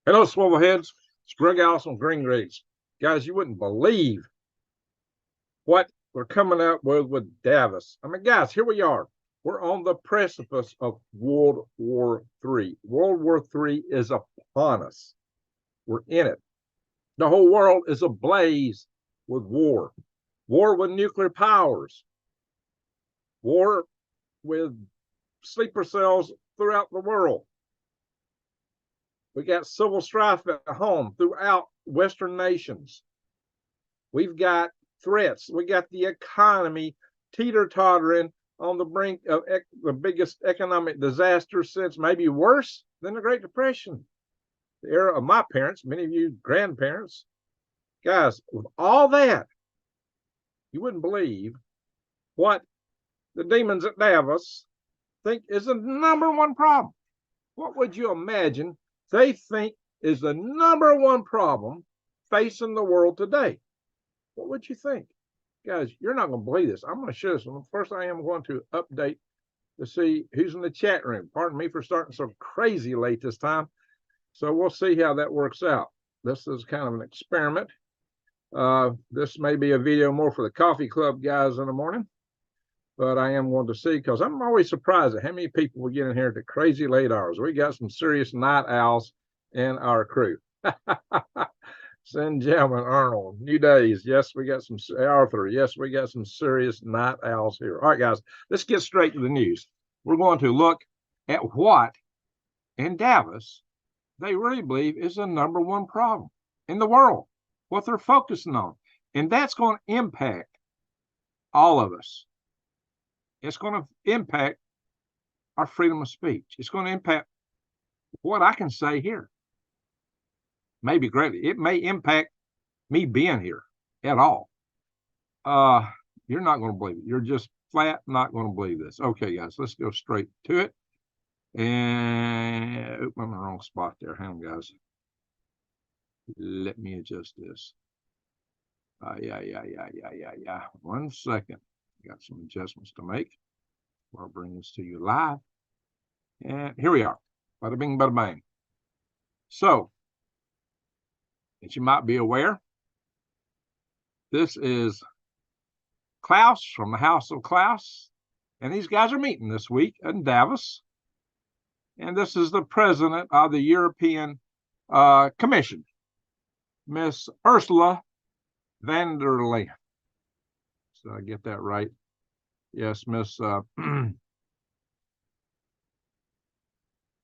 Hello, Swivelheads. It's Greg Allison on Green Grades. Guys, you wouldn't believe what we're coming up with Davos. I mean, guys, here we are. We're on the precipice of World War III. World War III is upon us. We're in it. The whole world is ablaze with war. War with nuclear powers. War with sleeper cells throughout the world. We got civil strife at home throughout Western nations. We've got threats. We got the economy teeter-tottering on the brink of the biggest economic disaster since, maybe worse than the Great Depression, the era of my parents, many of you grandparents. Guys, with all that, you wouldn't believe what the demons at Davos think is the number one problem. What would you imagine they think is the number one problem facing the world today? What would you think? Guys, you're not going to believe this. I'm going to show this one. First, I am going to update to see who's in the chat room. Pardon me for starting so crazy late this time. So we'll see how that works out. This is kind of an experiment. This may be a video more for the coffee club guys in the morning, but I am going to see, because I'm always surprised at how many people we get in here at the crazy late hours. We got some serious night owls in our crew. Gentlemen, Arnold, New Days. Yes, we got some Arthur. Yes, we got some serious night owls here. All right, guys, let's get straight to the news. We're going to look at what in Davos they really believe is the number one problem in the world, what they're focusing on. And that's going to impact all of us. It's going to impact our freedom of speech. It's going to impact what I can say here. Maybe greatly. It may impact me being here at all. You're not going to believe it. You're just flat not going to believe this. Okay, guys, let's go straight to it. And I'm in the wrong spot there. Hang on, guys. Let me adjust this. Yeah. 1 second. Got some adjustments to make. I'll bring this to you live. And here we are. Bada bing, bada bang. So, as you might be aware, this is Klaas from the House of Klaas. And these guys are meeting this week in Davos. And this is the president of the European Commission, Miss Ursula von der Leyen. So I get that right. Yes, Miss Ursula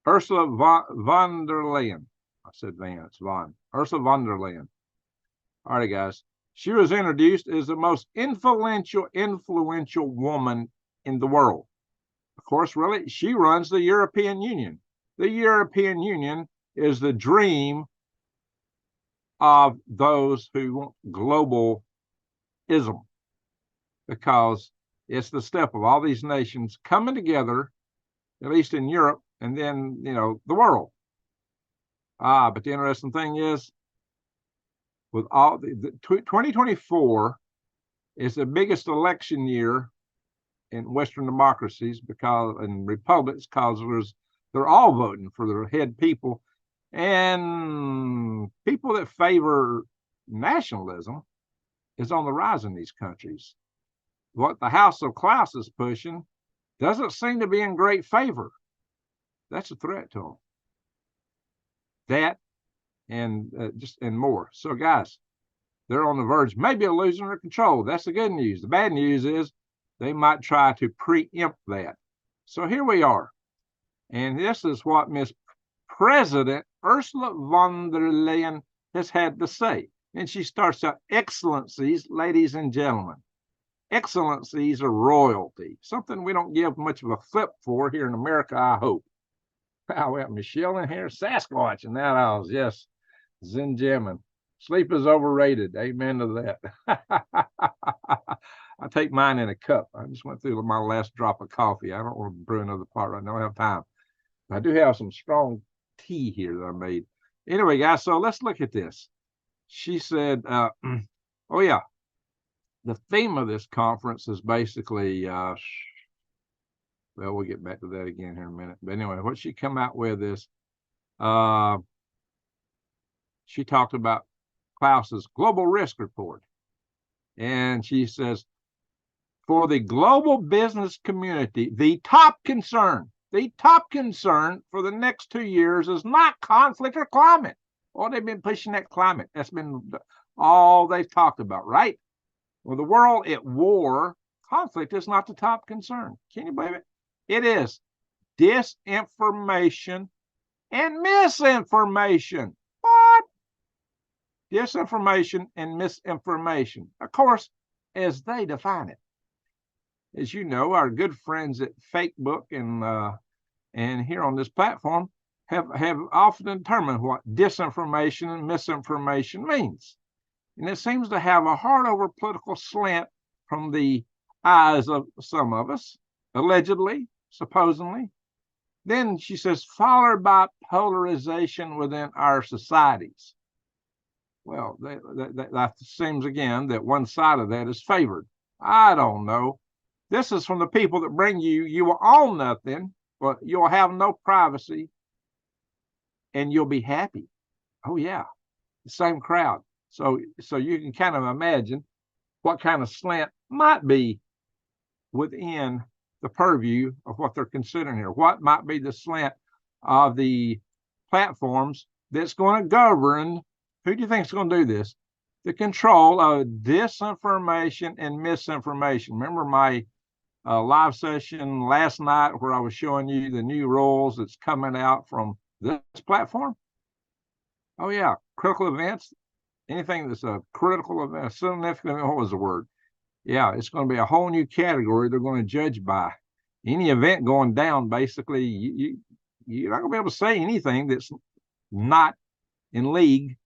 von der Leyen. I said Van, it's Von. Ursula von der Leyen. All right, guys. She was introduced as the most influential woman in the world. Of course, really, she runs the European Union. The European Union is the dream of those who want globalism, because it's the step of all these nations coming together, at least in Europe, and then, the world. But the interesting thing is, with all the 2024 is the biggest election year in Western democracies, because in republics, because they're all voting for their head people, and people that favor nationalism is on the rise in these countries. What the House of Klaas is pushing doesn't seem to be in great favor. That's a threat to them. That and more. So, guys, they're on the verge, maybe of losing their control. That's the good news. The bad news is they might try to preempt that. So here we are. And this is what Miss President Ursula von der Leyen has had to say. And she starts out, excellencies, ladies and gentlemen. Excellencies are royalty, something we don't give much of a flip for here in America, I hope. Wow, we have Michelle in here, Sasquatch and that owls, yes. Zinjamin. Sleep is overrated. Amen to that. I take mine in a cup. I just went through my last drop of coffee. I don't want to brew another pot right now. I don't have time. I do have some strong tea here that I made. Anyway, guys, so let's look at this. She said, oh, yeah, the theme of this conference is basically, well, we'll get back to that again here in a minute. But anyway, what she come out with is she talked about Klaas's global risk report. And she says, for the global business community, the top concern for the next 2 years is not conflict or climate. Well, they've been pushing that climate. That's been all they've talked about, right? Well, the world at war, conflict is not the top concern. Can you believe it? It is disinformation and misinformation. What? Disinformation and misinformation. Of course, as they define it. As you know, our good friends at Facebook and here on this platform have often determined what disinformation and misinformation means. And it seems to have a hard over political slant from the eyes of some of us, allegedly, supposedly. Then she says, followed by polarization within our societies. Well, that seems again that one side of that is favored. I don't know. This is from the people that bring you will own nothing, but you'll have no privacy, and you'll be happy. Oh, yeah, the same crowd. So you can kind of imagine what kind of slant might be within the purview of what they're considering here. What might be the slant of the platforms that's going to govern? Who do you think is going to do this? The control of disinformation and misinformation. Remember my live session last night where I was showing you the new rules that's coming out from this platform? Oh, yeah. Critical events. Anything that's a critical event, significant, what was the word? Yeah, it's going to be a whole new category they're going to judge by. Any event going down, basically, you're not going to be able to say anything that's not in league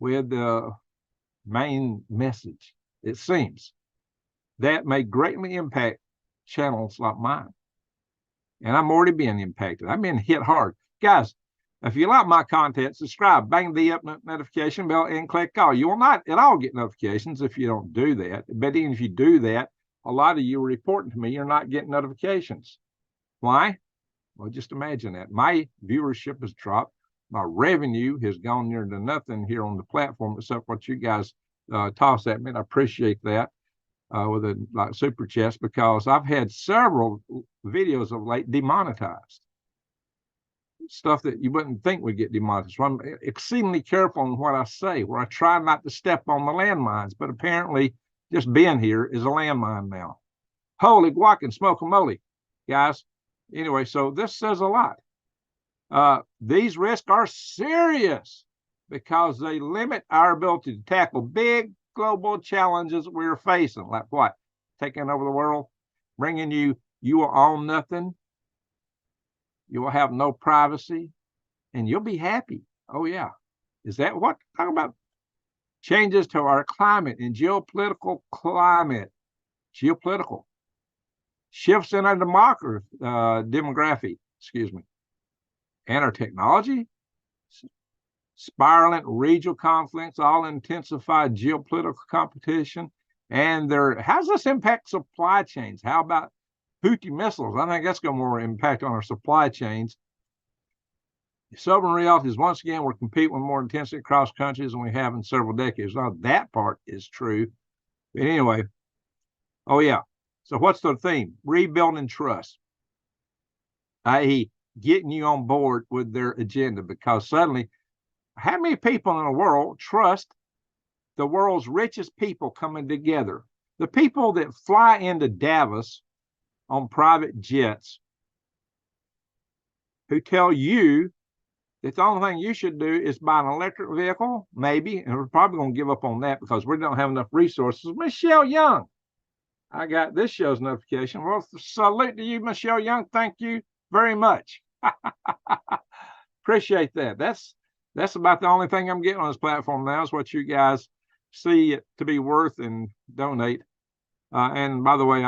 with the main message. It seems that may greatly impact channels like mine. And I'm already being impacted. I've been hit hard. Guys, if you like my content, subscribe, bang the up notification bell, and click all. You will not at all get notifications if you don't do that. But even if you do that, a lot of you are reporting to me you're not getting notifications. Why? Well, just imagine that. My viewership has dropped. My revenue has gone near to nothing here on the platform except what you guys toss at me. And I appreciate that with a like super chest, because I've had several videos of late demonetized. Stuff that you wouldn't think would get demonetized. So I'm exceedingly careful in what I say, where I try not to step on the landmines, but apparently just being here is a landmine now. Holy guac and smoke-a-moly, guys. Anyway, so this says a lot. These risks are serious because they limit our ability to tackle big global challenges we're facing, like what? Taking over the world, bringing you will own nothing. You will have no privacy, and you'll be happy. Oh, yeah. Is that what? Talk about changes to our climate and geopolitical climate. Geopolitical. Shifts in our demography, and our technology. Spiraling regional conflicts, all intensified geopolitical competition. And how's this impact supply chains? How about Houthi missiles? I think that's going to more impact on our supply chains. Sobering reality is once again we're competing with more intensity across countries than we have in several decades. Now that part is true. But anyway, oh yeah. So what's the theme? Rebuilding trust, i.e., getting you on board with their agenda, because suddenly, how many people in the world trust the world's richest people coming together? The people that fly into Davos on private jets, who tell you that the only thing you should do is buy an electric vehicle, maybe, and we're probably going to give up on that because we don't have enough resources. Michelle Young, I got this show's notification. Well, salute to you, Michelle Young. Thank you very much. Appreciate that. That's about the only thing I'm getting on this platform now is what you guys see it to be worth and donate. And by the way,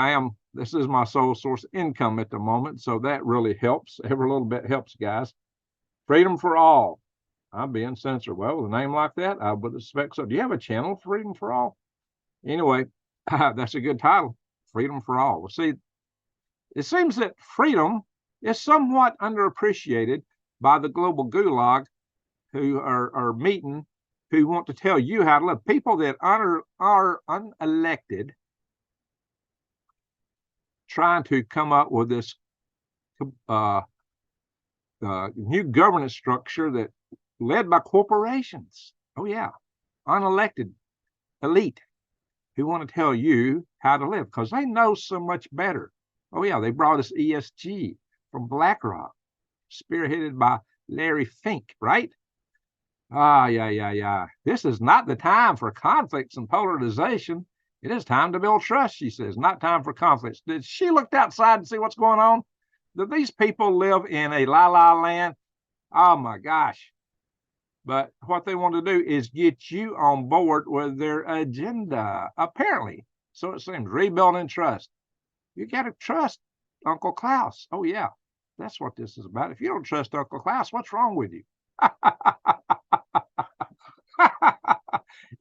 this is my sole source of income at the moment, so that really helps. Every little bit helps, guys. Freedom for all. I'm being censored. Well, with a name like that, I would expect so. Do you have a channel, Freedom for All? Anyway, that's a good title, Freedom for All. Well, see, it seems that freedom is somewhat underappreciated by the global gulag who are meeting who want to tell you how to live. People that are unelected, trying to come up with this new governance structure that led by corporations. Oh yeah, unelected elite who want to tell you how to live because they know so much better. Oh yeah, they brought us ESG from BlackRock, spearheaded by Larry Fink, right? Yeah. This is not the time for conflicts and polarization. It is time to build trust, she says, not time for conflicts. Did she look outside and see what's going on? Do these people live in a la-la land? Oh my gosh. But what they want to do is get you on board with their agenda, apparently. So it seems, rebuilding trust. You got to trust Uncle Klaas. Oh yeah, that's what this is about. If you don't trust Uncle Klaas, what's wrong with you?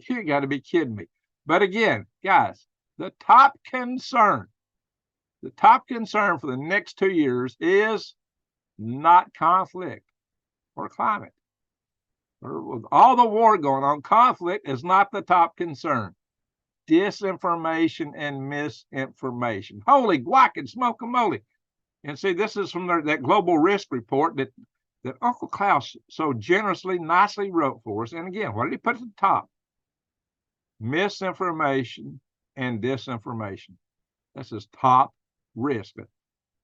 You got to be kidding me. But again, guys, the top concern for the next 2 years is not conflict or climate. Or with all the war going on, conflict is not the top concern. Disinformation and misinformation. Holy guac and smoke-a-moly. And see, this is from that global risk report that Uncle Klaas so generously, nicely wrote for us. And again, what did he put at the top? Misinformation and disinformation. That's his top risk.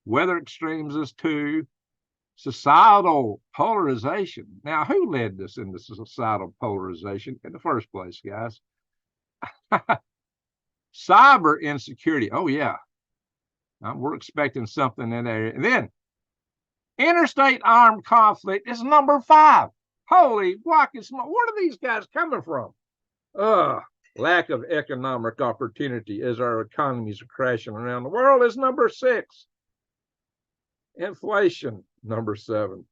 Weather extremes is 2. Societal polarization. Now, who led this into societal polarization in the first place, guys? Cyber insecurity. Oh, yeah. We're expecting something in there. And then interstate armed conflict is number 5. Holy rockets. Where are these guys coming from? Lack of economic opportunity as our economies are crashing around the world is number 6. Inflation, number 7.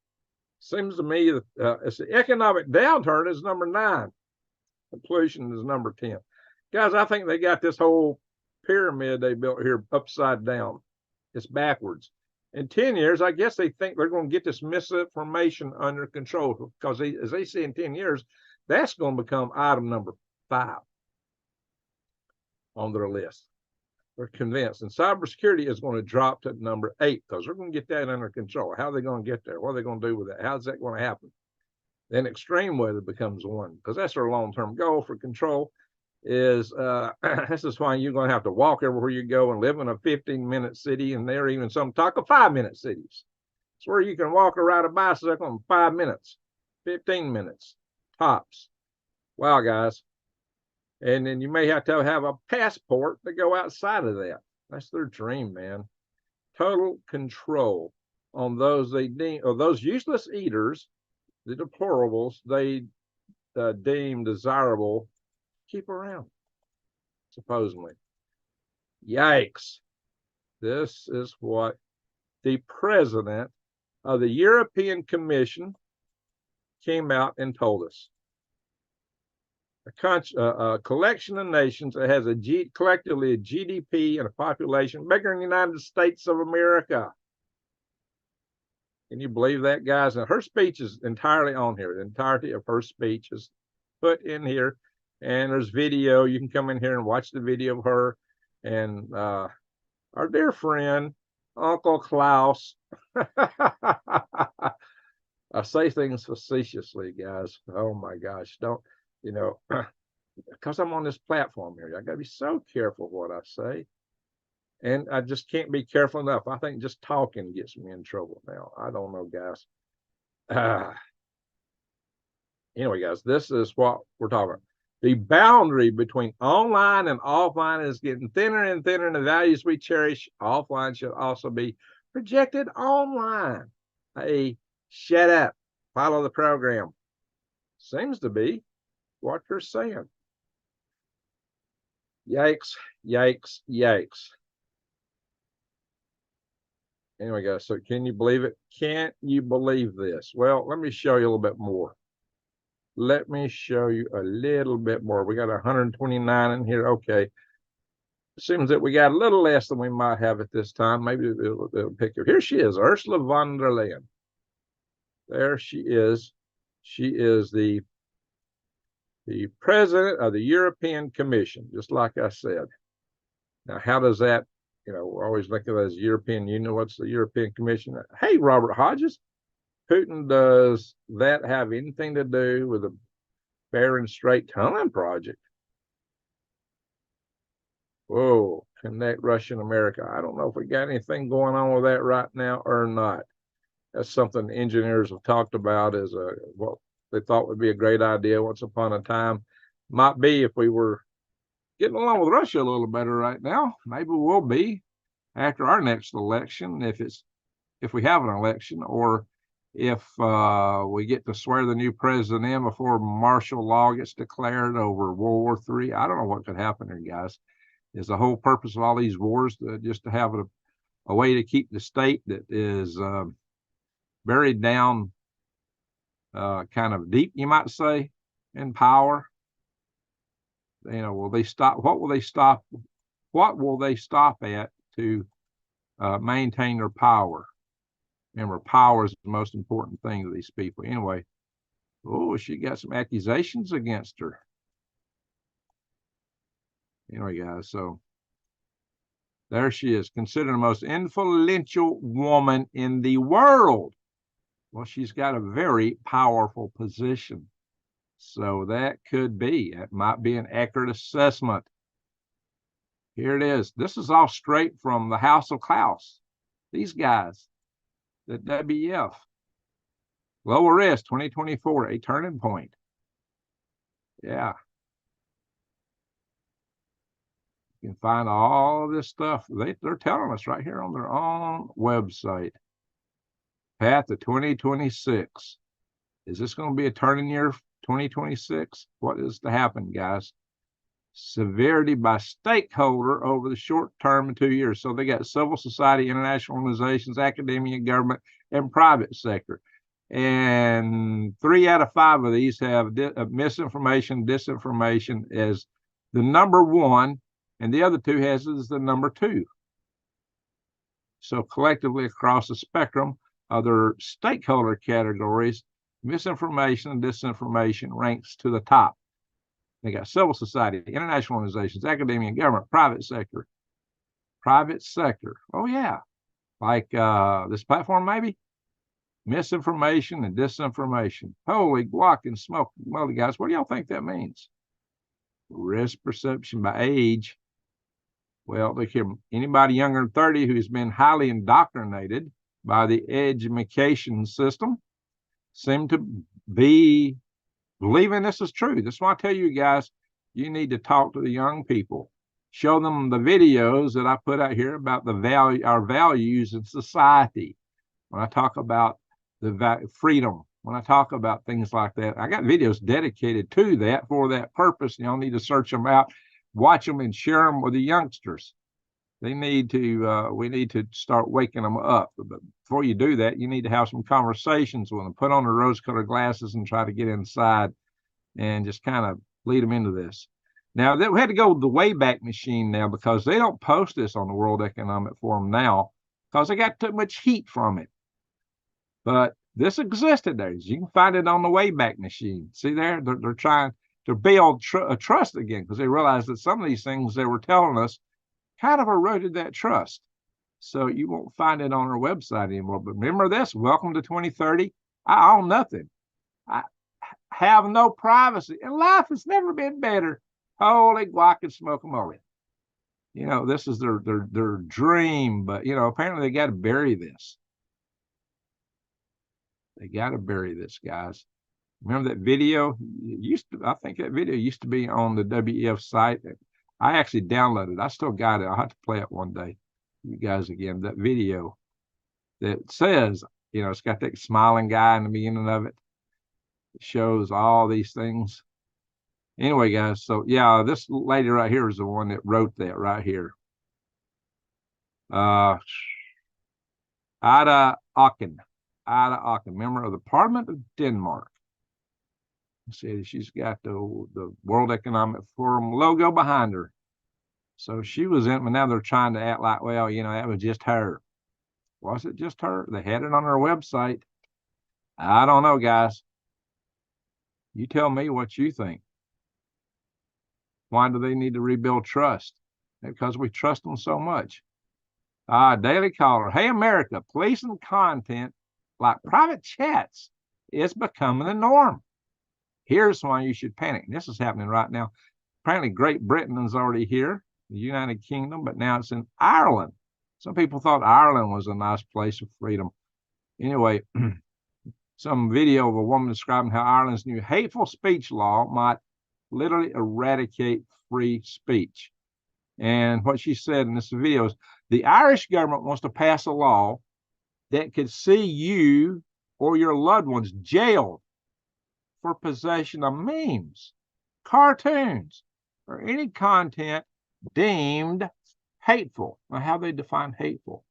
Seems to me that it's the economic downturn is number 9. Pollution is number 10. Guys, I think they got this whole pyramid they built here upside down. It's backwards. In 10 years, I guess they think they're going to get this misinformation under control because as they see in 10 years, that's going to become item number 5 on their list. They're convinced. And cybersecurity is going to drop to number 8 because they're going to get that under control. How are they going to get there? What are they going to do with that? How's that going to happen? Then extreme weather becomes 1 because that's their long-term goal for control. Is this is why you're going to have to walk everywhere you go and live in a 15-minute city, and there even some talk of 5-minute cities. It's where you can walk or ride a bicycle in 5 minutes, 15 minutes tops. Wow, guys. And then you may have to have a passport to go outside of that. That's their dream, man. Total control on those they deem, or those useless eaters, the deplorables they deem desirable. Keep around, supposedly. Yikes. This is what the president of the European Commission came out and told us. A collection of nations that has collectively a GDP and a population bigger than the United States of America. Can you believe that, guys? And her speech is entirely on here. The entirety of her speech is put in here. And there's video. You can come in here and watch the video of her and our dear friend, Uncle Klaas. I say things facetiously, guys. Oh my gosh. Don't, because I'm on this platform here, I got to be so careful what I say. And I just can't be careful enough. I think just talking gets me in trouble now. I don't know, guys. Anyway, guys, this is what we're talking about. The boundary between online and offline is getting thinner and thinner, and the values we cherish offline should also be projected online. Hey, shut up. Follow the program. Seems to be what they're saying. Yikes, yikes, yikes. Anyway, guys, so can you believe it? Can't you believe this? Well, let me show you a little bit more. Let me show you a little bit more. We got 129 in here. Okay. It seems that we got a little less than we might have at this time. Maybe it'll pick up. Here she is, Ursula von der Leyen. There she is. She is the the president of the European Commission, just like I said. Now, how does that, we're always looking at it as European Union. What's the European Commission? Hey, Robert Hodges, Putin, does that have anything to do with the Bering Strait tunneling project? Whoa, connect Russia and America. I don't know if we got anything going on with that right now or not. That's something engineers have talked about as what they thought would be a great idea once upon a time. Might be if we were getting along with Russia a little better right now. Maybe we'll be after our next election, if we have an election, or if we get to swear the new president in before martial law gets declared over World War III. I don't know what could happen here, guys. Is the whole purpose of all these wars just to have a way to keep the state that is buried down kind of deep, you might say, in power? Will they stop? What will they stop? What will they stop at to maintain their power? Remember, power is the most important thing to these people. Anyway, she got some accusations against her. Anyway, guys, so there she is, considered the most influential woman in the world. Well, she's got a very powerful position. So that might be an accurate assessment. Here it is. This is all straight from the House of Klaas. These guys, the WWIII. Lower risk, 2024, a turning point. Yeah. You can find all this stuff. They're telling us right here on their own website. Path to 2026. Is this going to be a turning year, 2026? What is to happen, guys? Severity by stakeholder over the short term in 2 years. So they got civil society, international organizations, academia, government, and private sector. And 3 out of 5 of these have misinformation, disinformation as the number 1, and the other 2 has it as the number 2. So collectively across the spectrum, other stakeholder categories, misinformation and disinformation ranks to the top. They got civil society, international organizations, academia, government, private sector. Private sector. Oh, yeah. Like this platform, maybe? Misinformation and disinformation. Holy guac and smoke. Well, guys, what do y'all think that means? Risk perception by age. Well, look here. Anybody younger than 30 who's been highly indoctrinated by the education system seem to be believing this is true. That's why I tell you guys, you need to talk to the young people. Show them the videos that I put out here about our values in society. When I talk about the freedom, when I talk about things like that, I got videos dedicated to that for that purpose. Y'all need to search them out, watch them, and share them with the youngsters. We need to start waking them up. But before you do that, you need to have some conversations with them, put on the rose-colored glasses and try to get inside and just kind of lead them into this. Now, we had to go with the Wayback Machine now because they don't post this on the World Economic Forum now because they got too much heat from it. But this existed there. You can find it on the Wayback Machine. See there? They're trying to build trust again because they realized that some of these things they were telling us kind of eroded that trust. So you won't find it on our website anymore. But remember this, welcome to 2030. I own nothing. I have no privacy. And life has never been better. Holy guac and smoke-a-moly. This is their dream. But, apparently they got to bury this. They got to bury this, guys. Remember that video? I think that video used to be on the WEF site. I actually downloaded it. I still got it. I'll have to play it one day. You guys, again, that video that says, it's got that smiling guy in the beginning of it. It shows all these things. Anyway, guys, so yeah, this lady right here is the one that wrote that right here. Ida Auken, member of the Parliament of Denmark. See, she's got the World Economic Forum logo behind her. So she was in, but now they're trying to act like, well, that was just her. Was it just her? They had it on their website. I don't know, guys. You tell me what you think. Why do they need to rebuild trust? Because we trust them so much. Daily Caller. Hey, America, policing content like private chats is becoming the norm. Here's why you should panic. This is happening right now. Apparently, Great Britain is already here, the United Kingdom, but now it's in Ireland. Some people thought Ireland was a nice place of freedom. Anyway, some video of a woman describing how Ireland's new hateful speech law might literally eradicate free speech. And what she said in this video is, the Irish government wants to pass a law that could see you or your loved ones jailed for possession of memes, cartoons, or any content deemed hateful. Now, how they define hateful.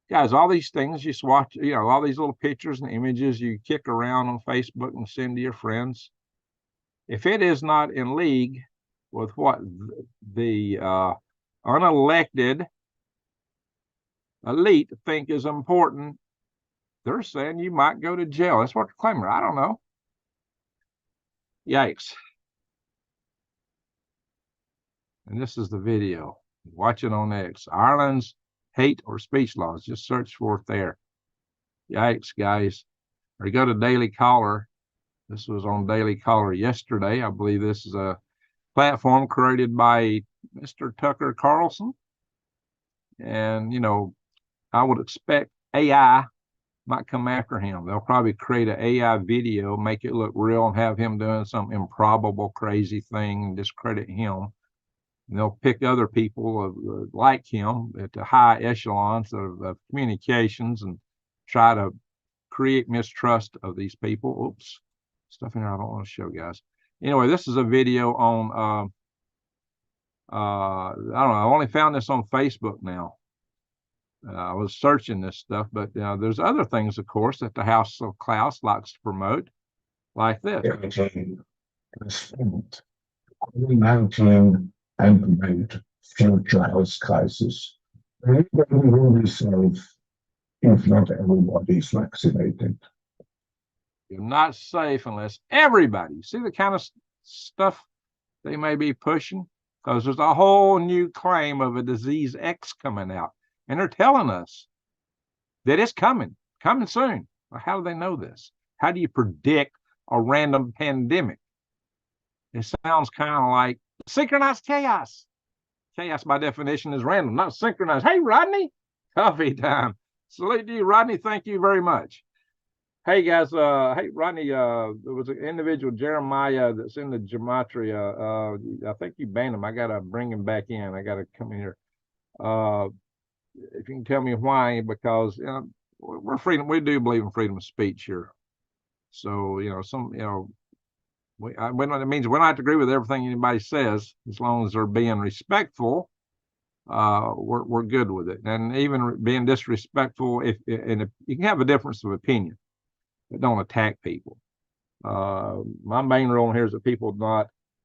Guys, all these things you just watch, all these little pictures and images you kick around on Facebook and send to your friends. If it is not in league with what the unelected elite think is important, they're saying you might go to jail. That's what they're claiming. I don't know. Yikes. And this is the video. Watch it on X. Ireland's hate or speech laws. Just search for it there. Yikes, guys. Or go to Daily Caller. This was on Daily Caller yesterday. I believe this is a platform created by Mr. Tucker Carlson. And, I would expect AI might come after him. They'll probably create an AI video, make it look real, and have him doing some improbable, crazy thing and discredit him. And they'll pick other people like him at the high echelons of communications and try to create mistrust of these people. Oops, stuff in here I don't want to show, guys. Anyway, this is a video on, I don't know, I only found this on Facebook now. I was searching this stuff, but there's other things, of course, that the House of Klaas likes to promote, like this. COVID-19 and prevent future health crisis. Everybody will be safe if not everybody is vaccinated. You're not safe unless everybody. See the kind of stuff they may be pushing? Because there's a whole new claim of a disease X coming out. And they're telling us that it's coming soon. Well, how do they know this? How do you predict a random pandemic? It sounds kind of like synchronized chaos. Chaos, by definition, is random, not synchronized. Hey, Rodney, coffee time. Salute to you, Rodney. Thank you very much. Hey, guys. Hey, Rodney, there was an individual, Jeremiah, that's in the gematria. I think you banned him. I got to bring him back in. I got to come in here. If you can tell me why, because we're freedom. We do believe in freedom of speech here. So, it means we don't have to agree with everything anybody says, as long as they're being respectful. We're good with it. And even being disrespectful, if you can have a difference of opinion, but don't attack people. My main rule here is that people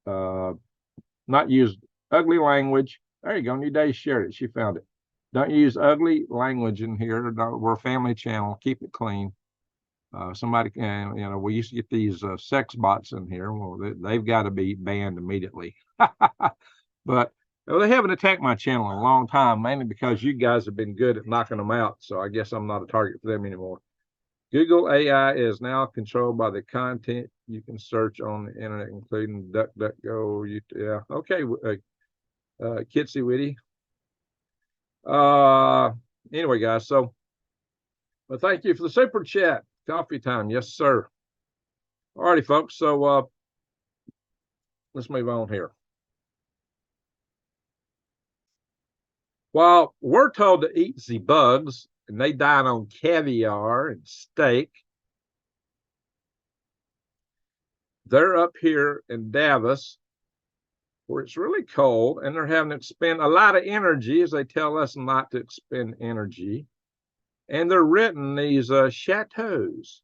not use ugly language. There you go. New Day shared it. She found it. Don't use ugly language in here. We're a family channel. Keep it clean. Somebody can, we used to get these sex bots in here. Well, they've got to be banned immediately. But they haven't attacked my channel in a long time, mainly because you guys have been good at knocking them out. So I guess I'm not a target for them anymore. Google AI is now controlled by the content you can search on the internet, including DuckDuckGo. Yeah, okay, Kitsy Witty. Anyway, guys, so well, thank you for the super chat. Coffee time, yes, sir. All righty, folks. So let's move on here. While we're told to eat the bugs, and they dine on caviar and steak, they're up here in Davos, where it's really cold, and they're having to expend a lot of energy, as they tell us not to expend energy. And they're renting these chateaus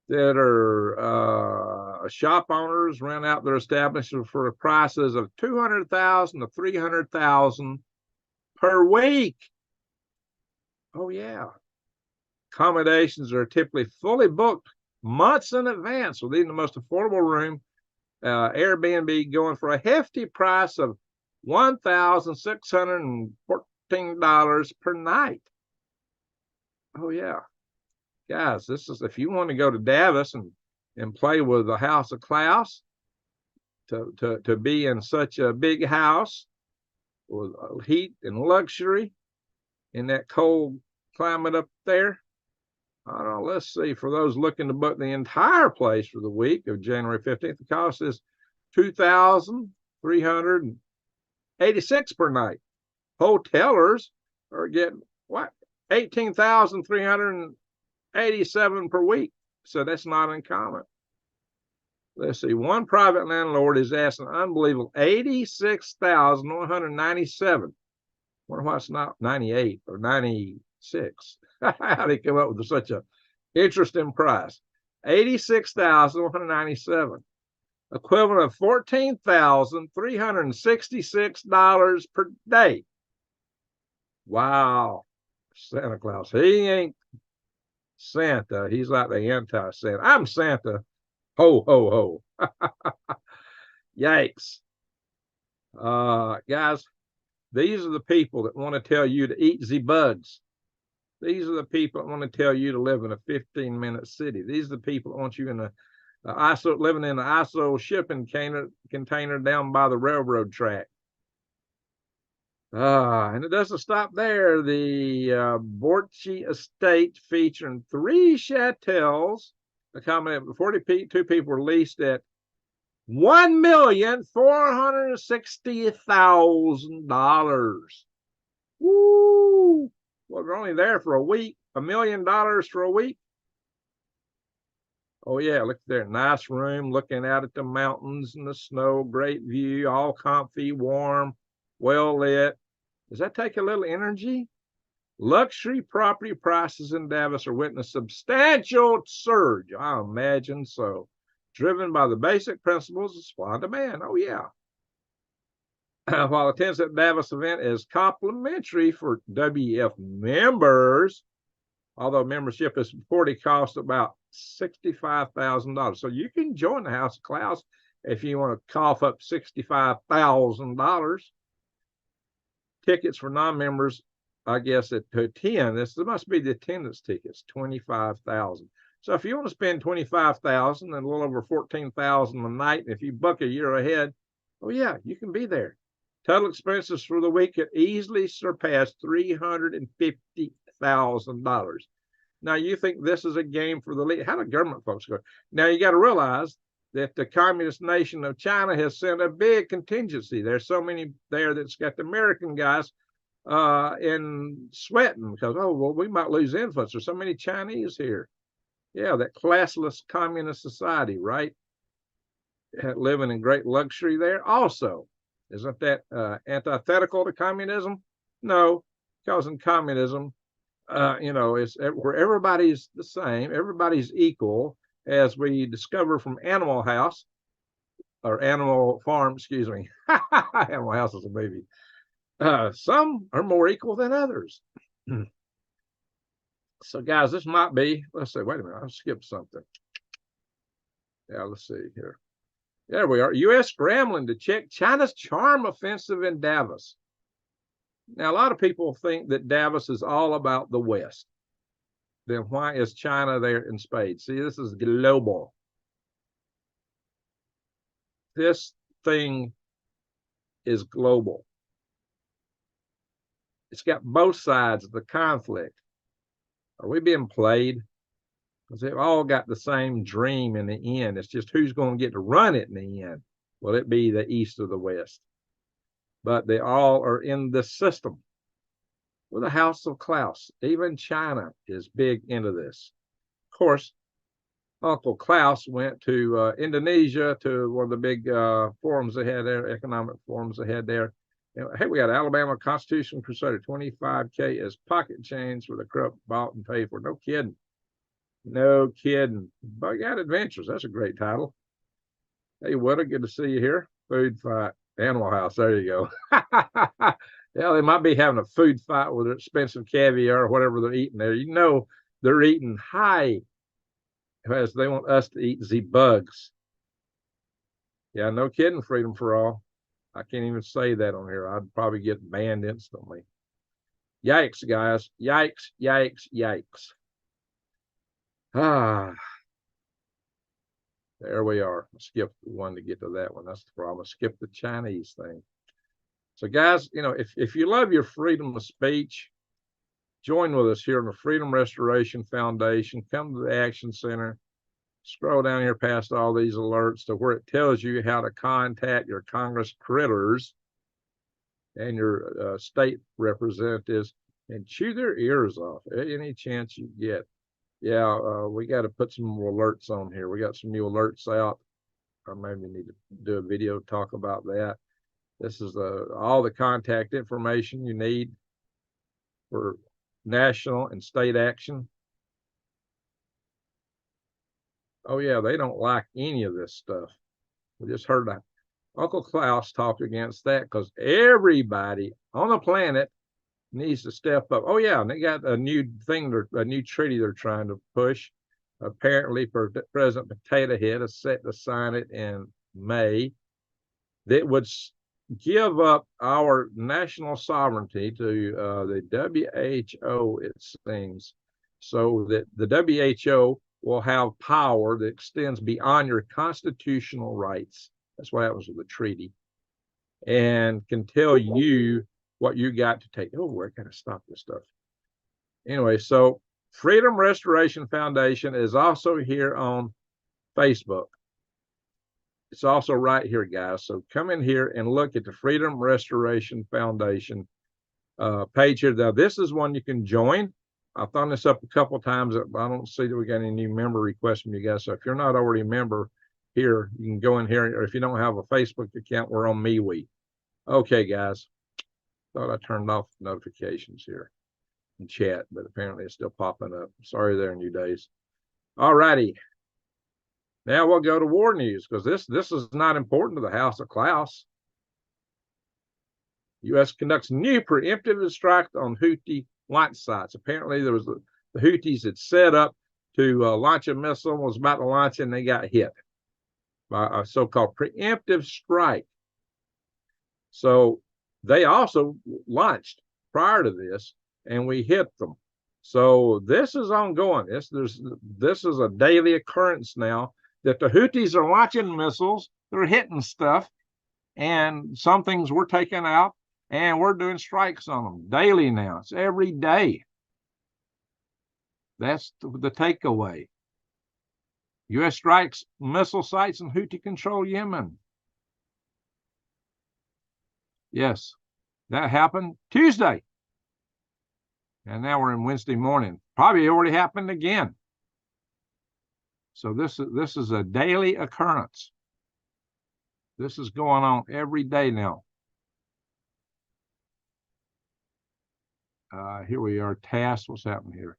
that are shop owners rent out their establishment for prices of $200,000 to $300,000 per week. Oh yeah, accommodations are typically fully booked months in advance, with even the most affordable room Airbnb going for a hefty price of $1,614 per night. Oh yeah, guys, this is if you want to go to Davos and play with the House of Klaas, to be in such a big house with heat and luxury in that cold climate up there. I don't know, let's see, for those looking to book the entire place for the week of January 15th, the cost is $2,386 per night. Hotelers are getting what? $18,387 per week. So that's not uncommon. Let's see, one private landlord is asking an unbelievable $86,197. Wonder why it's not 98 or 96. How did they come up with such a interesting price? $86,197, equivalent of $14,366 per day. Wow, Santa Claus. He ain't Santa. He's like the anti-Santa. I'm Santa. Ho, ho, ho. Yikes. Guys, these are the people that want to tell you to eat the bugs. These are the people that want to tell you to live in a 15-minute city. These are the people that want you in living in an ISO shipping container down by the railroad track. And it doesn't stop there. The Borchi estate featuring 3 chatels, accommodating 42 people, were leased at $1,460,000. Woo! Well, they're only there for a week. $1 million for a week. Oh yeah, look there, nice room, looking out at the mountains and the snow, great view, all comfy, warm, well lit. Does that take a little energy? Luxury property prices in Davos are witnessing substantial surge. I imagine so. Driven by the basic principles of supply and demand. Oh, yeah. While attendance at Davos event is complimentary for WF members, although membership is reported cost about $65,000. So you can join the House of Klaus if you want to cough up $65,000. Tickets for non-members, I guess, to attend, this must be the attendance tickets, $25,000. So if you want to spend $25,000 and a little over $14,000 a night, if you book a year ahead, oh yeah, you can be there. Total expenses for the week could easily surpass $350,000. Now you think this is a game for the lead? How do government folks go? Now you got to realize that the communist nation of China has sent a big contingency. There's so many there that's got the American guys in sweating because, oh, well, we might lose influence. There's so many Chinese here. Yeah, that classless communist society, right? Living in great luxury there also. Isn't that antithetical to communism? No, because in communism, it's where everybody's the same, everybody's equal, as we discover from Animal House, or Animal Farm, excuse me. Animal House is a movie. Some are more equal than others. So, guys, this might be, let's see, wait a minute, I skipped something. Yeah, let's see here. There we are. U.S. scrambling to check China's charm offensive in Davos. Now, a lot of people think that Davos is all about the West. Then why is China there in spades? See, this is global. This thing is global. It's got both sides of the conflict. Are we being played? Because they've all got the same dream in the end. It's just who's going to get to run it in the end. Will it be the East or the West? But they all are in the system. With the House of Klaus, even China is big into this. Of course, Uncle Klaus went to Indonesia to one of the big forums they had there, economic forums they had there. And, hey, we got Alabama Constitution Crusader, 25K as pocket change for the corrupt bought and paid for. No kidding. No kidding. Bug Out Adventures. That's a great title. Hey, Withg, good to see you here. Food fight. Animal House. There you go. Yeah, they might be having a food fight with their expensive caviar or whatever they're eating there. You know, they're eating high, as they want us to eat the bugs. Yeah, no kidding, freedom for all. I can't even say that on here. I'd probably get banned instantly. Yikes, guys. Yikes, yikes, yikes. Ah, there we are. I skipped one to get to that one. That's the problem. I skipped the Chinese thing. So, guys, you know, if you love your freedom of speech, join with us here in the Freedom Restoration Foundation. Come to the Action Center. Scroll down here past all these alerts to where it tells you how to contact your Congress critters and your state representatives and chew their ears off any chance you get. Yeah, we got to put some more alerts on here. We got some new alerts out. I maybe need to do a video talk about that. This is all the contact information you need for national and state action. Oh yeah, they don't like any of this stuff. We just heard that Uncle Klaas talk against that because everybody on the planet needs to step up. Oh yeah, and they got a new thing, a new treaty they're trying to push. Apparently, President Potato Head is set to sign it in May. That would give up our national sovereignty to the WHO, it seems, so that the WHO will have power that extends beyond your constitutional rights. That's what happens with the treaty, and can tell you what you got to take. Oh, I gotta stop this stuff. Anyway, so Freedom Restoration Foundation is also here on Facebook. It's also right here, guys. So come in here and look at the Freedom Restoration Foundation page here. Now, this is one you can join. I've thrown this up a couple times. I don't see that we got any new member requests from you guys. So if you're not already a member here, you can go in here. Or if you don't have a Facebook account, we're on MeWe. Okay, guys. Thought I turned off notifications here in chat, but apparently it's still popping up. Sorry there, new days. All righty. Now we'll go to war news because this is not important to the House of Klaas. U.S. conducts new preemptive strike on Houthi launch sites. Apparently, there was the Houthis had set up to launch a missile, was about to launch, and they got hit by a so-called preemptive strike. So they also launched prior to this, and we hit them. So this is ongoing. This is a daily occurrence now that the Houthis are launching missiles, they're hitting stuff, and some things we're taking out, and we're doing strikes on them daily now. It's every day. That's the takeaway. U.S. strikes missile sites in Houthi-controlled Yemen. Yes, that happened Tuesday. And now we're in Wednesday morning. Probably already happened again. So this is a daily occurrence. This is going on every day now. Here we are, tasked. What's happening here?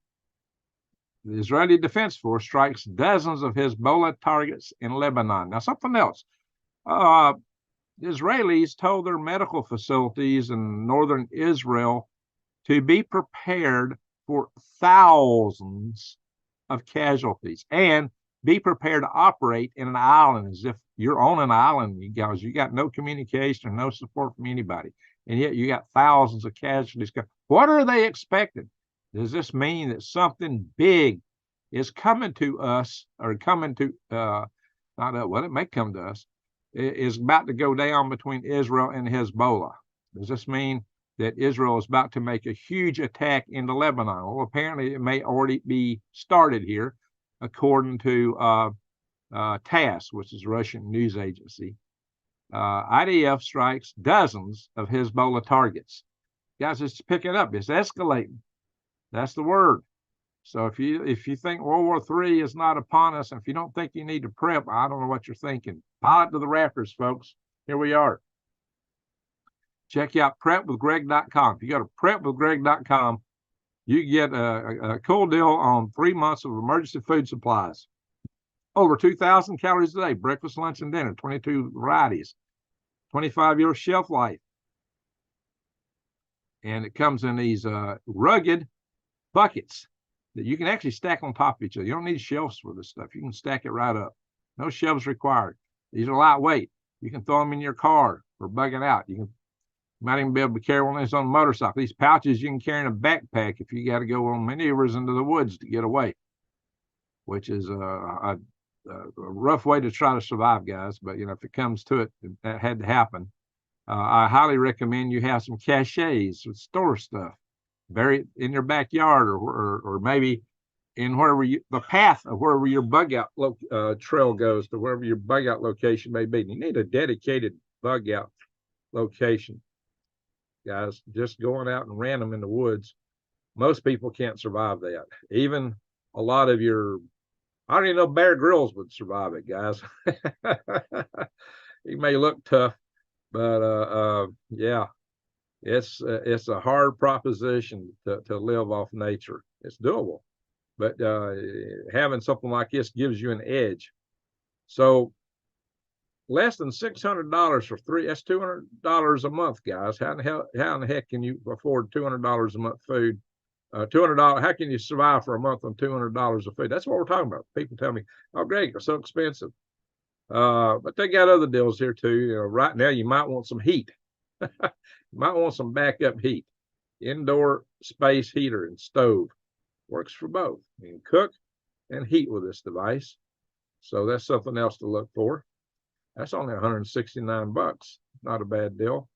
The Israeli Defense Force strikes dozens of Hezbollah targets in Lebanon. Now, something else. The Israelis told their medical facilities in northern Israel to be prepared for thousands of casualties and be prepared to operate in an island as if you're on an island, you guys. You got no communication or no support from anybody, and yet you got thousands of casualties. What are they expecting? Does this mean that something big is coming to us, or coming to well, it may come to us, is about to go down between Israel and Hezbollah? Does this mean that Israel is about to make a huge attack into Lebanon? Well, apparently it may already be started here, according to TASS, which is a Russian news agency. IDF strikes dozens of Hezbollah targets. Guys, it's picking up. It's escalating. That's the word. So if you think World War III is not upon us, and if you don't think you need to prep, I don't know what you're thinking. Pilot to the rafters, folks. Here we are. Check out prepwithgreg.com. If you go to prepwithgreg.com, you get a cool deal on 3 months of emergency food supplies. Over 2,000 calories a day, breakfast, lunch, and dinner, 22 varieties, 25-year shelf life. And it comes in these rugged buckets that you can actually stack on top of each other. You don't need shelves for this stuff. You can stack it right up. No shelves required. These are lightweight. You can throw them in your car for bugging out. You might even be able to carry one of these on a motorcycle. These pouches you can carry in a backpack if you got to go on maneuvers into the woods to get away, which is a rough way to try to survive, guys. But, if it comes to it, that had to happen. I highly recommend you have some caches with store stuff, bury it in your backyard or maybe in the path of wherever your bug out trail goes to wherever your bug out location may be. You need a dedicated bug out location, guys. Just going out and random in the woods, most people can't survive that. Even a lot of I don't even know Bear Grylls would survive it, guys. He may look tough, but yeah, it's a hard proposition to live off nature. It's doable, but having something like this gives you an edge. So less than $600 for that's $200 a month, guys. How in the heck can you afford $200 a month food? $200. How can you survive for a month on $200 of food? That's what we're talking about. People tell me, "Oh, Greg, they're so expensive." But they got other deals here too. Right now, you might want some heat. You might want some backup heat. Indoor space heater and stove works for both. You can cook and heat with this device. So that's something else to look for. That's only $169. Not a bad deal.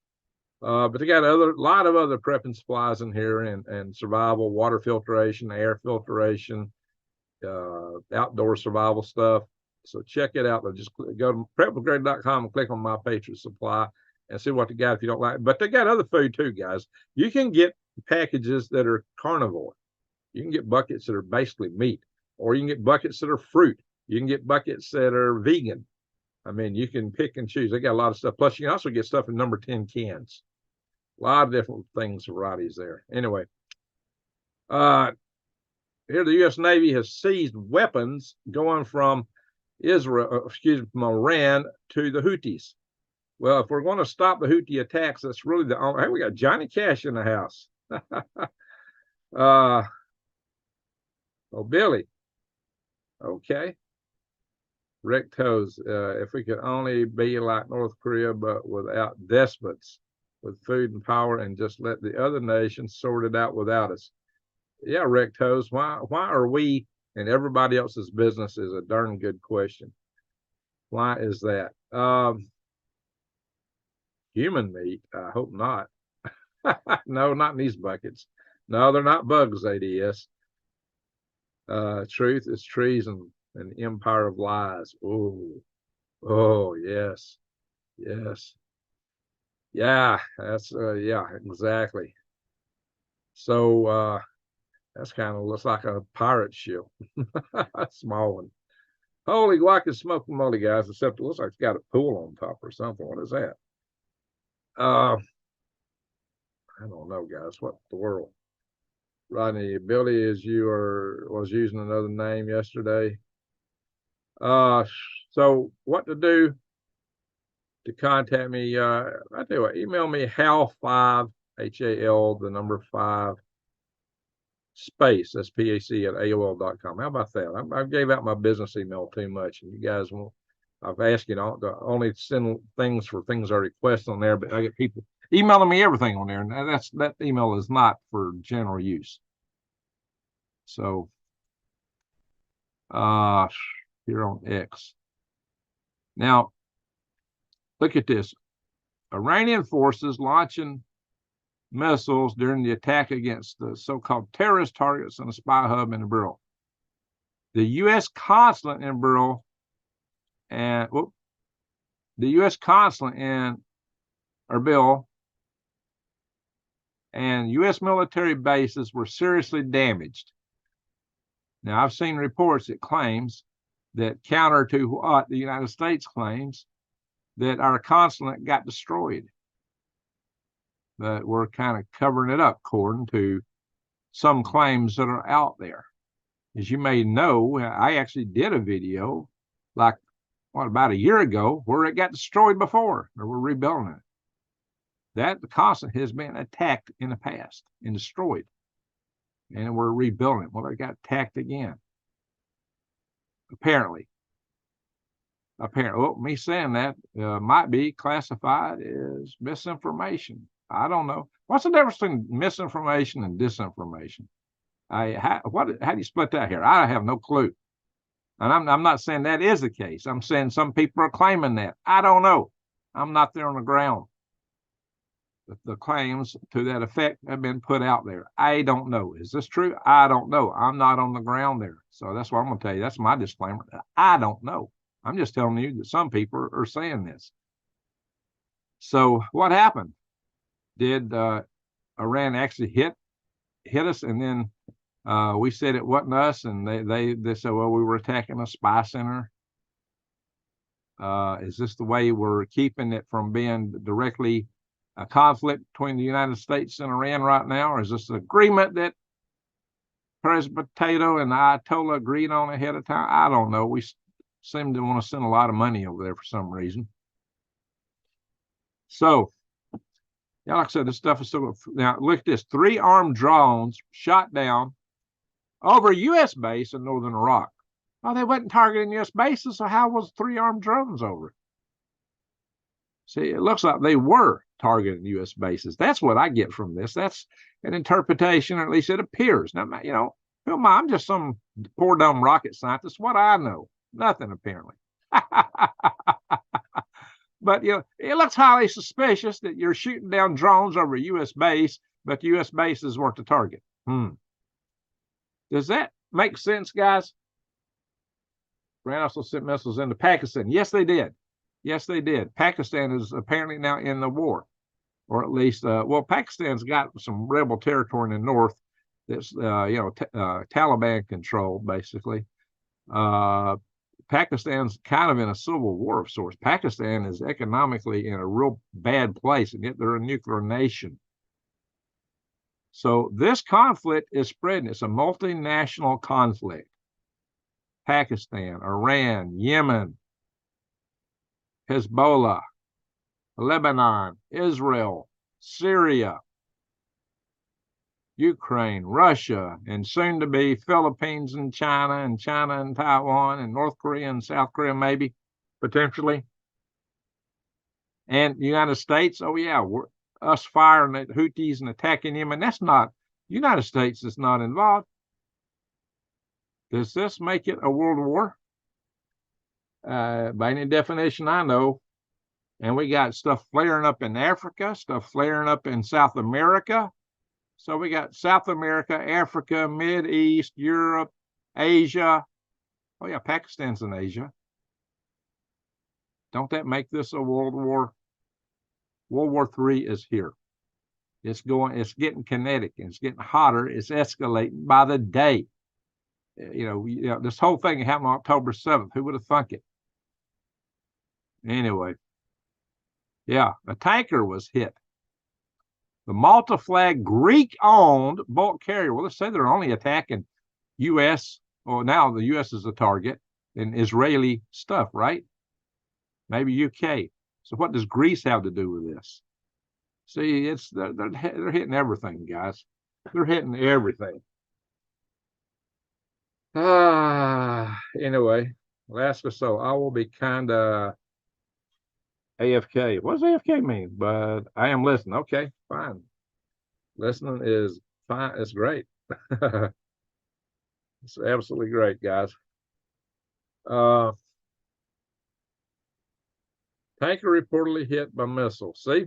But they got a lot of other prepping supplies in here and survival, water filtration, air filtration, outdoor survival stuff. So check it out. Just go to prepwithgreg.com and click on My Patriot Supply and see what they got if you don't like it. But they got other food too, guys. You can get packages that are carnivore. You can get buckets that are basically meat, or you can get buckets that are fruit. You can get buckets that are vegan. I mean, you can pick and choose. They got a lot of stuff. Plus, you can also get stuff in number 10 cans. A lot of different things, varieties there. Anyway, here the U.S. Navy has seized weapons going from from Iran to the Houthis. Well, if we're going to stop the Houthi attacks, that's really hey, we got Johnny Cash in the house. Oh, Billy. Okay. Rick Toes, if we could only be like North Korea, but without despots, with food and power, and just let the other nations sort it out without us. Yeah, Rick Toes, why are we and everybody else's business is a darn good question. Why is that? Human meat? I hope not. No, not in these buckets. No, they're not bugs, ADS. Truth is treason, an empire of lies. Oh, yes. Yes. Yeah, that's yeah, exactly. So that's kind of looks like a pirate ship. Small one. Holy guac, smoking moly, guys, except it looks like it's got a pool on top or something. What is that? I don't know, guys. What the world? Rodney, Billy, was using another name yesterday. So what to do to contact me? I tell you what, email me HAL5, HAL, the number 5, space, that's PAC at AOL.com. How about that? I gave out my business email too much, and you guys won't. I've asked you to only send things for things I request on there, but I get people emailing me everything on there, and that email is not for general use. So, here on X. Now, look at this. Iranian forces launching missiles during the attack against the so-called terrorist targets in a spy hub in Erbil. The U.S. Consulate in Erbil and the U.S. Consulate in Erbil and U.S. military bases were seriously damaged. Now, I've seen reports that claims that counter to what the United States claims, that our consulate got destroyed. But we're kind of covering it up according to some claims that are out there. As you may know, I actually did a video about a year ago where it got destroyed before, or we're rebuilding it. The consulate has been attacked in the past and destroyed, and we're rebuilding it. Well, it got attacked again, apparently. apparently, well, me saying that might be classified as misinformation. I don't know. What's the difference between misinformation and disinformation? How do you split that here? I have no clue. And I'm not saying that is the case. I'm saying some people are claiming that. I don't know. I'm not there on the ground. The claims to that effect have been put out there. I don't know. Is this true? I don't know. I'm not on the ground there. So that's what I'm going to tell you. That's my disclaimer. I don't know. I'm just telling you that some people are saying this. So what happened? Did Iran actually hit us, and then we said it wasn't us, and they said, well, we were attacking a spy center? Is this the way we're keeping it from being directly a conflict between the United States and Iran right now? Or is this an agreement that President Potato and the Ayatollah agreed on ahead of time? I don't know. We seem to want to send a lot of money over there for some reason. So, yeah, like I said, this stuff is still. Now, look at this. 3 armed drones shot down over a U.S. base in northern Iraq. Well, they wasn't targeting U.S. bases, so how was 3 armed drones over it? See, it looks like they were targeting U.S. bases. That's what I get from this. That's an interpretation, or at least it appears. Now, you know, who am I? I'm just some poor dumb rocket scientist. What I know? Nothing, apparently. But, you know, it looks highly suspicious that you're shooting down drones over a U.S. base, but the U.S. bases weren't the target. Does that make sense, guys? Iran also sent missiles into Pakistan. Yes, they did. Yes, they did. Pakistan is apparently now in the war, or at least, well, Pakistan's got some rebel territory in the north that's, Taliban controlled, basically. Pakistan's kind of in a civil war of sorts. Pakistan is economically in a real bad place, and yet they're a nuclear nation. So this conflict is spreading. It's a multinational conflict. Pakistan, Iran, Yemen, Hezbollah, Lebanon, Israel, Syria, Ukraine, Russia, and soon to be Philippines and China and Taiwan and North Korea and South Korea, maybe, potentially. And the United States, oh yeah, us firing at Houthis and attacking Yemen. That's not, United States is not involved. Does this make it a world war? By any definition I know. And we got stuff flaring up in Africa, stuff flaring up in South America. So we got South America, Africa, Mid-East, Europe, Asia. Oh yeah, Pakistan's in Asia. Don't that make this a world war? World War III is here. It's getting kinetic, and it's getting hotter. It's escalating by the day. You know, this whole thing happened on October 7th. Who would have thunk it? Anyway, yeah, a tanker was hit. The Malta flag Greek-owned bulk carrier. Well, let's say they're only attacking U.S. Well, now the U.S. is a target, and Israeli stuff, right? Maybe U.K. So what does Greece have to do with this? See, they're hitting everything, guys. They're hitting everything. Anyway, Alaska. So I will be kind of AFK. What does AFK mean? But I am listening. Okay, fine. Listening is fine. It's great. It's absolutely great, guys. Tanker reportedly hit by missile. See,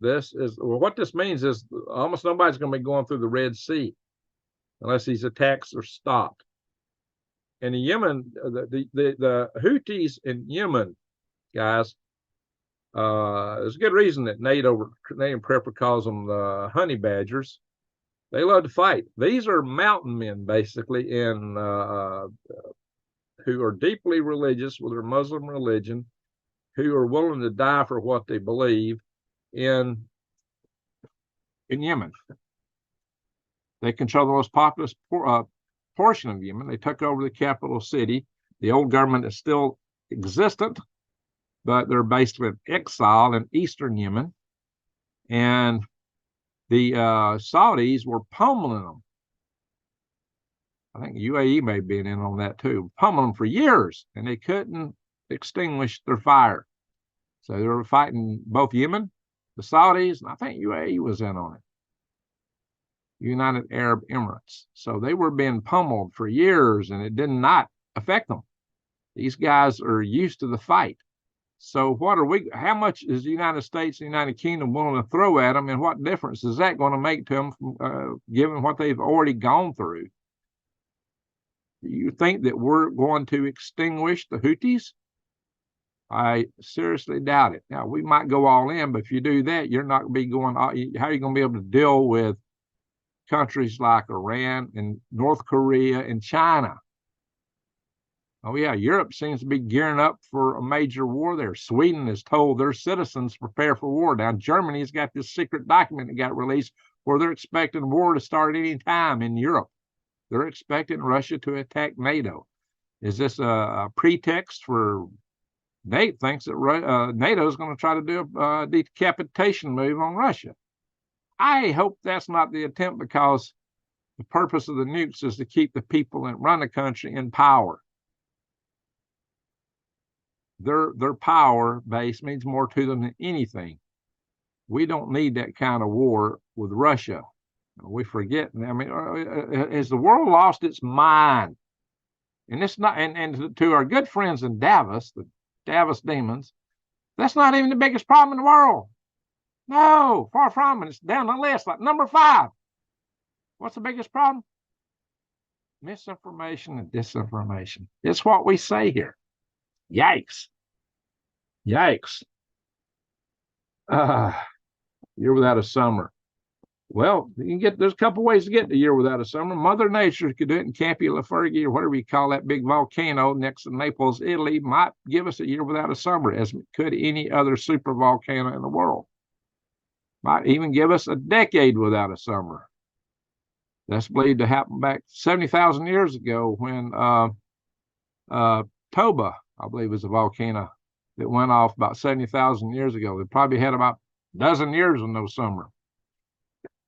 this is, well, what this means is almost nobody's going to be going through the Red Sea unless these attacks are stopped. And the Yemen, the Houthis in Yemen, guys, there's a good reason that NATO, Canadian Prepper, calls them the honey badgers. They love to fight. These are mountain men, basically, who are deeply religious with their Muslim religion, who are willing to die for what they believe in Yemen. They control the most populous portion of Yemen. They took over the capital city. The old government is still existent, but they're based in exile in eastern Yemen. And the Saudis were pummeling them. I think UAE may have been in on that too, pummeling them for years, and they couldn't extinguish their fire. So they were fighting both Yemen, the Saudis, and I think UAE was in on it. United Arab Emirates. So they were being pummeled for years, and it did not affect them. These guys are used to the fight. So what are we, how much is the United States and the United Kingdom willing to throw at them, and what difference is that going to make to them, given what they've already gone through? Do you think that we're going to extinguish the Houthis? I seriously doubt it. Now, we might go all in, but if you do that, you're not going to be going, how are you going to be able to deal with countries like Iran and North Korea and China? Oh, yeah, Europe seems to be gearing up for a major war there. Sweden has told their citizens to prepare for war. Now, Germany's got this secret document that got released where they're expecting war to start any time in Europe. They're expecting Russia to attack NATO. Is this a pretext for NATO thinks that NATO is going to try to do a decapitation move on Russia? I hope that's not the attempt, because the purpose of the nukes is to keep the people that run the country in power. Their power base means more to them than anything. We don't need that kind of war with Russia. We forget. I mean, has the world lost its mind? And it's not. And to our good friends in Davos, the Davos demons, that's not even the biggest problem in the world. No, far from it. It's down the list, like number 5. What's the biggest problem? Misinformation and disinformation. It's what we say here. Yikes. Yikes. Year without a summer. Well, there's a couple ways to get the year without a summer. Mother Nature could do it in Campi Lafergi, or whatever you call that big volcano next to Naples, Italy, might give us a year without a summer, as could any other super volcano in the world. Might even give us a decade without a summer. That's believed to happen back 70,000 years ago when Toba, I believe, was a volcano that went off about 70,000 years ago. They probably had about a dozen years with no summer.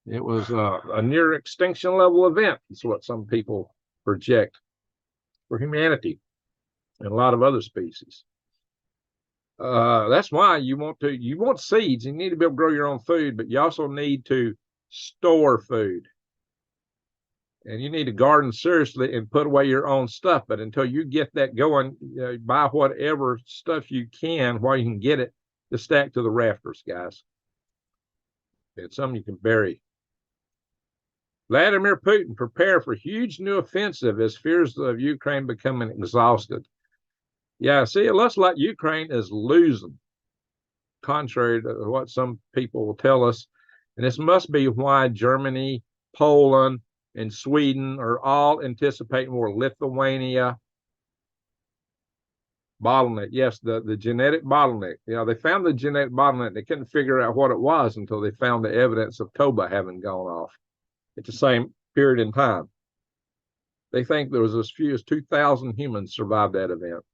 It was a near extinction level event. That's what some people project for humanity and a lot of other species. That's why you want seeds. You need to be able to grow your own food, but you also need to store food. And you need to garden seriously and put away your own stuff. But until you get that going, buy whatever stuff you can while you can get it to stack to the rafters, guys. It's something you can bury. Vladimir Putin prepare for huge new offensive as fears of Ukraine becoming exhausted. Yeah, see, it looks like Ukraine is losing, contrary to what some people will tell us. And this must be why Germany, Poland, and Sweden are all anticipating more. Lithuania, bottleneck. Yes, the genetic bottleneck. You know, they found the genetic bottleneck. They couldn't figure out what it was until they found the evidence of Toba having gone off at the same period in time. They think there was as few as 2,000 humans survived that event.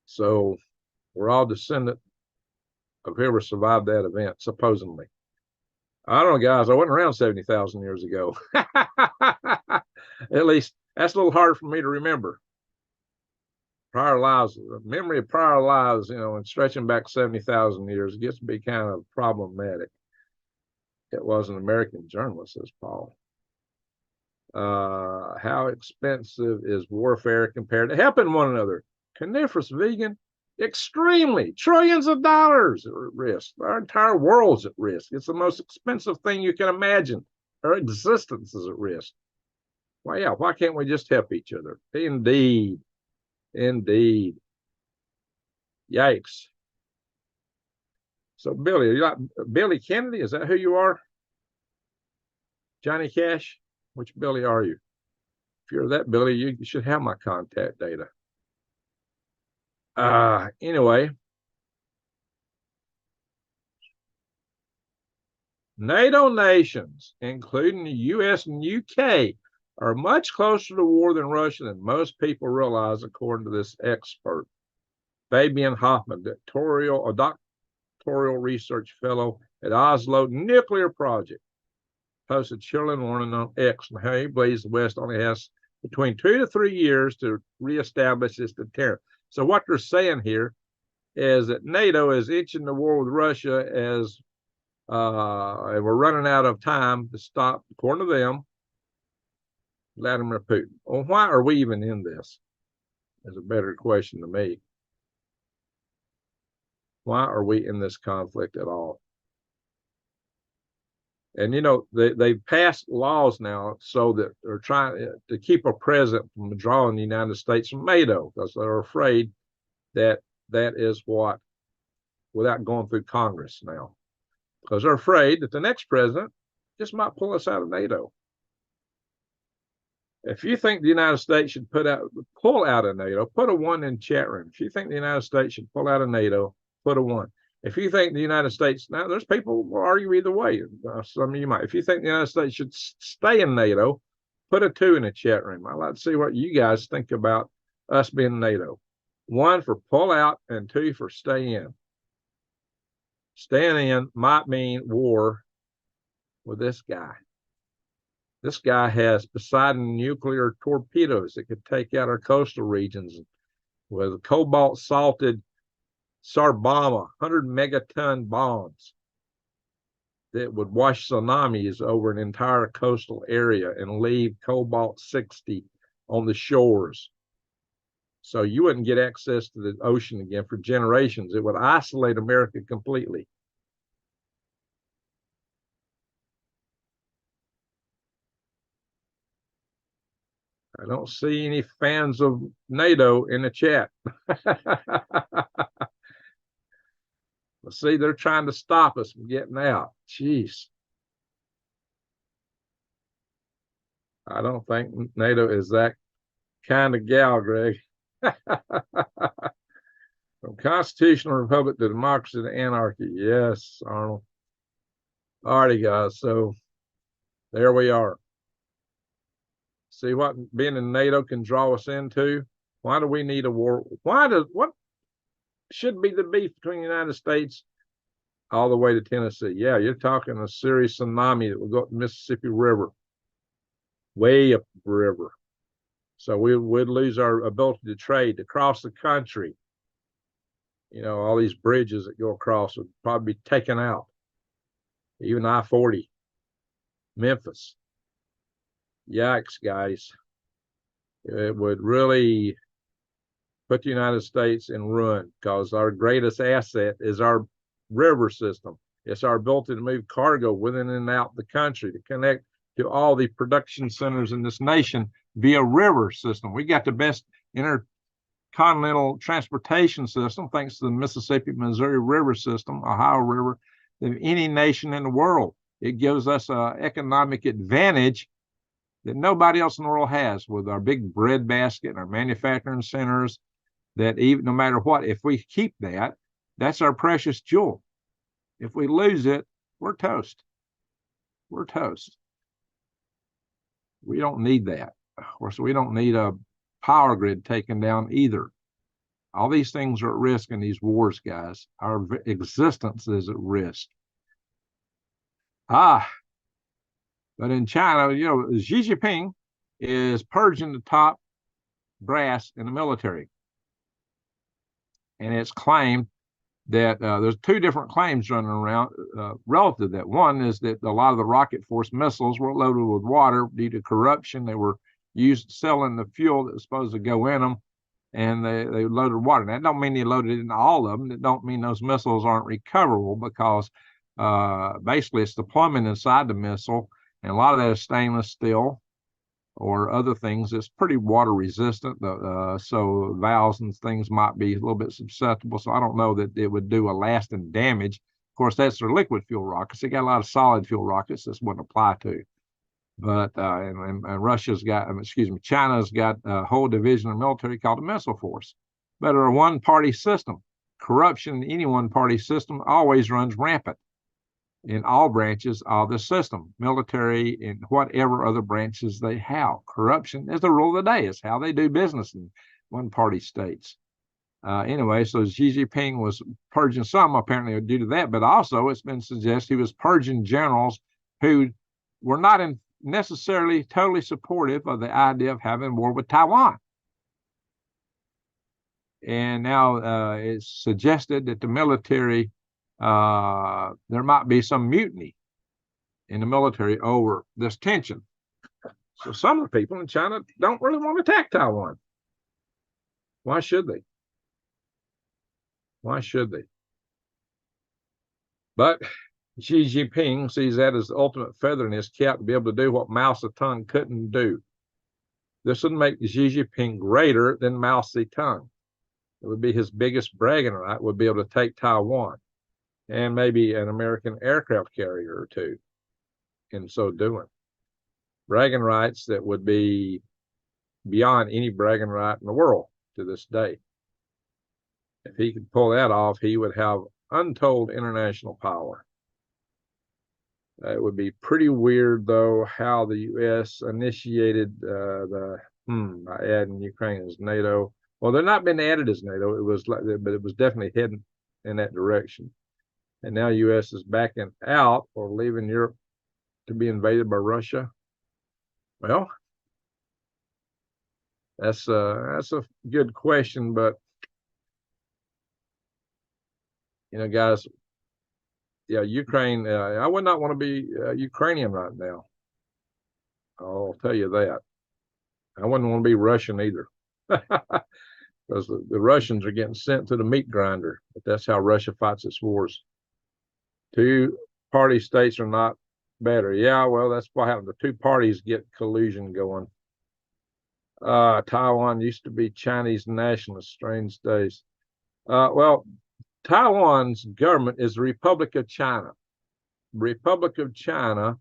So we're all descendant of whoever survived that event, supposedly. I don't know, guys. I wasn't around 70,000 years ago. At least that's a little hard for me to remember. Prior lives, the memory of prior lives, and stretching back 70,000 years gets to be kind of problematic. It was an American journalist, says Paul. How expensive is warfare compared to helping one another? Coniferous vegan, extremely. Trillions of dollars are at risk. Our entire world's at risk. It's the most expensive thing you can imagine. Our existence is at risk. Well, yeah, why can't we just help each other? Indeed. Indeed. Yikes. So, Billy, are you like Billy Kennedy? Is that who you are? Johnny Cash? Which Billy are you? If you're that Billy, you should have my contact data. Anyway, NATO nations, including the US and UK, are much closer to war than Russia than most people realize, according to this expert. Fabian Hoffman, doctoral research fellow at Oslo Nuclear Project, posted chilling warning on X on how he believes the West only has between 2 to 3 years to reestablish its deterrent. So what they're saying here is that NATO is itching the war with Russia as and we're running out of time to stop, according to them, Vladimir Putin. Well, why are we even in this? Is a better question to me. Why are we in this conflict at all? And, you know, they've passed laws now so that they're trying to keep a president from withdrawing the United States from NATO because they're afraid that that is what, without going through Congress now, because they're afraid that the next president just might pull us out of NATO. If you think the United States should pull out of NATO, put a 1 in chat room. If you think the United States should pull out of NATO, put a 1. If you think the United States, now there's people who argue either way. Some of you might. If you think the United States should stay in NATO, put a 2 in the chat room. I'd like to see what you guys think about us being NATO. 1 for pull out and 2 for stay in. Staying in might mean war with this guy. This guy has Poseidon nuclear torpedoes that could take out our coastal regions with cobalt salted Sarbama, 100 megaton bombs that would wash tsunamis over an entire coastal area and leave cobalt 60 on the shores. So you wouldn't get access to the ocean again for generations. It would isolate America completely. I don't see any fans of NATO in the chat. Let's see, they're trying to stop us from getting out. Jeez. I don't think NATO is that kind of gal, Greg. From constitutional republic to democracy to anarchy. Yes, Arnold. All righty, guys. So there we are. See what being in NATO can draw us into? Why do we need a war? What should be the beef between the United States all the way to Tennessee? Yeah, you're talking a serious tsunami that will go up the Mississippi River, way up the river. So we would lose our ability to trade, to cross the country. You know, all these bridges that go across would probably be taken out. Even I-40, Memphis. Yikes, guys. It would really put the United States in ruin because our greatest asset is our river system. It's our ability to move cargo within and out the country, to connect to all the production centers in this nation via river system. We got the best intercontinental transportation system, thanks to the Mississippi, Missouri River system, Ohio River, than any nation in the world. It gives us an economic advantage that nobody else in the world has, with our big breadbasket and our manufacturing centers, that even no matter what, if we keep that, that's our precious jewel. If we lose it, we're toast. We're toast. We don't need that. Of course, we don't need a power grid taken down either. All these things are at risk in these wars, guys. Our existence is at risk. But in China, you know, Xi Jinping is purging the top brass in the military. And it's claimed that there's 2 different claims running around relative to that. One is that a lot of the rocket force missiles were loaded with water due to corruption. They were selling the fuel that was supposed to go in them, and they loaded water. That don't mean they loaded it in all of them. That don't mean those missiles aren't recoverable, because basically it's the plumbing inside the missile, and a lot of that is stainless steel or other things. It's pretty water resistant, so valves and things might be a little bit susceptible. So I don't know that it would do a lasting damage. Of course, that's their liquid fuel rockets. They got a lot of solid fuel rockets this wouldn't apply to. But and Russia's got, China's got a whole division of military called the Missile Force. But they're a one-party system. Corruption in any one-party system always runs rampant in all branches of the system, military and whatever other branches they have. Corruption is the rule of the day. It's how they do business in one-party states. Anyway, so Xi Jinping was purging some, apparently due to that, but also it's been suggested he was purging generals who were not in necessarily totally supportive of the idea of having war with Taiwan. And now it's suggested that the military, there might be some mutiny in the military over this tension. So some of the people in China don't really want to attack Taiwan. Why should they? Why should they? But Xi Jinping sees that as the ultimate feather in his cap to be able to do what Mao Zedong couldn't do. This would make Xi Jinping greater than Mao Zedong. It would be his biggest bragging right, would be able to take Taiwan and maybe an American aircraft carrier or two in so doing. Bragging rights that would be beyond any bragging right in the world to this day. If he could pull that off, he would have untold international power. It would be pretty weird, though, how the U.S. initiated by adding Ukraine as NATO. Well, they're not been added as NATO. It was like, but it was definitely heading in that direction. And now U.S. is backing out or leaving Europe to be invaded by Russia. Well, that's a good question, but guys, yeah, Ukraine. I would not want to be Ukrainian right now. I'll tell you that. I wouldn't want to be Russian either. Because the Russians are getting sent to the meat grinder. But that's how Russia fights its wars. Two-party states are not better. Yeah, well, that's what happened. The two parties get collusion going. Taiwan used to be Chinese nationalist, strange days. Well, Taiwan's government is the Republic of China. Republic of China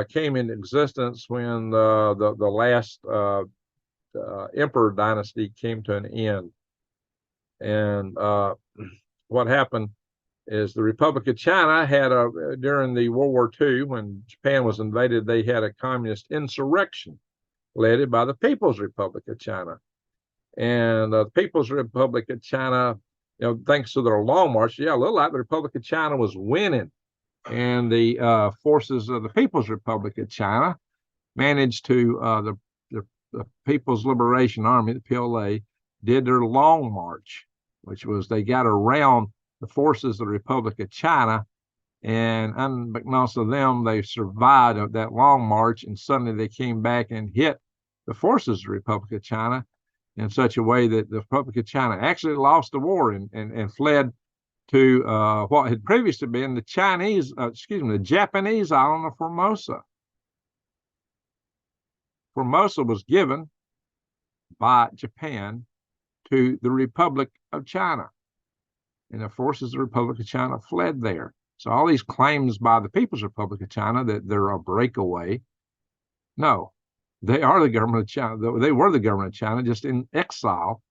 came into existence when the last emperor dynasty came to an end. And what happened is the Republic of China had during the World War II, when Japan was invaded, they had a communist insurrection led by the People's Republic of China. And the People's Republic of China, thanks to their long march, a little like the Republic of China was winning. And the forces of the People's Republic of China managed to, the People's Liberation Army, the PLA, did their long march, which was they got around the forces of the Republic of China, and unbeknownst to them, they survived that long march, and suddenly they came back and hit the forces of the Republic of China in such a way that the Republic of China actually lost the war and fled to what had previously been the Japanese island of Formosa. Formosa was given by Japan to the Republic of China, and the forces of the Republic of China fled there. So all these claims by the People's Republic of China that they're a breakaway, no, they are the government of China. They were the government of China, just in exile.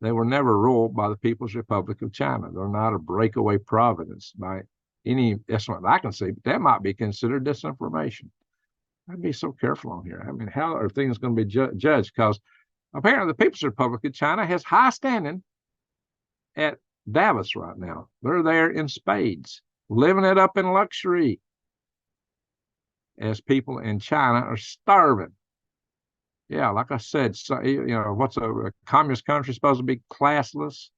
They were never ruled by the People's Republic of China. They're not a breakaway province by any estimate I can see, but that might be considered disinformation. I'd be so careful on here. I mean, how are things going to be judged? Because apparently the People's Republic of China has high standing at Davos right now. They're there in spades, living it up in luxury, as people in China are starving. Yeah, like I said, so, what's a communist country supposed to be classless?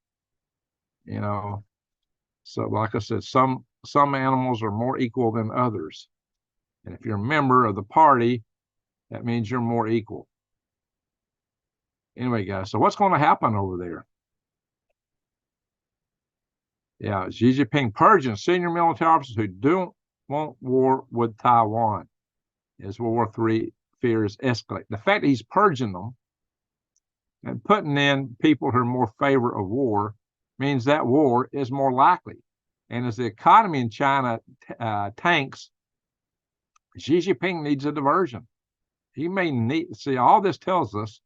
So like I said, some animals are more equal than others. And if you're a member of the party, that means you're more equal. Anyway, guys, so what's going to happen over there? Yeah, Xi Jinping purging senior military officers who don't want war with Taiwan as World War III fears escalate. The fact that he's purging them and putting in people who are more favor of war means that war is more likely. And as the economy in China tanks, Xi Jinping needs a diversion. He may need, all this tells us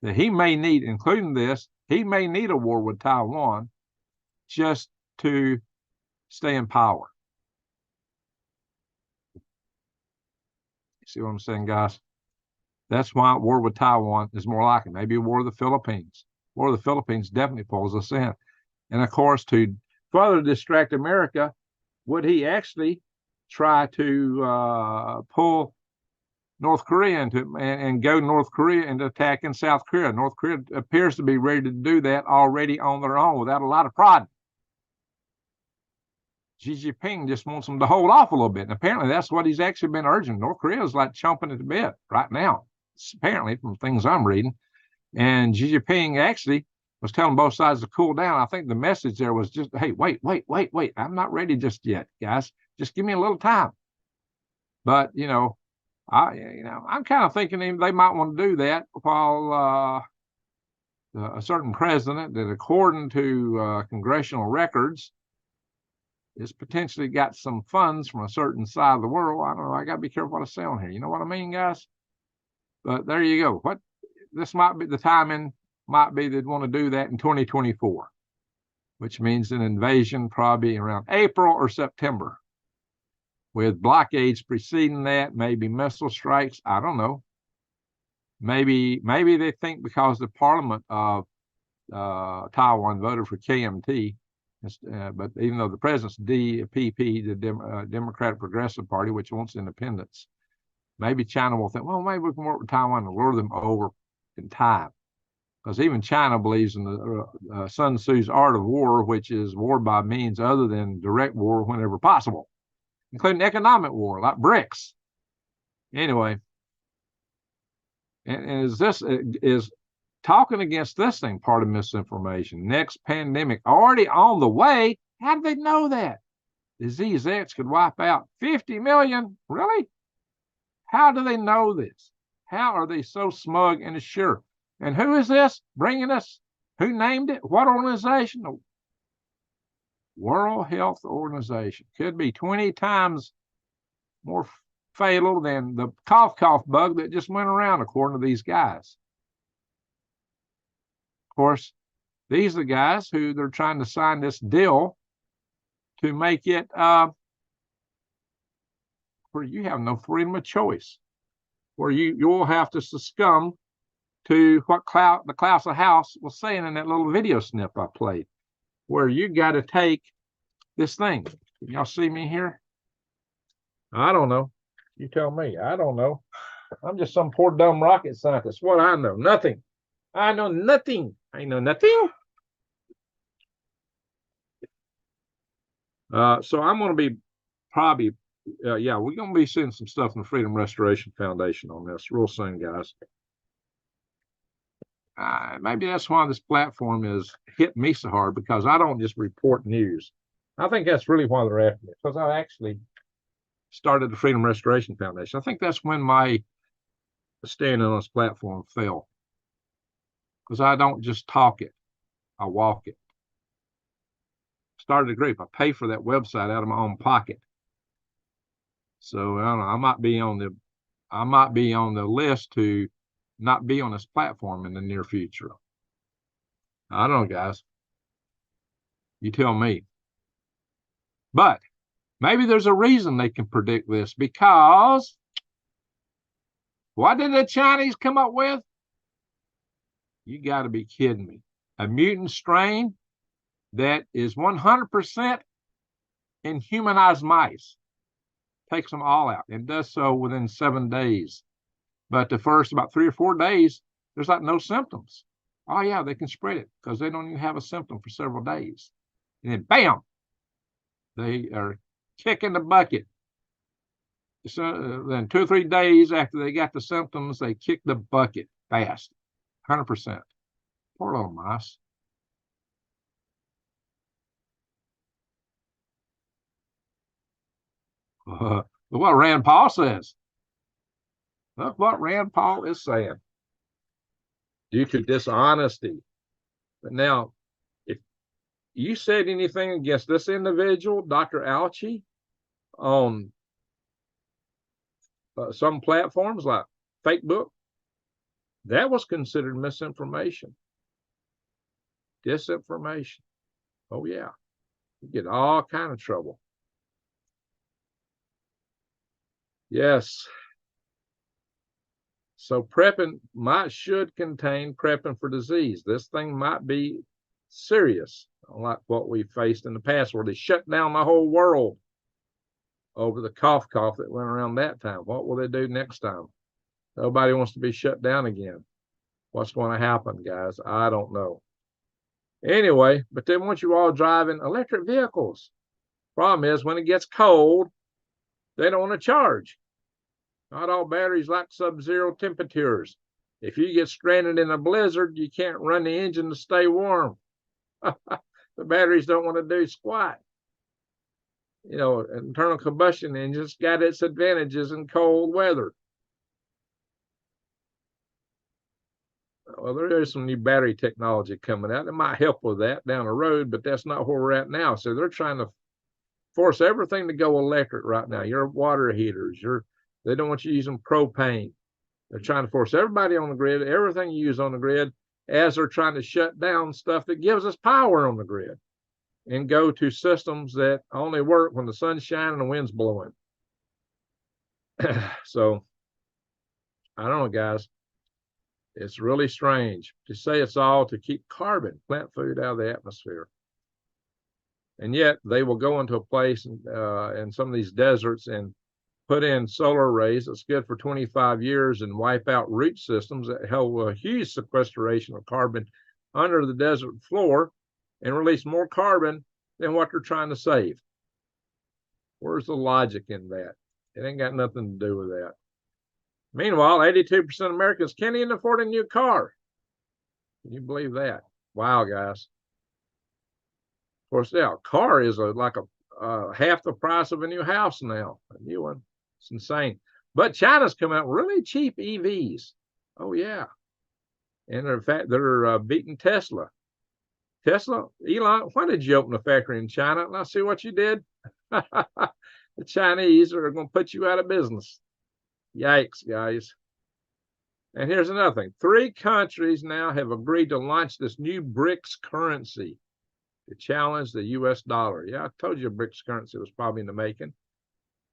that he may need, including this, he may need a war with Taiwan just to stay in power. You see what I'm saying, guys? That's why war with Taiwan is more likely. Maybe a war with the Philippines. War with the Philippines definitely pulls us in. And of course, to further distract America, would he actually try to pull North Korea and go North Korea into attacking South Korea. North Korea appears to be ready to do that already on their own without a lot of pride. Xi Jinping just wants them to hold off a little bit. And apparently that's what he's actually been urging. North Korea is like chomping at the bit right now, apparently from things I'm reading. And Xi Jinping actually was telling both sides to cool down. I think the message there was just, hey, wait. I'm not ready just yet, guys. Just give me a little time. But, I'm kind of thinking they might want to do that while a certain president that, according to congressional records, is potentially got some funds from a certain side of the world. I don't know. I got to be careful what I say on here. You know what I mean, guys? But there you go. This might be the timing, might be they'd want to do that in 2024, which means an invasion probably around April or September, with blockades preceding that, maybe missile strikes. I don't know. Maybe they think because the parliament of Taiwan voted for KMT, but even though the president's DPP, the Democratic Progressive Party, which wants independence, maybe China will think, well, maybe we can work with Taiwan and lure them over in time. Because even China believes in the Sun Tzu's art of war, which is war by means other than direct war whenever possible, including economic war, like BRICS. Anyway, and is talking against this thing part of misinformation? Next pandemic already on the way. How do they know that? Disease X could wipe out 50 million. Really? How do they know this? How are they so smug and assured? And who is this bringing us? Who named it? What organization? The World Health Organization. Could be 20 times more fatal than the cough bug that just went around, according to these guys. Of course, these are the guys who they're trying to sign this deal to make it where you have no freedom of choice, where you'll have to succumb to what the Klaas House was saying in that little video snip I played, where you got to take this thing. Can y'all see me here? I don't know. You tell me. I don't know. I'm just some poor dumb rocket scientist. What I know? Nothing. I know nothing. I know nothing. So I'm going to be probably, we're going to be seeing some stuff in the Freedom Restoration Foundation on this real soon, guys. Maybe that's why this platform is hit me so hard, because I don't just report news. I think that's really why they're after me, because I actually started the Freedom Restoration Foundation. I think that's when my standing on this platform fell, because I don't just talk it, I walk it. Started a group. I pay for that website out of my own pocket. So I don't know. I might be on the list to not be on this platform in the near future. I don't know, guys. You tell me. But maybe there's a reason they can predict this, because what did the Chinese come up with? You got to be kidding me. A mutant strain that is 100% in humanized mice. Takes them all out and does so within 7 days. But the first about 3 or 4 days, there's like no symptoms. Oh, yeah, they can spread it because they don't even have a symptom for several days. And then, bam, they are kicking the bucket. So then 2 or 3 days after they got the symptoms, they kick the bucket fast, 100%. Poor little mice. Look what Rand Paul says. Look what Rand Paul is saying. Due to dishonesty. But now, if you said anything against this individual, Dr. Fauci, on some platforms like Facebook, that was considered misinformation. Disinformation. Oh, yeah. You get all kind of trouble. Yes. So prepping should contain prepping for disease. This thing might be serious, like what we faced in the past, where they shut down the whole world over the cough that went around that time. What will they do next time? Nobody wants to be shut down again. What's going to happen, guys? I don't know. Anyway, but they want you all driving electric vehicles. Problem is, when it gets cold, they don't want to charge. Not all batteries like sub-zero temperatures. If you get stranded in a blizzard, you can't run the engine to stay warm. The batteries don't want to do squat. You know, internal combustion engines got its advantages in cold weather. Well, there is some new battery technology coming out that might help with that down the road, but that's not where we're at now. So they're trying to force everything to go electric right now. Your water heaters, they don't want you using propane. They're trying to force everybody on the grid, everything you use on the grid, as they're trying to shut down stuff that gives us power on the grid and go to systems that only work when the sun's shining and the wind's blowing. So, I don't know, guys. It's really strange to say it's all to keep carbon, plant food out of the atmosphere. And yet they will go into a place in some of these deserts and put in solar arrays that's good for 25 years and wipe out root systems that have a huge sequestration of carbon under the desert floor and release more carbon than what they're trying to save. Where's the logic in that? It ain't got nothing to do with that. Meanwhile, 82% of Americans can't even afford a new car. Can you believe that? Wow, guys. Of course, yeah, a car is like half the price of a new house now, a new one. It's insane. But China's come out really cheap EVs. Oh, yeah. And in fact, they're beating Tesla. Tesla, Elon, why did you open a factory in China? And I see what you did. The Chinese are going to put you out of business. Yikes, guys. And here's another thing. 3 countries now have agreed to launch this new BRICS currency to challenge the US dollar. Yeah, I told you BRICS currency was probably in the making.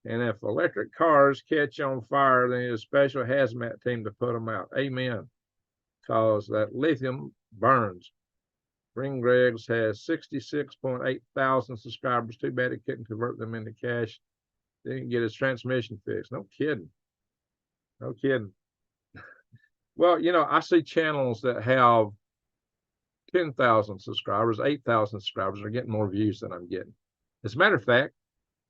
And if electric cars catch on fire, then need a special hazmat team to put them out. Amen. Because that lithium burns. Green Greg's has 66.8 thousand subscribers. Too bad he couldn't convert them into cash. Didn't get his transmission fixed. No kidding. No kidding. Well, you know, I see channels that have 10,000 subscribers, 8,000 subscribers are getting more views than I'm getting. As a matter of fact,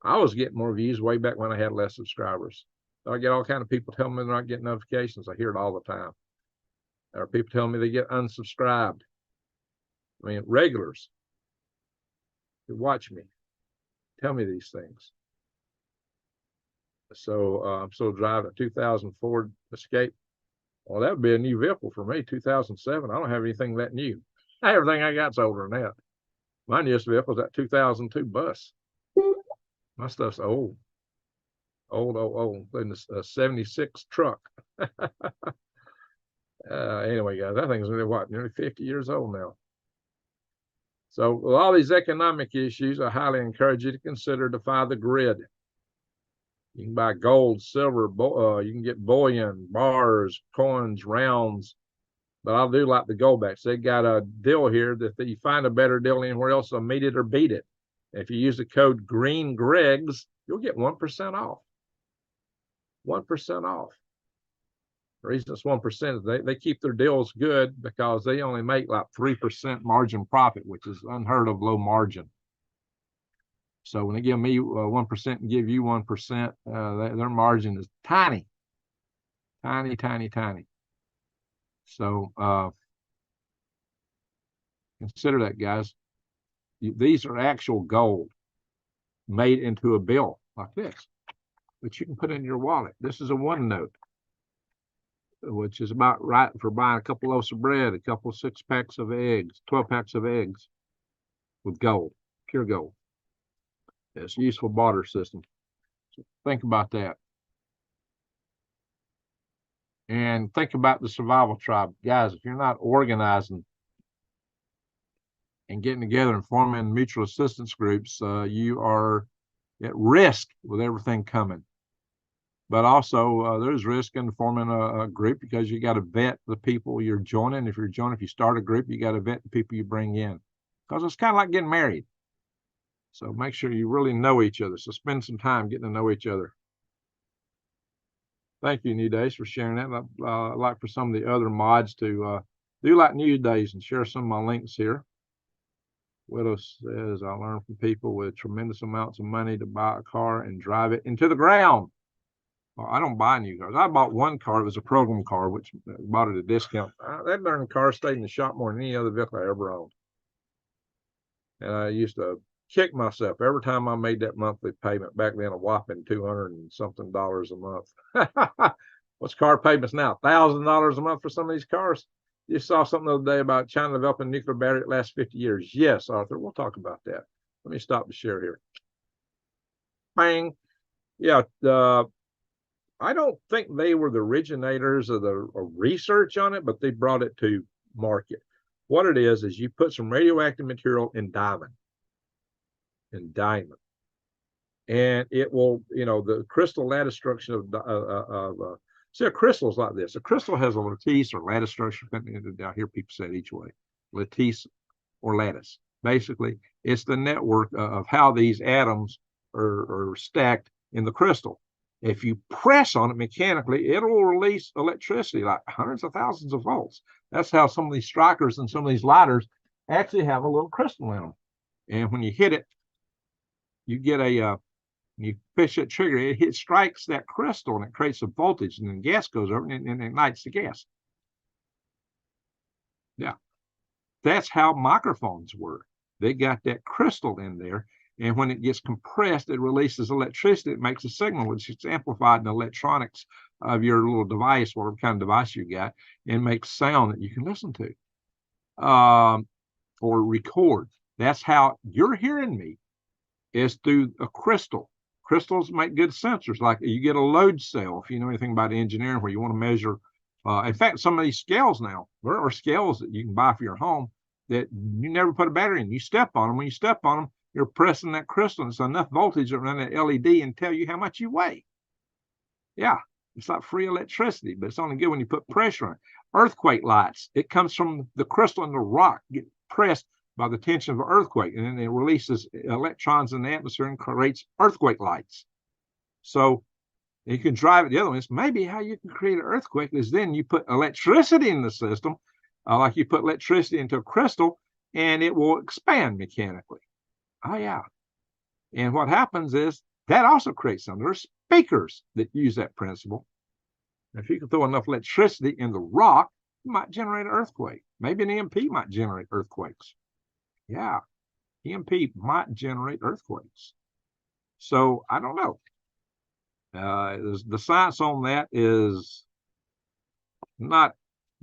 I was getting more views way back when I had less subscribers. So I get all kinds of people telling me they're not getting notifications. I hear it all the time. There are people telling me they get unsubscribed. I mean, regulars who watch me tell me these things. So I'm still driving a 2000 Ford Escape. Well, that would be a new vehicle for me, 2007. I don't have anything that new. Everything I got's older than that. My newest vehicle is that 2002 bus. My stuff's old. Old. In a 76 truck. Anyway, guys, that thing's really what, nearly 50 years old now. So with all these economic issues, I highly encourage you to consider Defy the Grid. You can buy gold, silver, you can get bullion, bars, coins, rounds. But I do like the goldbacks. They got a deal here that if you find a better deal anywhere else, they'll meet it or beat it. If you use the code GreenGregs, you'll get 1% off. 1% off. The reason it's 1% is they keep their deals good because they only make like 3% margin profit, which is unheard of low margin. So when they give me 1% and give you 1%, their margin is tiny. Tiny, tiny, tiny. So consider that, guys. These are actual gold made into a bill like this, which you can put in your wallet. This is a 1 note, which is about right for buying a couple loaves of bread, a couple 6 packs of eggs, 12 packs of eggs with gold, pure gold. It's a useful barter system. So think about that. And think about the survival tribe. Guys, if you're not organizing and getting together and forming mutual assistance groups, you are at risk with everything coming. But also, there's risk in forming a group because you got to vet the people you're joining. If you start a group, you got to vet the people you bring in. Because it's kind of like getting married. So make sure you really know each other. So spend some time getting to know each other. Thank you, New Days, for sharing that. I'd like for some of the other mods to do like New Days and share some of my links here. Widow says, I learned from people with tremendous amounts of money to buy a car and drive it into the ground. Well, I don't buy new cars. I bought one car. It was a program car, which I bought at a discount. That darn car stayed in the shop more than any other vehicle I ever owned. And I used to kick myself every time I made that monthly payment. Back then, a whopping $200 and something a month. What's car payments now? $1,000 a month for some of these cars. You saw something the other day about China developing a nuclear battery that lasts 50 years. Yes, Arthur, we'll talk about that. Let me stop the share here. Bang. Yeah, I don't think they were the originators of the research on it, but they brought it to market. What it is you put some radioactive material in diamond. And it will, the crystal lattice structure of see, a crystal is like this. A crystal has a lattice or lattice structure. I hear people say it each way. Lattice or lattice. Basically, it's the network of how these atoms are stacked in the crystal. If you press on it mechanically, it will release electricity, like hundreds of thousands of volts. That's how some of these strikers and some of these lighters actually have a little crystal in them. And when you hit it, you get you push that trigger, it strikes that crystal and it creates a voltage, and then gas goes over and it ignites the gas. Yeah, that's how microphones work. They got that crystal in there, and when it gets compressed, it releases electricity. It makes a signal, which is amplified in the electronics of your little device, whatever kind of device you got, and makes sound that you can listen to or record. That's how you're hearing me, is through a crystal. Crystals make good sensors. Like you get a load cell, if you know anything about engineering, where you want to measure. In fact, some of these scales now, there are scales that you can buy for your home that you never put a battery in. You step on them. When you step on them, you're pressing that crystal, and it's enough voltage to run that LED and tell you how much you weigh. Yeah, it's like free electricity, but it's only good when you put pressure on it. Earthquake lights, it comes from the crystal in the rock, get pressed by the tension of an earthquake, and then it releases electrons in the atmosphere and creates earthquake lights. So you can drive it. The other one is maybe how you can create an earthquake is then you put electricity in the system, like you put electricity into a crystal, and it will expand mechanically. Oh, yeah. And what happens is that also creates something. There's speakers that use that principle. If you can throw enough electricity in the rock, you might generate an earthquake. Maybe an EMP might generate earthquakes. Yeah, EMP might generate earthquakes. So I don't know. The science on that is not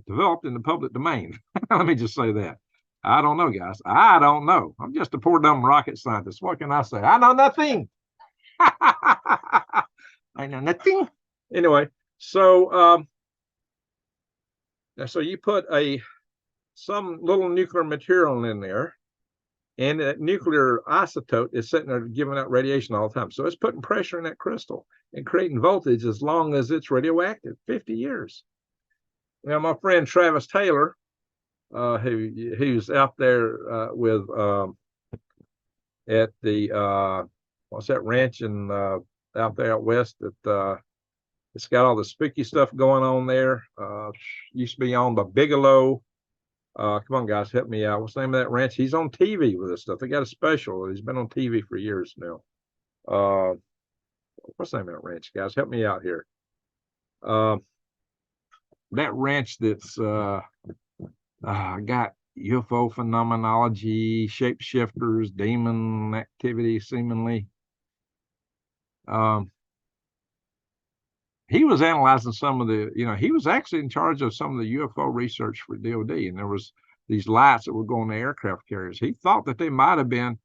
developed in the public domain. Let me just say that. I don't know, guys. I don't know. I'm just a poor dumb rocket scientist. What can I say? I know nothing. I know nothing. Anyway, so you put some little nuclear material in there, and that nuclear isotope is sitting there giving out radiation all the time. So it's putting pressure in that crystal and creating voltage as long as it's radioactive, 50 years. Now, my friend Travis Taylor, who's out there with at the what's that ranch in out there out west that it's got all the spooky stuff going on there. Used to be on the Bigelow. Come on, guys, help me out. What's the name of that ranch? He's on TV with this stuff. They got a special. He's been on TV for years now. What's the name of that ranch, guys? Help me out here. That ranch that's got UFO phenomenology, shapeshifters, demon activity, seemingly. He was analyzing some of the, he was actually in charge of some of the UFO research for DOD, and there was these lights that were going to aircraft carriers. He thought that they might have been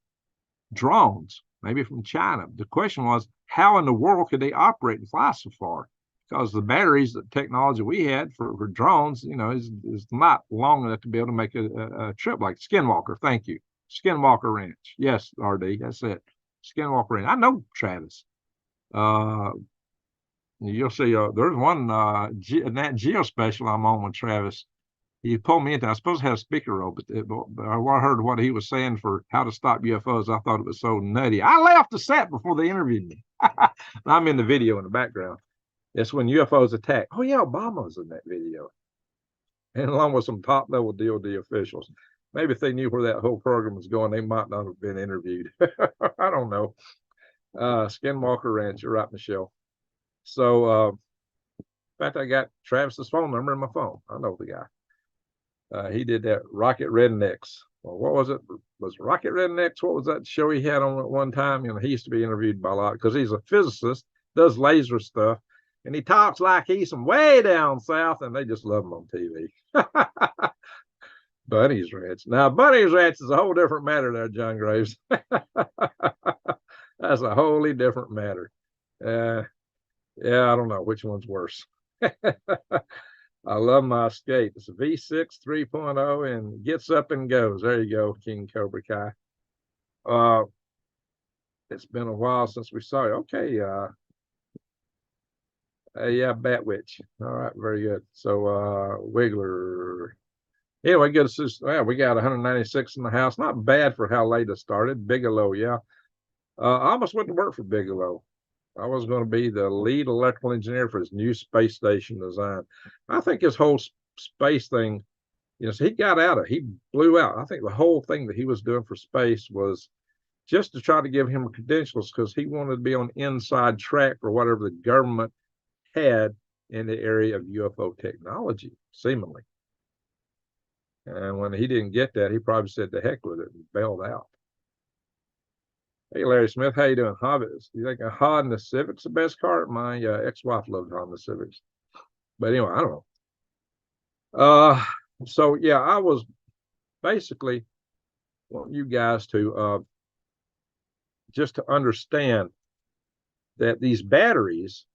drones, maybe from China. The question was, how in the world could they operate and fly so far? Because the batteries, the technology we had for drones, is not long enough to be able to make a trip like Skinwalker. Thank you. Skinwalker Ranch. Yes, RD, that's it. Skinwalker Ranch. I know Travis. You'll see, there's one Nat Geo special I'm on with Travis. He pulled me into. I was supposed to have a speaker role, but I heard what he was saying for how to stop UFOs. I thought it was so nutty. I left the set before they interviewed me. I'm in the video in the background. It's when UFOs attack. Oh yeah, Obama was in that video, and along with some top level DoD officials. Maybe if they knew where that whole program was going, they might not have been interviewed. I don't know. Skinwalker Ranch, you're right, Michelle. So, in fact, I got Travis's phone number in my phone. I know the guy. He did that Rocket Rednecks. Well, what was it? Was Rocket Rednecks? What was that show he had on at one time? He used to be interviewed by a lot because he's a physicist, does laser stuff, and he talks like he's from way down south, and they just love him on TV. Bunny's Ranch. Now, Bunny's Ranch is a whole different matter there, John Graves. That's a wholly different matter. Yeah, I don't know which one's worse. I love my Escape. It's a V6 3.0 and gets up and goes. There you go, King Cobra Kai. It's been a while since we saw you. Okay, yeah, Bat Witch. All right, very good. So, Wiggler. Anyway, good. Yeah, we got 196 in the house. Not bad for how late it started. Bigelow, yeah. I almost went to work for Bigelow. I was going to be the lead electrical engineer for his new space station design. I think his whole space thing, so he blew out. I think the whole thing that he was doing for space was just to try to give him credentials because he wanted to be on inside track for whatever the government had in the area of UFO technology, seemingly. And when he didn't get that, he probably said the heck with it and bailed out. Hey, Larry Smith, how you doing? Hobbits, you think a Honda Civic's the best car? My ex-wife loved Honda Civics. But anyway, I don't know. So, yeah, I was basically wanting you guys to just to understand that these batteries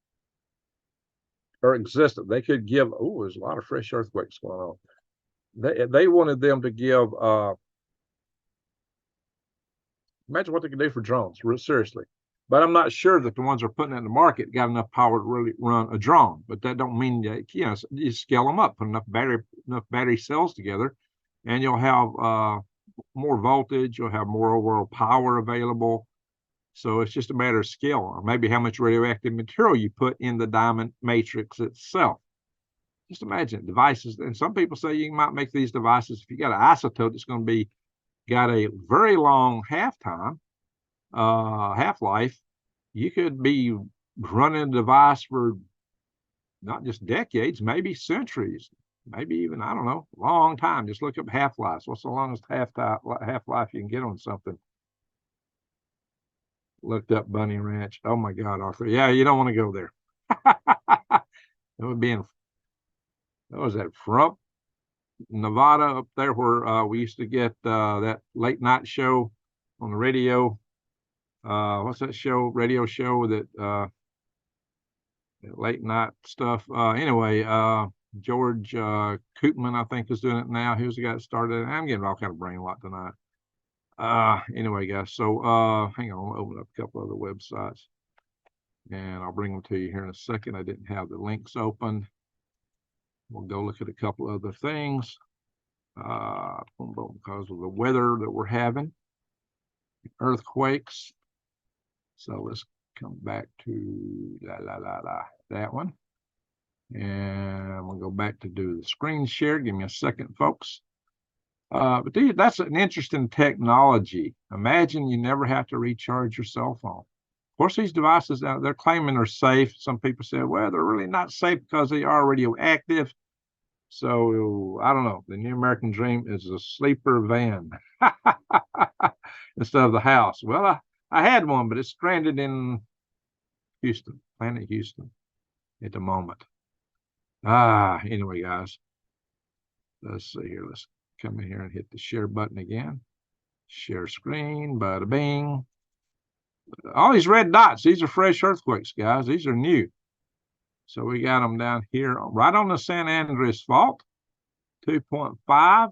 are existent. They could give, there's a lot of fresh earthquakes going on. They wanted them to give, imagine what they could do for drones, seriously. But I'm not sure that the ones they're putting in the market got enough power to really run a drone. But that don't mean you scale them up, put enough battery cells together, and you'll have more voltage, you'll have more overall power available. So it's just a matter of scale, or maybe how much radioactive material you put in the diamond matrix itself. Just imagine devices, and some people say you might make these devices if you got an isotope that's going to be got a very long half-life. You could be running a device for not just decades, maybe centuries, maybe even, I don't know, long time. Just look up half-lives. What's the longest half-life you can get on something? Looked up Bunny Ranch. Oh my God, Arthur. Yeah, you don't want to go there. It would be in, what was that, Frump, Nevada, up there where we used to get that late night show on the radio. What's that show? Radio show that late night stuff. Anyway, George Koopman, I think, is doing it now. He was the guy that started it. I'm getting all kind of brain locked tonight. Anyway, guys. So hang on, I'll open up a couple other websites, and I'll bring them to you here in a second. I didn't have the links open. We'll go look at a couple other things because of the weather that we're having, earthquakes. So let's come back to that one. And we'll go back to do the screen share. Give me a second, folks. But that's an interesting technology. Imagine you never have to recharge your cell phone. Of course, these devices out they're claiming are safe. Some people say, well, they're really not safe because they are radioactive. So I don't know. The new American dream is a sleeper van instead of the house. Well, I had one, but it's stranded in Houston, Planet Houston at the moment. Anyway, guys, let's see here. Let's come in here and hit the share button again. Share screen, bada bing. All these red dots, these are fresh earthquakes, guys. These are new. So we got them down here, right on the San Andreas Fault, 2.5,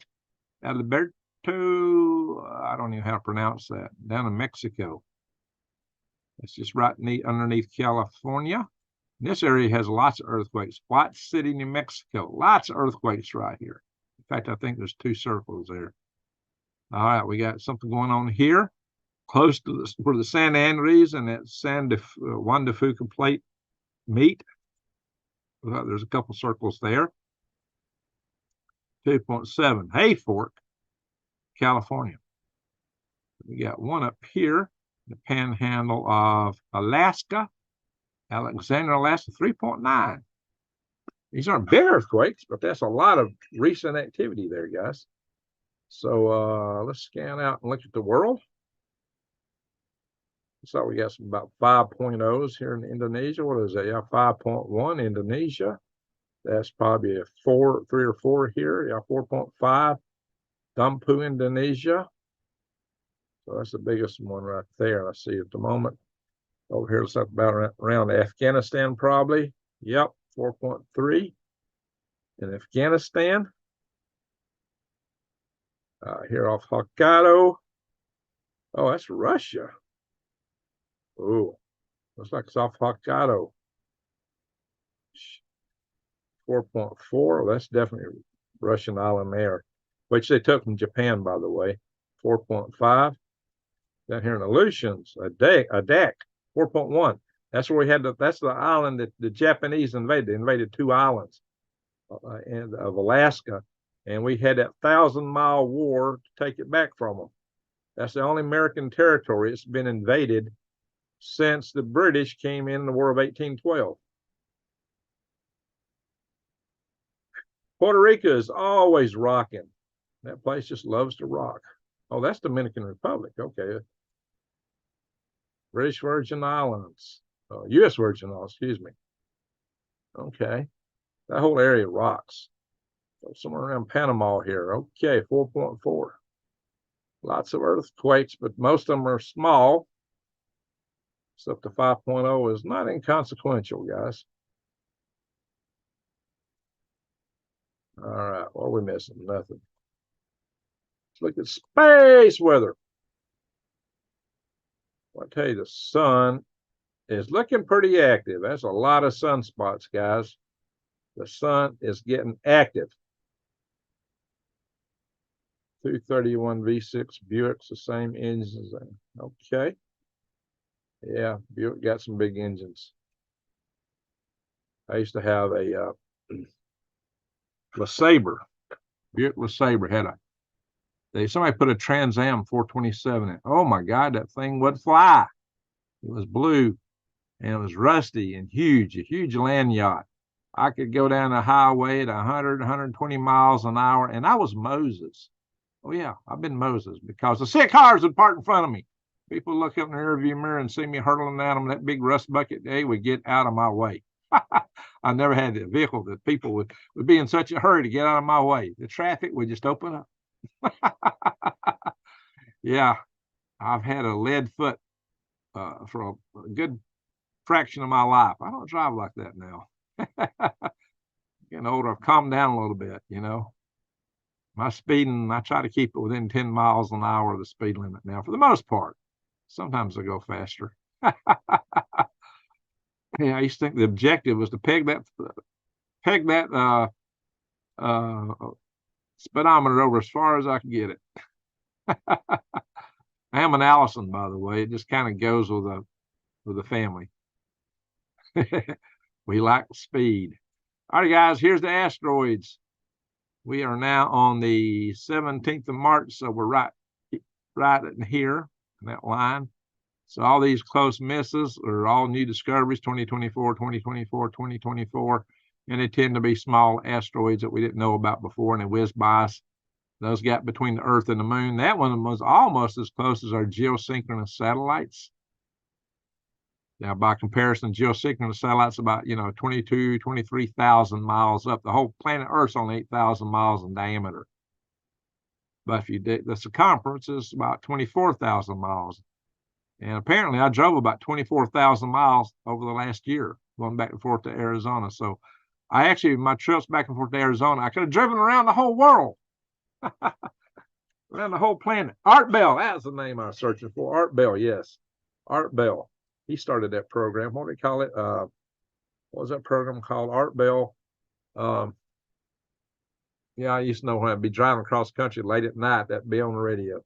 Alberto, I don't even know how to pronounce that, down in Mexico. It's just right underneath California. This area has lots of earthquakes. White City, New Mexico, lots of earthquakes right here. In fact, I think there's 2 circles there. All right, we got something going on here, close to where the San Andreas and that Juan de Fuca plate meet. There's a couple circles there. 2.7, Hayfork, California. We got one up here, the panhandle of Alaska, Alexander, Alaska, 3.9. These aren't big earthquakes, but that's a lot of recent activity there, guys. So let's scan out and look at the world. So we got some about 5.0s here in Indonesia. What is that? Yeah, 5.1 Indonesia. That's probably a 3 or 4 here. Yeah, 4.5 Dampu, Indonesia. So that's the biggest one right there. I see at the moment. Over here, it's up about around Afghanistan, probably. Yep, 4.3 in Afghanistan. Here off Hokkaido. Oh, that's Russia. Oh, looks like it's off Hokkaido. 4.4. Oh, that's definitely Russian island there, which they took from Japan, by the way. 4.5. Down here in Aleutians, a deck, 4.1. That's where we had that's the island that the Japanese invaded. They invaded 2 islands of Alaska, and we had that 1,000-mile war to take it back from them. That's the only American territory that's been invaded since the British came in the War of 1812. Puerto Rico is always rocking. That place just loves to rock. Oh, that's Dominican Republic. Okay. British Virgin Islands. US Virgin Islands, excuse me. Okay. That whole area rocks. So somewhere around Panama here. Okay, 4.4. Lots of earthquakes, but most of them are small. So up to 5.0 is not inconsequential, guys. All right, what are we missing? Nothing. Let's look at space weather. I'll tell you, the sun is looking pretty active. That's a lot of sunspots, guys. The sun is getting active. 231 V6 Buick's the same engines. Okay. Yeah, Buick got some big engines. I used to have a LeSabre. Buick LeSabre had somebody put a Trans Am 427 in. Oh my God, that thing would fly. It was blue and it was rusty and huge, a huge land yacht. I could go down the highway at 100, 120 miles an hour, and I was Moses. Oh yeah, I've been Moses because the 6 cars would park in front of me. People look up in the rearview mirror and see me hurtling down them that big rust bucket. They would get out of my way. I never had a vehicle that people would be in such a hurry to get out of my way. The traffic would just open up. Yeah, I've had a lead foot for a good fraction of my life. I don't drive like that now. Getting older, I've calmed down a little bit, you know. My speeding, I try to keep it within 10 miles an hour of the speed limit now, for the most part. Sometimes I go faster. Yeah, I used to think the objective was to peg that speedometer over as far as I could get it. I am an Allison, by the way. It just kind of goes with the family. We like speed. All right, guys, here's the asteroids. We are now on the 17th of March, so we're right in here in that line. So all these close misses are all new discoveries, 2024, 2024, 2024, and they tend to be small asteroids that we didn't know about before, and they whiz by us. Those got between the Earth and the Moon. That one was almost as close as our geosynchronous satellites. Now, by comparison, geosynchronous satellites about 22, 23,000 miles up. The whole planet Earth's only 8,000 miles in diameter. But if you did, the circumference is about 24,000 miles. And apparently I drove about 24,000 miles over the last year, going back and forth to Arizona. So my trips back and forth to Arizona, I could have driven around the whole world, around the whole planet. Art Bell, that's the name I was searching for. Art Bell, yes. Art Bell. He started that program. What do they call it? What was that program called? Art Bell. Yeah, I used to know when I'd be driving across the country late at night, that'd be on the radio.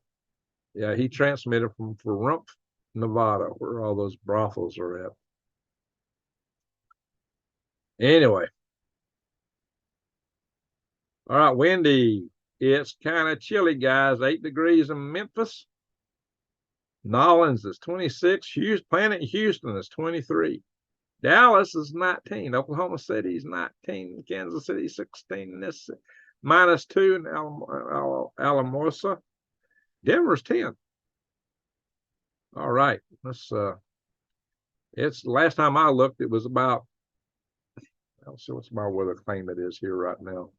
Yeah, he transmitted from Pahrump, Nevada, where all those brothels are at. Anyway, All right, windy. It's kind of chilly, guys. 8 degrees in Memphis. Nolens is 26. Planet Houston is 23. Dallas is 19. Oklahoma City is 19. Kansas City 16. This -2 in Alamosa. Denver's 10. All right. It's last time I looked, it was about, I'll see what's my weather claim it is here right now.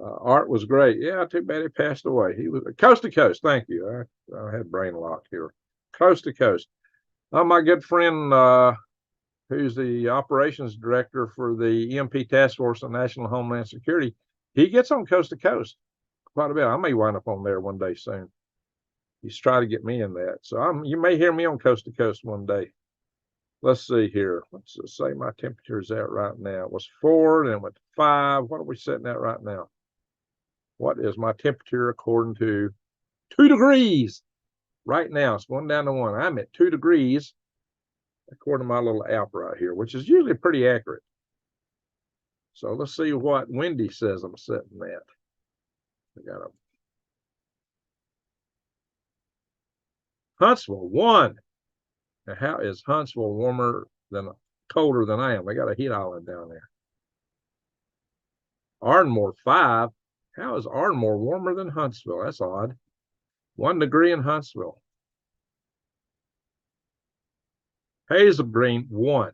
Art was great. Yeah, too bad he passed away. He was coast to coast. Thank you. I had brain lock here. Coast to coast. My good friend, who's the operations director for the EMP Task Force on National Homeland Security, he gets on coast to coast quite a bit. I may wind up on there one day soon. He's trying to get me in that. So you may hear me on coast to coast one day. Let's see here. Let's just say my temperature is at right now. It was 4, then it went to 5. What are we sitting at right now? What is my temperature according to 2 degrees? Right now, it's going down to 1. I'm at 2 degrees according to my little app right here, which is usually pretty accurate. So let's see what Wendy says I'm sitting at. I got a Huntsville 1. Now, how is Huntsville colder than I am? They got a heat island down there. Ardmore 5. How is Ardmore warmer than Huntsville? That's odd. 1 degree in Huntsville. Hazel Green 1.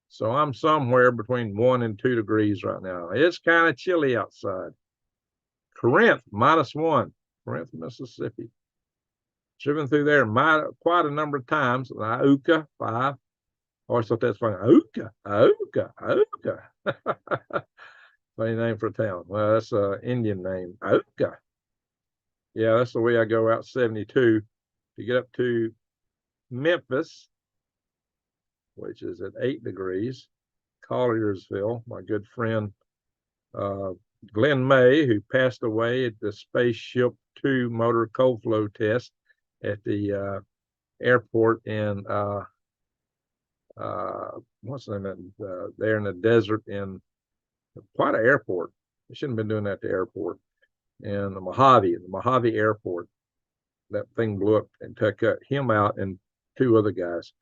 So I'm somewhere between 1 and 2 degrees right now. It's kind of chilly outside. Corinth -1. Corinth, Mississippi. Driven through there quite a number of times. Iuka 5. I always thought that's funny. Iuka. Funny name for a town. Well, that's an Indian name. Iuka. Yeah, that's the way I go out 72 to get up to Memphis, which is at 8 degrees. Colliersville, my good friend Glenn May, who passed away at the Spaceship 2 motor cold flow test at the airport in what's the name of there in the desert in quite an airport. They shouldn't have been doing that at the airport. And the Mojave Airport, that thing blew up and took him out and 2 other guys.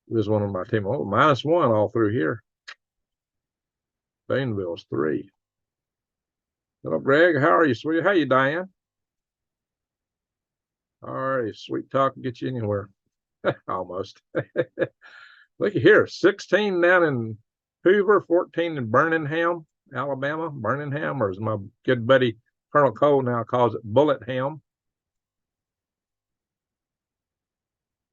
He was one of my team. Oh, -1 all through here. Bainville's 3. Hello, Greg. How are you, sweetie? How you, Diane? All right, sweet talk can get you anywhere. Almost. Look at here, 16 down in Hoover, 14 in Birmingham, Alabama. Birmingham, or as my good buddy Colonel Cole now calls it, Bullet-ham.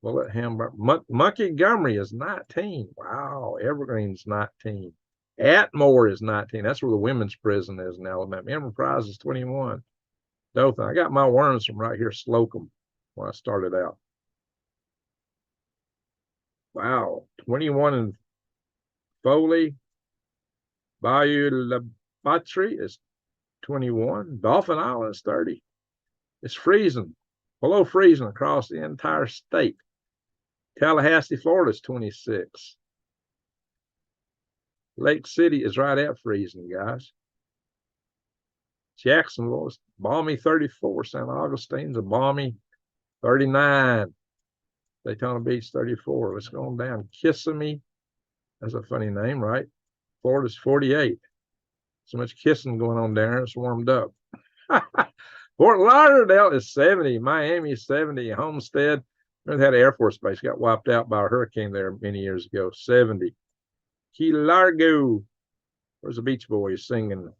Montgomery is 19. Wow, Evergreen's 19. Atmore is 19. That's where the women's prison is in Alabama. Enterprise is 21. Dothan. I got my worms from right here, Slocum, when I started out. Wow, 21 in Foley. Bayou La Batterie is 21. Dolphin Island is 30. It's freezing, below freezing across the entire state. Tallahassee, Florida is 26. Lake City is right at freezing, guys. Jacksonville is balmy 34. St. Augustine's a balmy 39. Daytona Beach 34. Let's go on down. Kissimmee, that's a funny name, right? Florida's 48. So much kissing going on there, it's warmed up. Fort Lauderdale is 70. Miami is 70. Homestead, remember that Air Force Base got wiped out by a hurricane there many years ago. 70. Key Largo, where's the Beach Boys singing?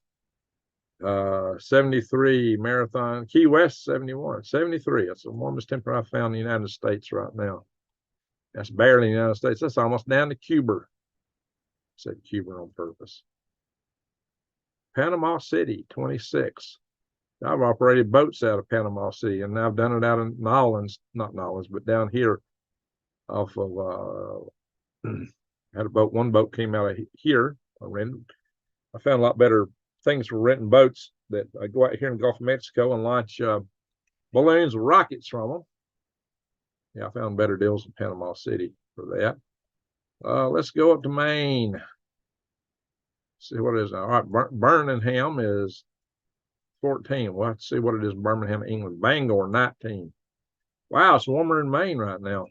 73. Marathon. Key West, 71. 73. That's the warmest temperature I found in the United States right now. That's barely the United States. That's almost down to Cuba. I said Cuba on purpose. Panama City, 26. I've operated boats out of Panama City, and I've done it out in Nolens, not Nolens, but down here off of, had a boat, one boat came out of here. I found a lot better things for renting boats that I go out here in the Gulf of Mexico and launch balloons with rockets from them. Yeah, I found better deals in Panama City for that. Let's go up to Maine. See what it is. All right, Birmingham is 14. We'll have to see what it is in Birmingham, England. Bangor, 19. Wow, it's warmer in Maine right now.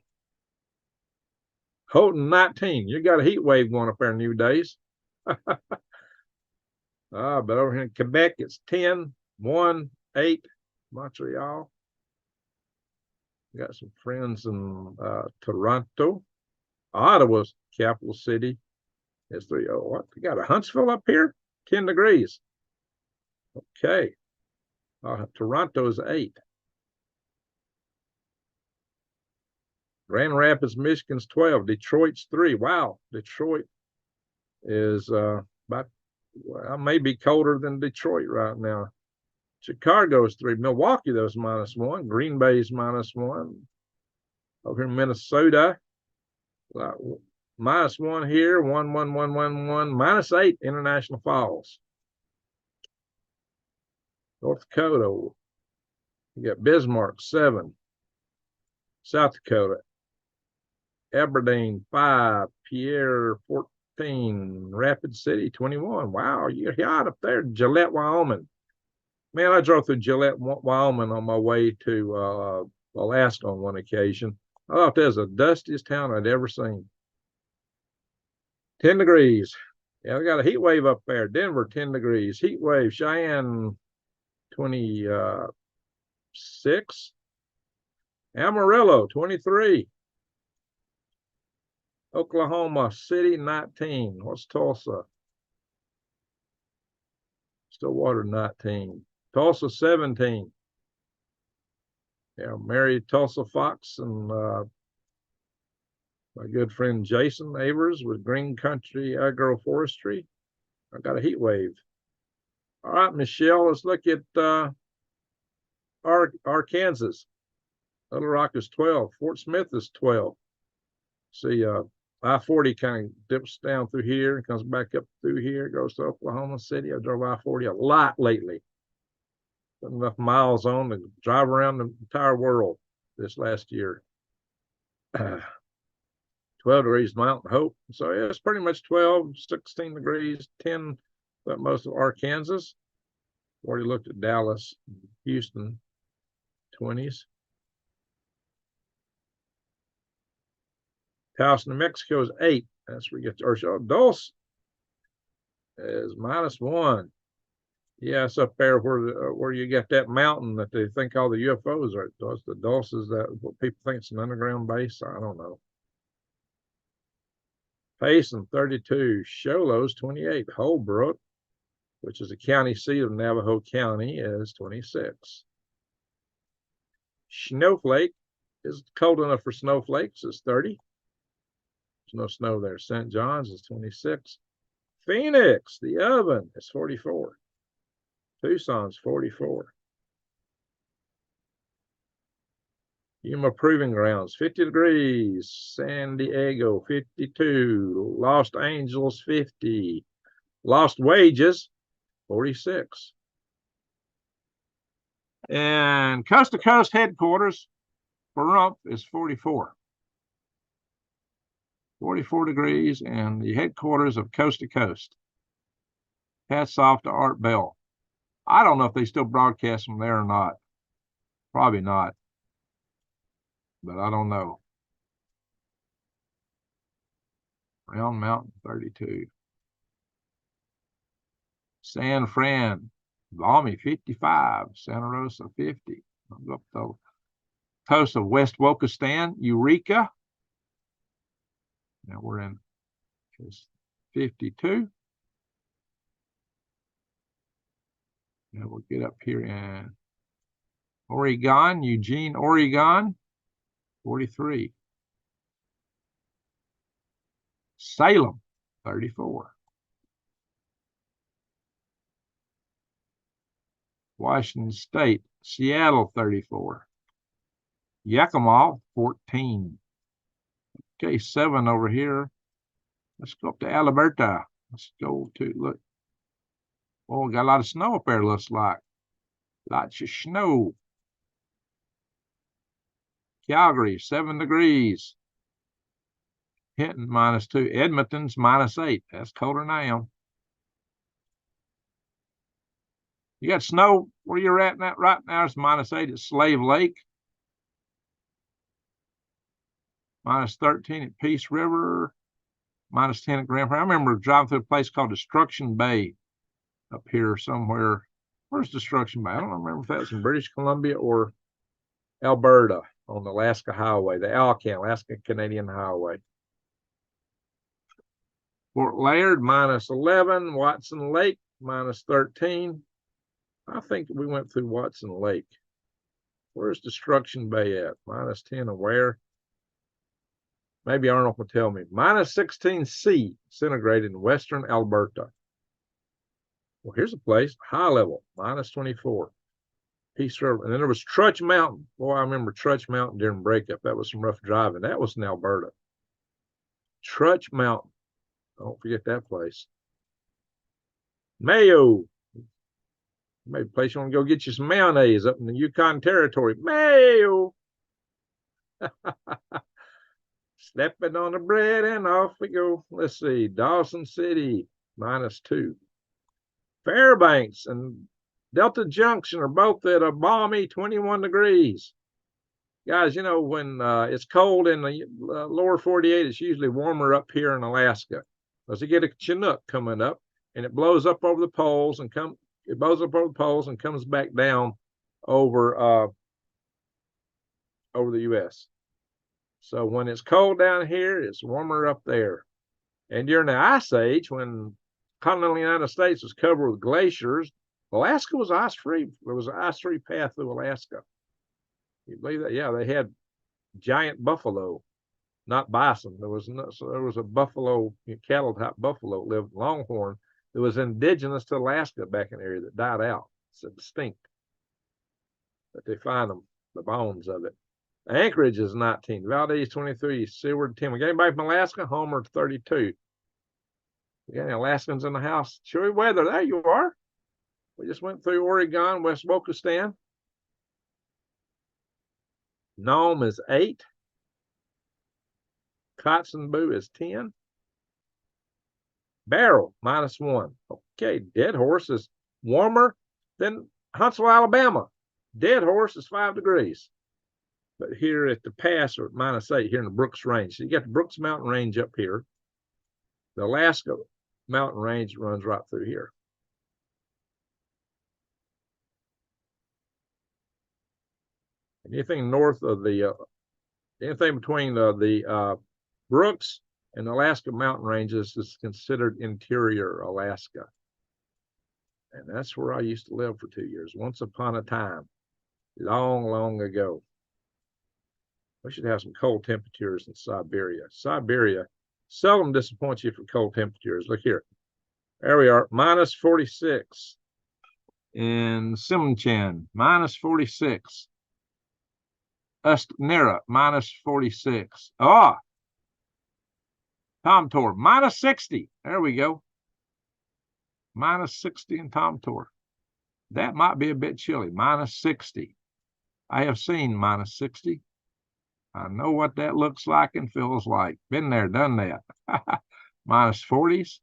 Houghton, 19. You got a heat wave going up there in New Days. But over here in Quebec, it's 10, 1, 8. Montreal. Got some friends in Toronto. Ottawa's capital city. It's 3. Oh, what? We got a Huntsville up here? 10 degrees. Okay. Toronto is 8. Grand Rapids, Michigan's 12. Detroit's 3. Wow. Detroit is about, well, maybe colder than Detroit right now. Chicago's 3. Milwaukee, though, is -1. Green Bay's -1. Over here in Minnesota, -1 here. 1, 1, 1, 1, 1. -8, International Falls. North Dakota, you got Bismarck, 7. South Dakota, Aberdeen, 5. Pierre, 14. Rapid City, 21. Wow, you're hot up there. Gillette, Wyoming. Man, I drove through Gillette, Wyoming on my way to Alaska on one occasion. I thought that was the dustiest town I'd ever seen. 10 degrees. Yeah, we got a heat wave up there. Denver, 10 degrees. Heat wave. Cheyenne, 26. Amarillo, 23. Oklahoma City, 19. What's Tulsa? Stillwater, 19. Tulsa, 17. Yeah, married Tulsa Fox and my good friend Jason Avers with Green Country Agroforestry. I got a heat wave. All right, Michelle, let's look at Arkansas. Little Rock is 12. Fort Smith is 12. See, I-40 kind of dips down through here and comes back up through here, goes to Oklahoma City. I drove I-40 a lot lately. Put enough miles on to drive around the entire world this last year. 12 degrees Mountain Hope. So yeah, it's pretty much 12, 16 degrees, 10, but most of Arkansas. Already looked at Dallas, Houston, 20s. Taos, New Mexico is 8. That's where you get to Dulce is -1. Yeah, it's up there where you get that mountain that they think all the UFOs are. The Dulce is that what people think it's an underground base. I don't know. Payson, 32. Sholo's 28. Holbrook, which is a county seat of Navajo County, is 26. Snowflake is cold enough for snowflakes. It's 30. There's no snow there. St. John's is 26. Phoenix, the oven, is 44. Tucson's 44. Yuma Proving Grounds, 50 degrees. San Diego, 52. Lost Angels, 50. Lost Wages, 46. And Coast to Coast headquarters for Rump is 44. 44 degrees, and the headquarters of Coast to Coast. Hats off to Art Bell. I don't know if they still broadcast from there or not. Probably not. But I don't know. Round Mountain, 32. San Fran, Valmy, 55. Santa Rosa, 50. I'll up the coast of West Wokistan, Eureka. Now we're in 52. Now we'll get up here in Oregon, Eugene, Oregon, 43. Salem, 34. Washington State, Seattle, 34. Yakima, 14. Okay, 7 over here. Let's go up to Alberta. Let's go to, look. Oh, we got a lot of snow up there, looks like. Lots of snow. Calgary, 7 degrees. Hinton, -2. Edmonton's -8. That's colder now. You got snow where you're at now, right now. It's -8 at Slave Lake. -13 at Peace River. -10 at Grand Prairie. I remember driving through a place called Destruction Bay up here somewhere. Where's Destruction Bay? I don't remember if that's in British Columbia or Alberta on the Alaska Highway, the Alaska Canadian Highway. Fort Laird, -11. Watson Lake, -13. I think we went through Watson Lake. Where's Destruction Bay at? -10 and where? Maybe Arnold will tell me. -16 C centigrade in western Alberta. Well, here's a place, high level, -24. Peace River. And then there was Trutch Mountain. Boy, I remember Trutch Mountain during breakup. That was some rough driving. That was in Alberta. Trutch Mountain. Don't forget that place. Mayo. Maybe a place you want to go get you some mayonnaise up in the Yukon Territory. Mayo. Stepping on the bread and off we go. Let's see. Dawson City, -2. Fairbanks and Delta Junction are both at a balmy 21 degrees. Guys, you know, when it's cold in the lower 48, it's usually warmer up here in Alaska. Because you get a Chinook coming up and it blows up over the poles and comes back down over the US. So when it's cold down here, it's warmer up there. And during the Ice Age, when continental United States was covered with glaciers, Alaska was ice-free. There was an ice-free path through Alaska. You believe that? Yeah, they had giant buffalo, not bison. There was a buffalo, cattle type buffalo lived Longhorn that was indigenous to Alaska back in the area that died out. It's extinct. But they find them, the bones of it. Anchorage is 19. Valdez 23. Seward 10. We got anybody from Alaska? Homer 32. We got any Alaskans in the house? Cheery weather. There you are. We just went through Oregon, West Wokistan. Nome is 8. Kotzebue is 10. Barrel, -1. Okay, Dead Horse is warmer than Huntsville, Alabama. Dead Horse is 5 degrees. But here at the pass are at -8 here in the Brooks Range. So you got the Brooks Mountain Range up here. The Alaska Mountain Range runs right through here. Anything north of anything between the Brooks and the Alaska Mountain Ranges is considered interior Alaska. And that's where I used to live for 2 years, once upon a time, long, long ago. We should have some cold temperatures in Siberia. Siberia seldom disappoints you for cold temperatures. Look here. There we are, -46. In Simchan, -46. Ustnera, -46. Ah, Tomtor, -60. There we go. -60 in Tomtor. That might be a bit chilly. -60. I have seen -60. I know what that looks like and feels like. Been there, done that. -40s.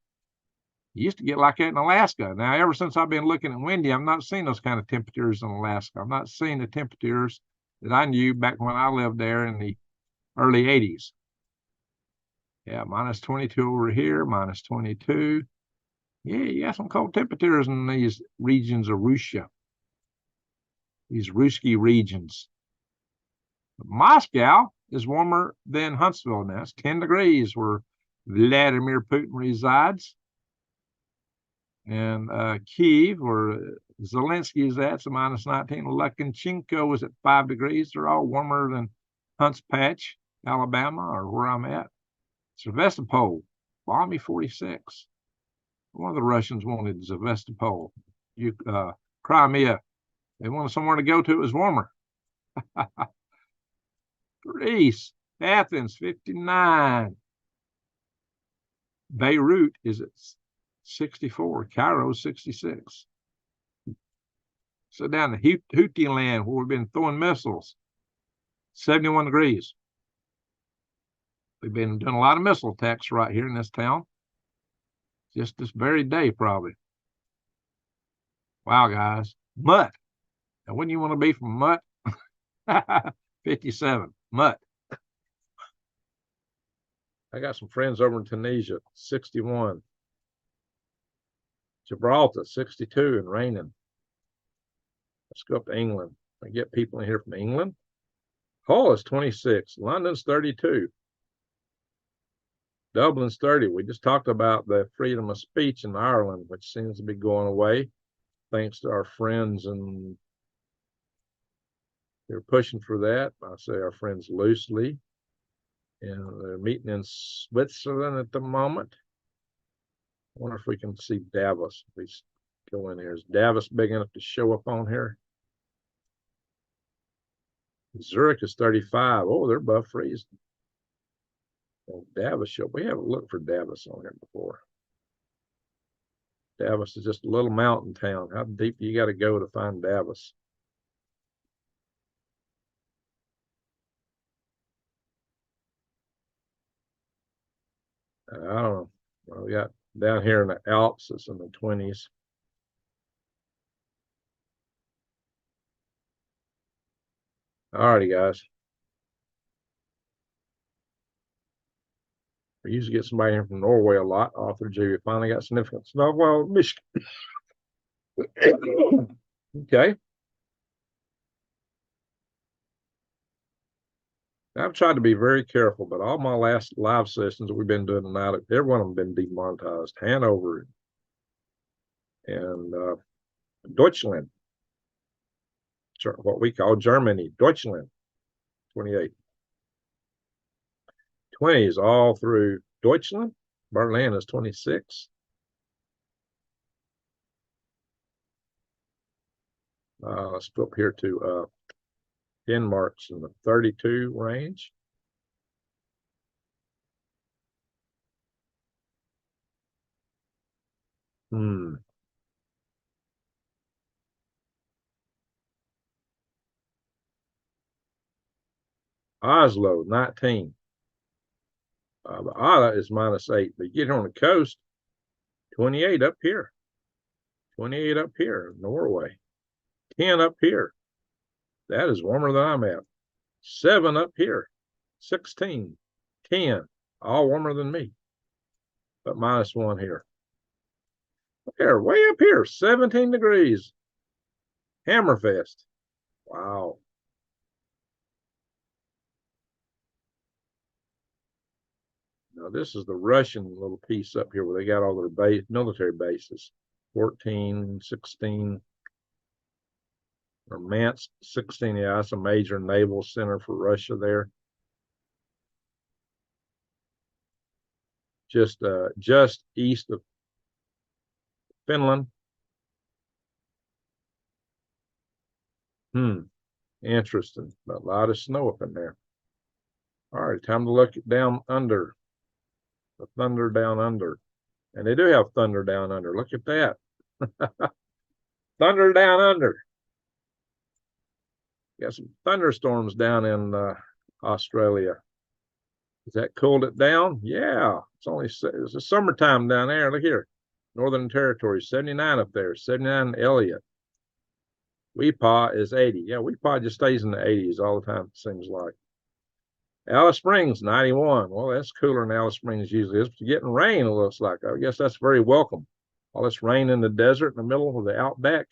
Used to get like that in Alaska. Now, ever since I've been looking at windy, I've not seen those kind of temperatures in Alaska. I've not seen the temperatures that I knew back when I lived there in the early 80s. Yeah, -22 over here, -22. Yeah, you got some cold temperatures in these regions of Russia. These Ruski regions. Moscow is warmer than Huntsville now. It's 10 degrees where Vladimir Putin resides. And Kyiv, where Zelensky is at, so -19. Lukashenko is at 5 degrees. They're all warmer than Hunts Patch, Alabama, or where I'm at. Sevastopol, balmy 46. One of the Russians wanted Sevastopol. Crimea, they wanted somewhere to go to. It was warmer. Greece, Athens, 59. Beirut is at 64. Cairo, 66. So down the Houthi land where we've been throwing missiles, 71 degrees. We've been doing a lot of missile attacks right here in this town. Just this very day, probably. Wow, guys. Mutt. Now, wouldn't you want to be from Mutt? 57. Mutt. I got some friends over in Tunisia, 61. Gibraltar, 62 and raining. Let's go up to England. I get people in here from England. Hull is 26. London's 32. Dublin's 30. We just talked about the freedom of speech in Ireland, which seems to be going away, thanks to our friends, and they're pushing for that. I say our friends loosely, and they're meeting in Switzerland at the moment. I wonder if we can see Davos. We go in here. Is Davos big enough to show up on here? Zurich is 35. Oh, they're above freezing. Well, Davos show. We haven't looked for Davos on here before. Davos is just a little mountain town. How deep you got to go to find Davos? I don't know. Well, we got down here in the Alps, it's in the 20s. All righty, guys. We usually get somebody in from Norway a lot. Author J. Finally got significant snow. Well, Michigan. Okay. I've tried to be very careful, but all my last live sessions that we've been doing tonight, every one of them been demonetized. Hanover and Deutschland, what we call Germany, Deutschland, 28. 20 is all through Deutschland. Berlin is 26. Let's go up here to Denmark's in the 32 range. Oslo, 19. Ada is -8. But you get on the coast, 28 up here. 28 up here, Norway. 10 up here. That is warmer than I'm at. 7 up here. 16. 10. All warmer than me. But -1 here. There, way up here, 17 degrees. Hammerfest. Wow. Now, this is the Russian little piece up here where they got all their military bases. 14, 16. Or Mansk, 16. Yeah, that's a major naval center for Russia there. Just east of Finland. Interesting. But a lot of snow up in there. All right, time to look down under. The thunder down under. And they do have thunder down under. Look at that. Thunder down under. Got some thunderstorms down in Australia. Has that cooled it down? Yeah. It's a summertime down there. Look here. Northern Territory, 79 up there. 79 Elliott. WWIII is 80. Yeah, WWIII just stays in the 80s all the time, it seems like. Alice Springs, 91. Well, that's cooler than Alice Springs usually is. But you're getting rain, it looks like. I guess that's very welcome. All this rain in the desert in the middle of the outback,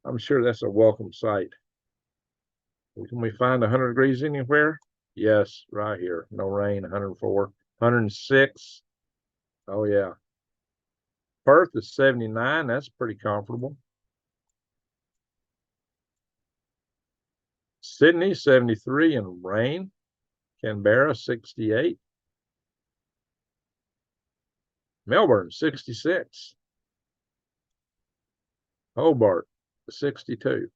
I'm sure that's a welcome sight. Can we find 100 degrees anywhere? Yes, right here. No rain, 104. 106. Oh, yeah. Perth is 79. That's pretty comfortable. Sydney, 73 and rain. Canberra, 68. Melbourne, 66. Hobart, 62.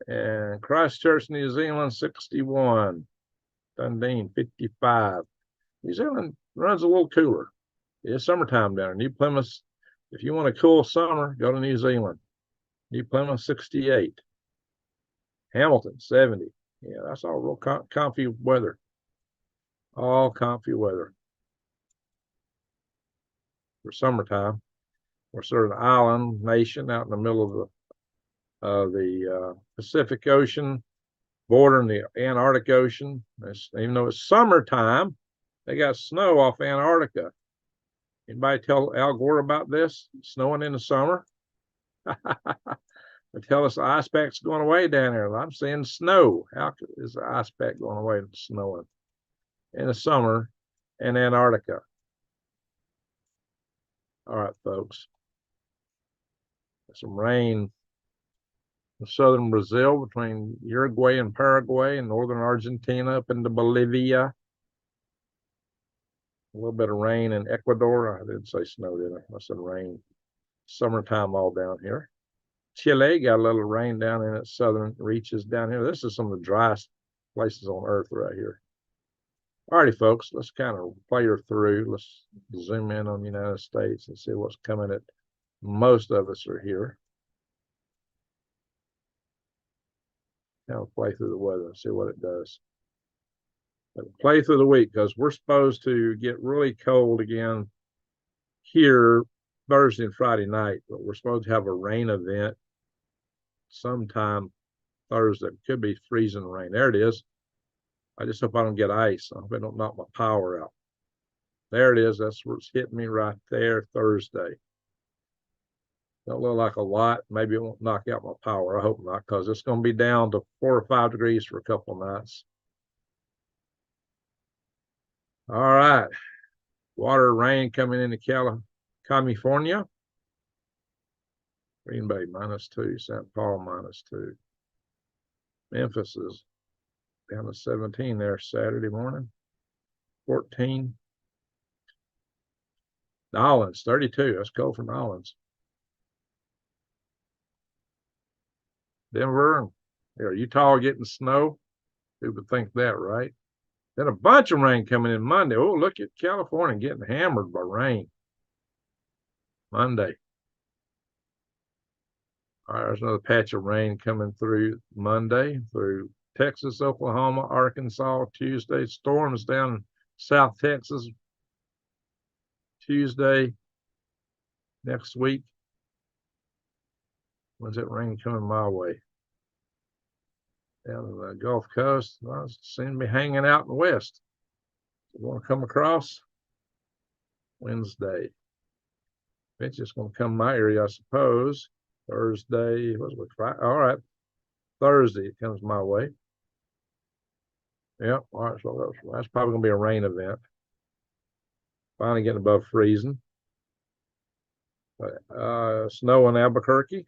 And Christchurch, New Zealand, 61. Dundee, 55. New Zealand runs a little cooler. It's summertime down there. New Plymouth, if you want a cool summer, go to New Zealand. New Plymouth, 68. Hamilton, 70. Yeah, that's all real comfy weather. All comfy weather for summertime. We're sort of an island nation out in the middle of the Pacific Ocean, bordering the Antarctic Ocean. Even though it's summertime, they got snow off Antarctica. Anybody tell Al Gore about this? Snowing in the summer? They tell us the ice pack's going away down there. I'm seeing snow. How is the ice pack going away and snowing in the summer in Antarctica? All right, folks. Some rain in southern Brazil between Uruguay and Paraguay and northern Argentina up into Bolivia. A little bit of rain in Ecuador. I didn't say snow, did I? I said rain. Summertime all down here. Chile got a little rain down in its southern reaches down here. This is some of the driest places on earth right here. Alrighty, folks, let's kind of play her through. Let's zoom in on the United States and see what's coming at most of us are here. Kind of play through the weather and see what it does. But play through the week because we're supposed to get really cold again here Thursday and Friday night, but we're supposed to have a rain event sometime Thursday. It could be freezing rain. There it is. I just hope I don't get ice. I hope I don't knock my power out. There it is. That's where it's hitting me right there Thursday. Don't look like a lot. Maybe it won't knock out my power. I hope not, because it's going to be down to 4 or 5 degrees for a couple of nights. All right. Water, rain coming into California. Green Bay -2, St. Paul -2. Memphis is down to 17 there Saturday morning. 14. Nolens, 32. That's cold for Nolens. Denver, here, Utah getting snow. Who would think that, right? Then a bunch of rain coming in Monday. Oh, look at California getting hammered by rain. Monday. All right, there's another patch of rain coming through Monday, through Texas, Oklahoma, Arkansas. Tuesday, storms down in South Texas. Tuesday, next week. When's that rain coming my way? Down the Gulf Coast. Well, it seems to be hanging out in the west. You want to come across? Wednesday. It's just going to come my area, I suppose. Thursday, what's it, Friday? All right. Thursday, it comes my way. Yep. All right. So that's probably going to be a rain event. Finally getting above freezing. Snow in Albuquerque.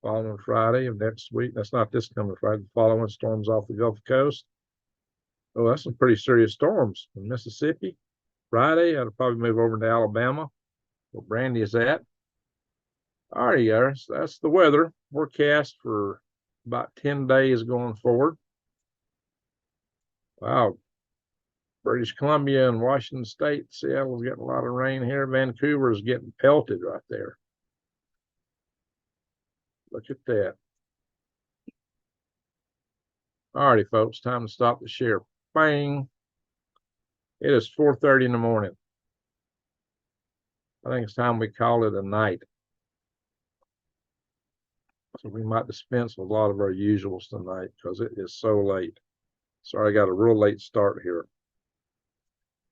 Following Friday of next week. That's not this coming Friday. The following storms off the Gulf Coast. Oh, that's some pretty serious storms in Mississippi. Friday, I'll probably move over to Alabama, where Brandy is at. All right, guys, that's the weather forecast for about 10 days going forward. Wow. British Columbia and Washington State, Seattle's getting a lot of rain here. Vancouver is getting pelted right there. Look at that. All righty, folks, time to stop the share. Bang. It is 4:30 in the morning. I think it's time we call it a night. So we might dispense with a lot of our usuals tonight because it is so late. Sorry, I got a real late start here.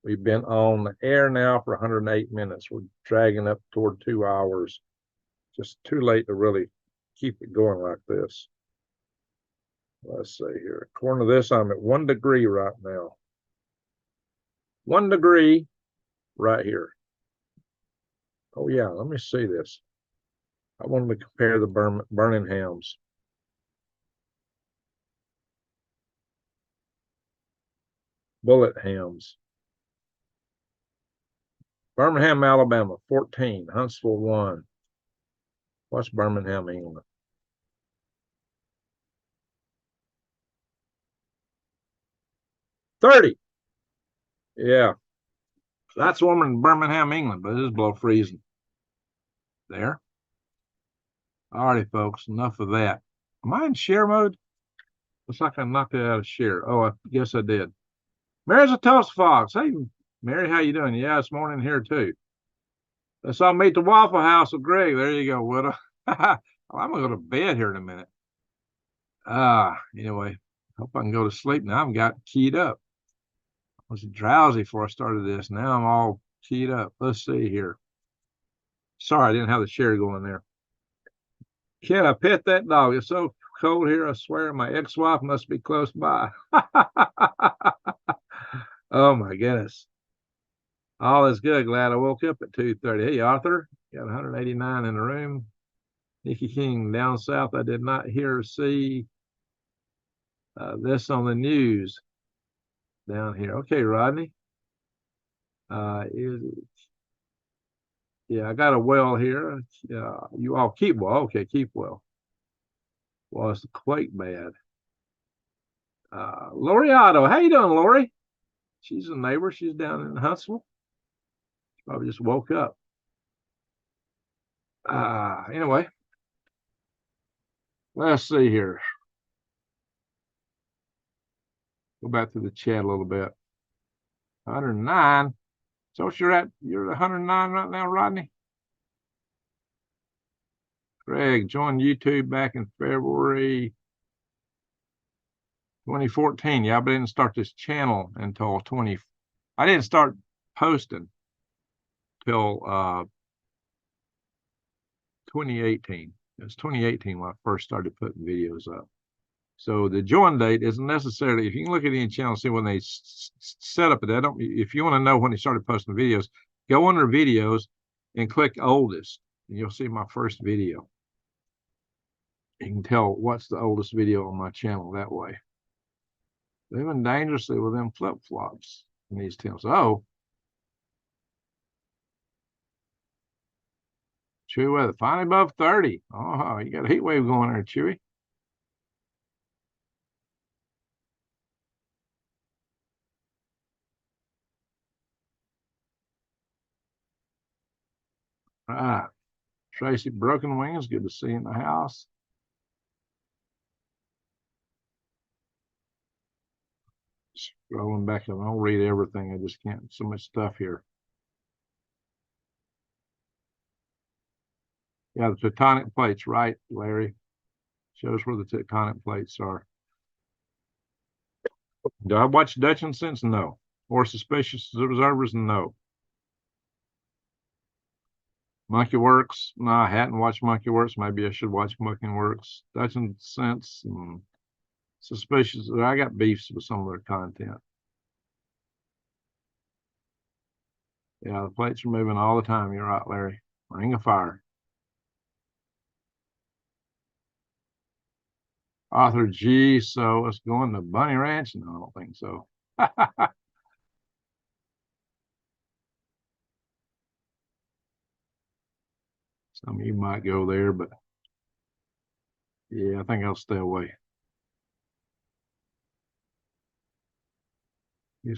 We've been on the air now for 108 minutes. We're dragging up toward 2 hours. Just too late to really keep it going like this. Let's see here. According to this, I'm at 1 degree right now. 1 degree right here. Oh, yeah, let me see this. I wanted to compare the burning hams. Bullet hams. Birmingham, Alabama, 14. Huntsville, 1. What's Birmingham, England? 30. Yeah. That's warmer than Birmingham, England, but it is below freezing. There. All righty, folks. Enough of that. Am I in share mode? Looks like I knocked it out of share. Oh, I guess I did. Mary's a toast fox. Hey, Mary, how you doing? Yeah, it's morning here too. So I'll meet the Waffle House with Greg. There you go, Widow. I'm gonna go to bed here in a minute. Anyway, hope I can go to sleep now. I've got keyed up. I was drowsy before I started this. Now I'm all keyed up. Let's see here. Sorry, I didn't have the share going there. Can I pet that dog? It's so cold here. I swear my ex-wife must be close by. Oh my goodness. All is good. Glad I woke up at 2:30. Hey, Arthur, got 189 in the room. Nikki King, down south. I did not hear or see this on the news down here. Okay, Rodney. Yeah, I got a well here. You all keep well. Okay, keep well. Well, it's the quake bad. Lori Otto, how you doing, Lori? She's a neighbor. She's down in Huntsville. Probably just woke up. Anyway, let's see here. Go back to the chat a little bit. 109. So what you're at? You're at 109 right now, Rodney? Greg joined YouTube back in February 2014. Yeah, but I didn't start this channel until I didn't start posting till 2018. It was 2018 when I first started putting videos up. So the join date isn't necessarily, if you can look at any channel, see when they set up it. If you want to know when they started posting videos, go under videos and click oldest, and you'll see my first video. You can tell what's the oldest video on my channel that way. Living dangerously with them flip-flops in these temps. Oh. Chewy weather, finally above 30. Oh, you got a heat wave going there, Chewy. All right. Tracy, broken wings, good to see you in the house. Scrolling back, I don't read everything. I just can't. So much stuff here. Yeah, the tectonic plates, right, Larry? Shows where the tectonic plates are. Do I watch Dutch and Sense? No. Or Suspicious Observers? No. Monkey Works? No, I hadn't watched Monkey Works. Maybe I should watch Monkey Works. Dutch and Sense and Suspicious. I got beefs with some of their content. Yeah, the plates are moving all the time. You're right, Larry. Ring of Fire. Author G, so it's going to Bunny Ranch? No, I don't think so. Some of you might go there, but yeah, I think I'll stay away. You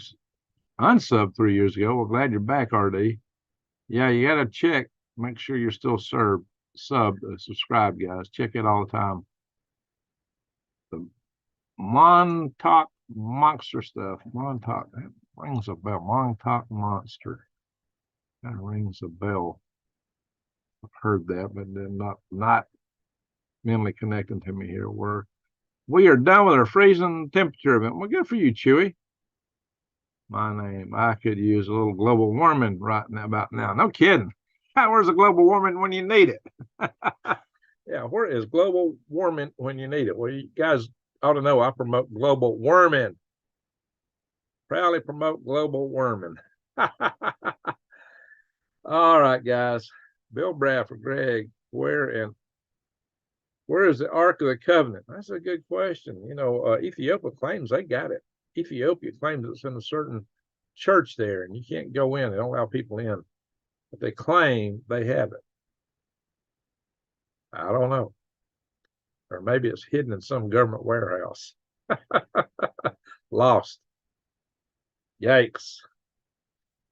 unsub 3 years ago. Well, glad you're back, RD. Yeah, you got to check. Make sure you're still subscribed, guys. Check it all the time. The Montauk Monster stuff. Montauk, that rings a bell. Montauk Monster. That rings a bell. I've heard that, but then not mentally connecting to me here. We are done with our freezing temperature event. Well, good for you, Chewy. My name. I could use a little global warming right now, about now. No kidding. Where's the global warming when you need it? Yeah, where is global warming when you need it? Well, you guys ought to know I promote global warming. Proudly promote global warming. All right, guys. Bill Bradford, Greg, where is the Ark of the Covenant? That's a good question. You know, Ethiopia claims they got it. Ethiopia claims it's in a certain church there, and you can't go in. They don't allow people in. But they claim they have it. I don't know. Or maybe it's hidden in some government warehouse. Lost. Yikes.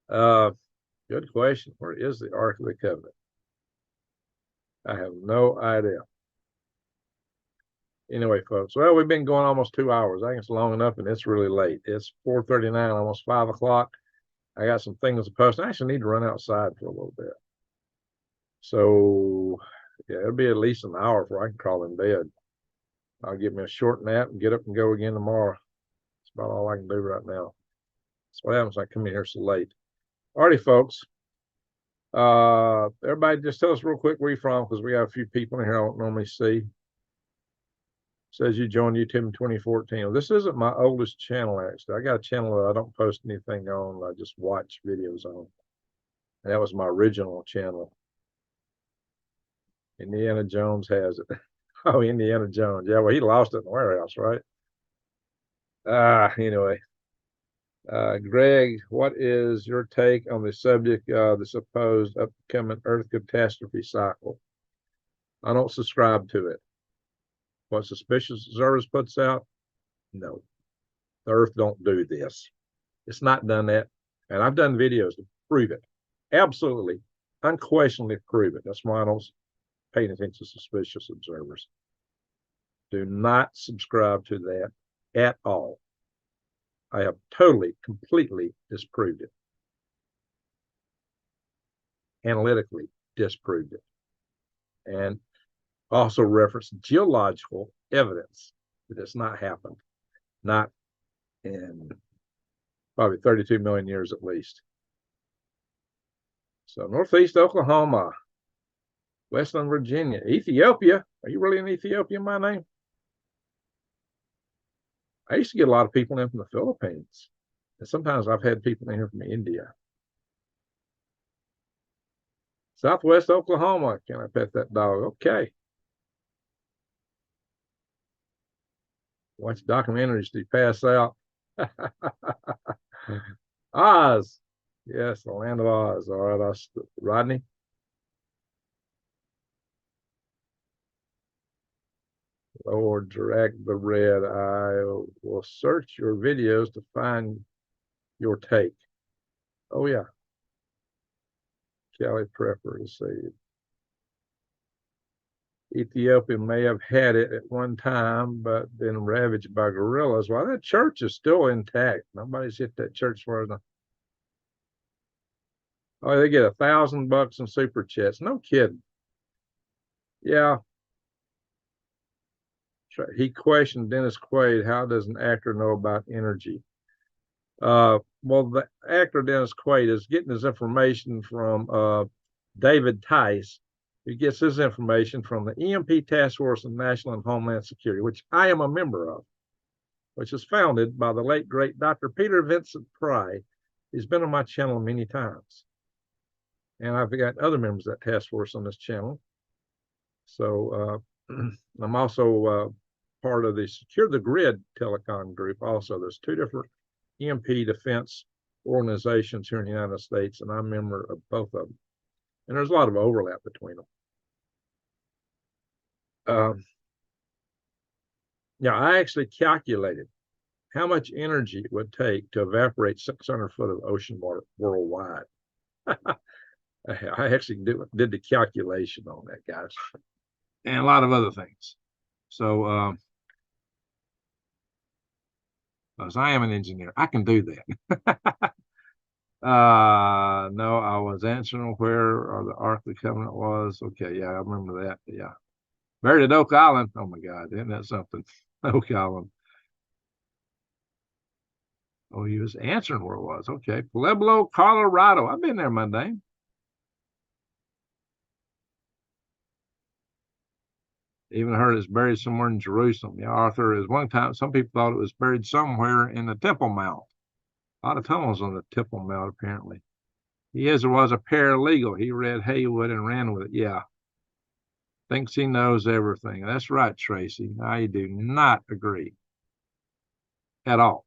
Good question. Where is the Ark of the Covenant? I have no idea. Anyway, folks, well, we've been going almost 2 hours. I think it's long enough, and it's really late. It's 4:39, almost 5 o'clock. I got some things to post. I actually need to run outside for a little bit. So yeah, it'll be at least an hour before I can crawl in bed. I'll get me a short nap and get up and go again tomorrow. That's about all I can do right now. That's what happens when I come in here so late. Alrighty, folks. Everybody just tell us real quick where you're from, because we got a few people in here I don't normally see. Says you joined YouTube in 2014. Well, this isn't my oldest channel, actually. I got a channel that I don't post anything on. I just watch videos on. And that was my original channel. Indiana Jones has it. Oh, Indiana Jones. Yeah, well, he lost it in the warehouse, right? Anyway. Greg, what is your take on the subject of the supposed upcoming Earth catastrophe cycle? I don't subscribe to it. What Suspicious Observers puts out? No. The Earth don't do this. It's not done that. And I've done videos to prove it. Absolutely, unquestionably prove it. That's why I don't pay attention to Suspicious Observers. Do not subscribe to that at all. I have totally, completely disproved it. Analytically disproved it. And also referenced geological evidence that it's not happened. Not in probably 32 million years at least. So Northeast Oklahoma, Western Virginia, Ethiopia. Are you really in Ethiopia, my name? I used to get a lot of people in from the Philippines. And sometimes I've had people in here from India. Southwest Oklahoma. Can I pet that dog? Okay. Watch documentaries to pass out. Oz. Yes, the land of Oz. All right, Rodney. Lord, direct the red. I will search your videos to find your take. Oh, yeah. Kelly Prepper to see. Ethiopia may have had it at one time, but been ravaged by guerrillas. Well, that church is still intact. Nobody's hit that church for enough. Oh, they get $1,000 in super chats. No kidding. Yeah. He questioned Dennis Quaid, how does an actor know about energy? Well, the actor Dennis Quaid is getting his information from David Tice, who gets his information from the EMP Task Force on National and Homeland Security, which I am a member of, which is founded by the late, great Dr. Peter Vincent Pry. He's been on my channel many times. And I've got other members of that task force on this channel. So I'm also part of the Secure the Grid telecom group. Also, there's two different EMP defense organizations here in the United States, and I'm a member of both of them. And there's a lot of overlap between them. Now, I actually calculated how much energy it would take to evaporate 600 foot of ocean water worldwide. I actually did the calculation on that, guys, and a lot of other things. So, as I am an engineer, I can do that. No, I was answering where the Ark of the Covenant was. Okay, yeah, I remember that. Yeah. Buried at Oak Island. Oh my God, isn't that something? Oak Island. Oh, he was answering where it was. Okay. Pueblo, Colorado. I've been there, my name. Even heard it's buried somewhere in Jerusalem. Yeah, Arthur is one time. Some people thought it was buried somewhere in the Temple Mount. A lot of tunnels on the Temple Mount, apparently. He is or was a paralegal. He read Haywood and ran with it. Yeah. Thinks he knows everything. That's right, Tracy. I do not agree at all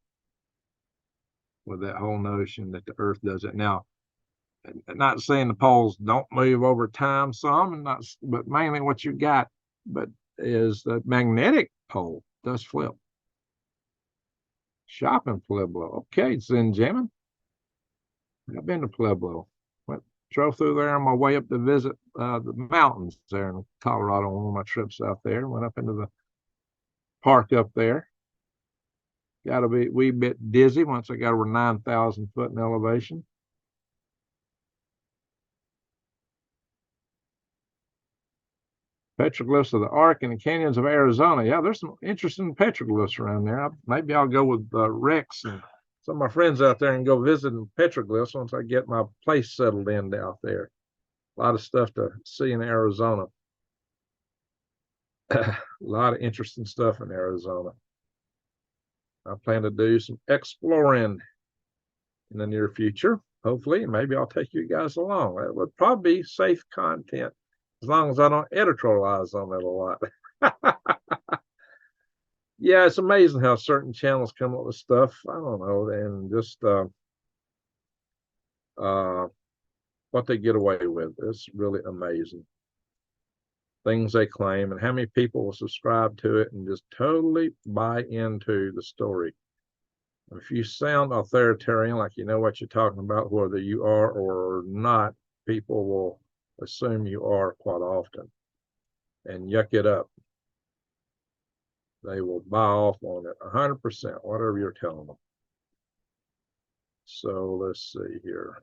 with that whole notion that the Earth does it. Now, not saying the poles don't move over time, some, but mainly what you got, but is the magnetic pole does flip. Shopping Pueblo. Okay, Zinjamin. I've been to Pueblo. Drove through there on my way up to visit the mountains there in Colorado on one of my trips out there. Went up into the park up there. Got to be a wee bit dizzy once I got over 9,000 foot in elevation. Petroglyphs of the Ark in the canyons of Arizona. Yeah, there's some interesting petroglyphs around there. Maybe I'll go with Rex and some of my friends out there and go visit petroglyphs once I get my place settled in out there. A lot of stuff to see in Arizona. A lot of interesting stuff in Arizona. I plan to do some exploring in the near future. Hopefully, maybe I'll take you guys along. That would probably be safe content as long as I don't editorialize on it a lot. Yeah, it's amazing how certain channels come up with stuff. I don't know, and just what they get away with. It's really amazing. Things they claim and how many people will subscribe to it and just totally buy into the story. If you sound authoritarian, like you know what you're talking about, whether you are or not, people will assume you are quite often and yuck it up. They will buy off on it 100%, whatever you're telling them. So let's see here.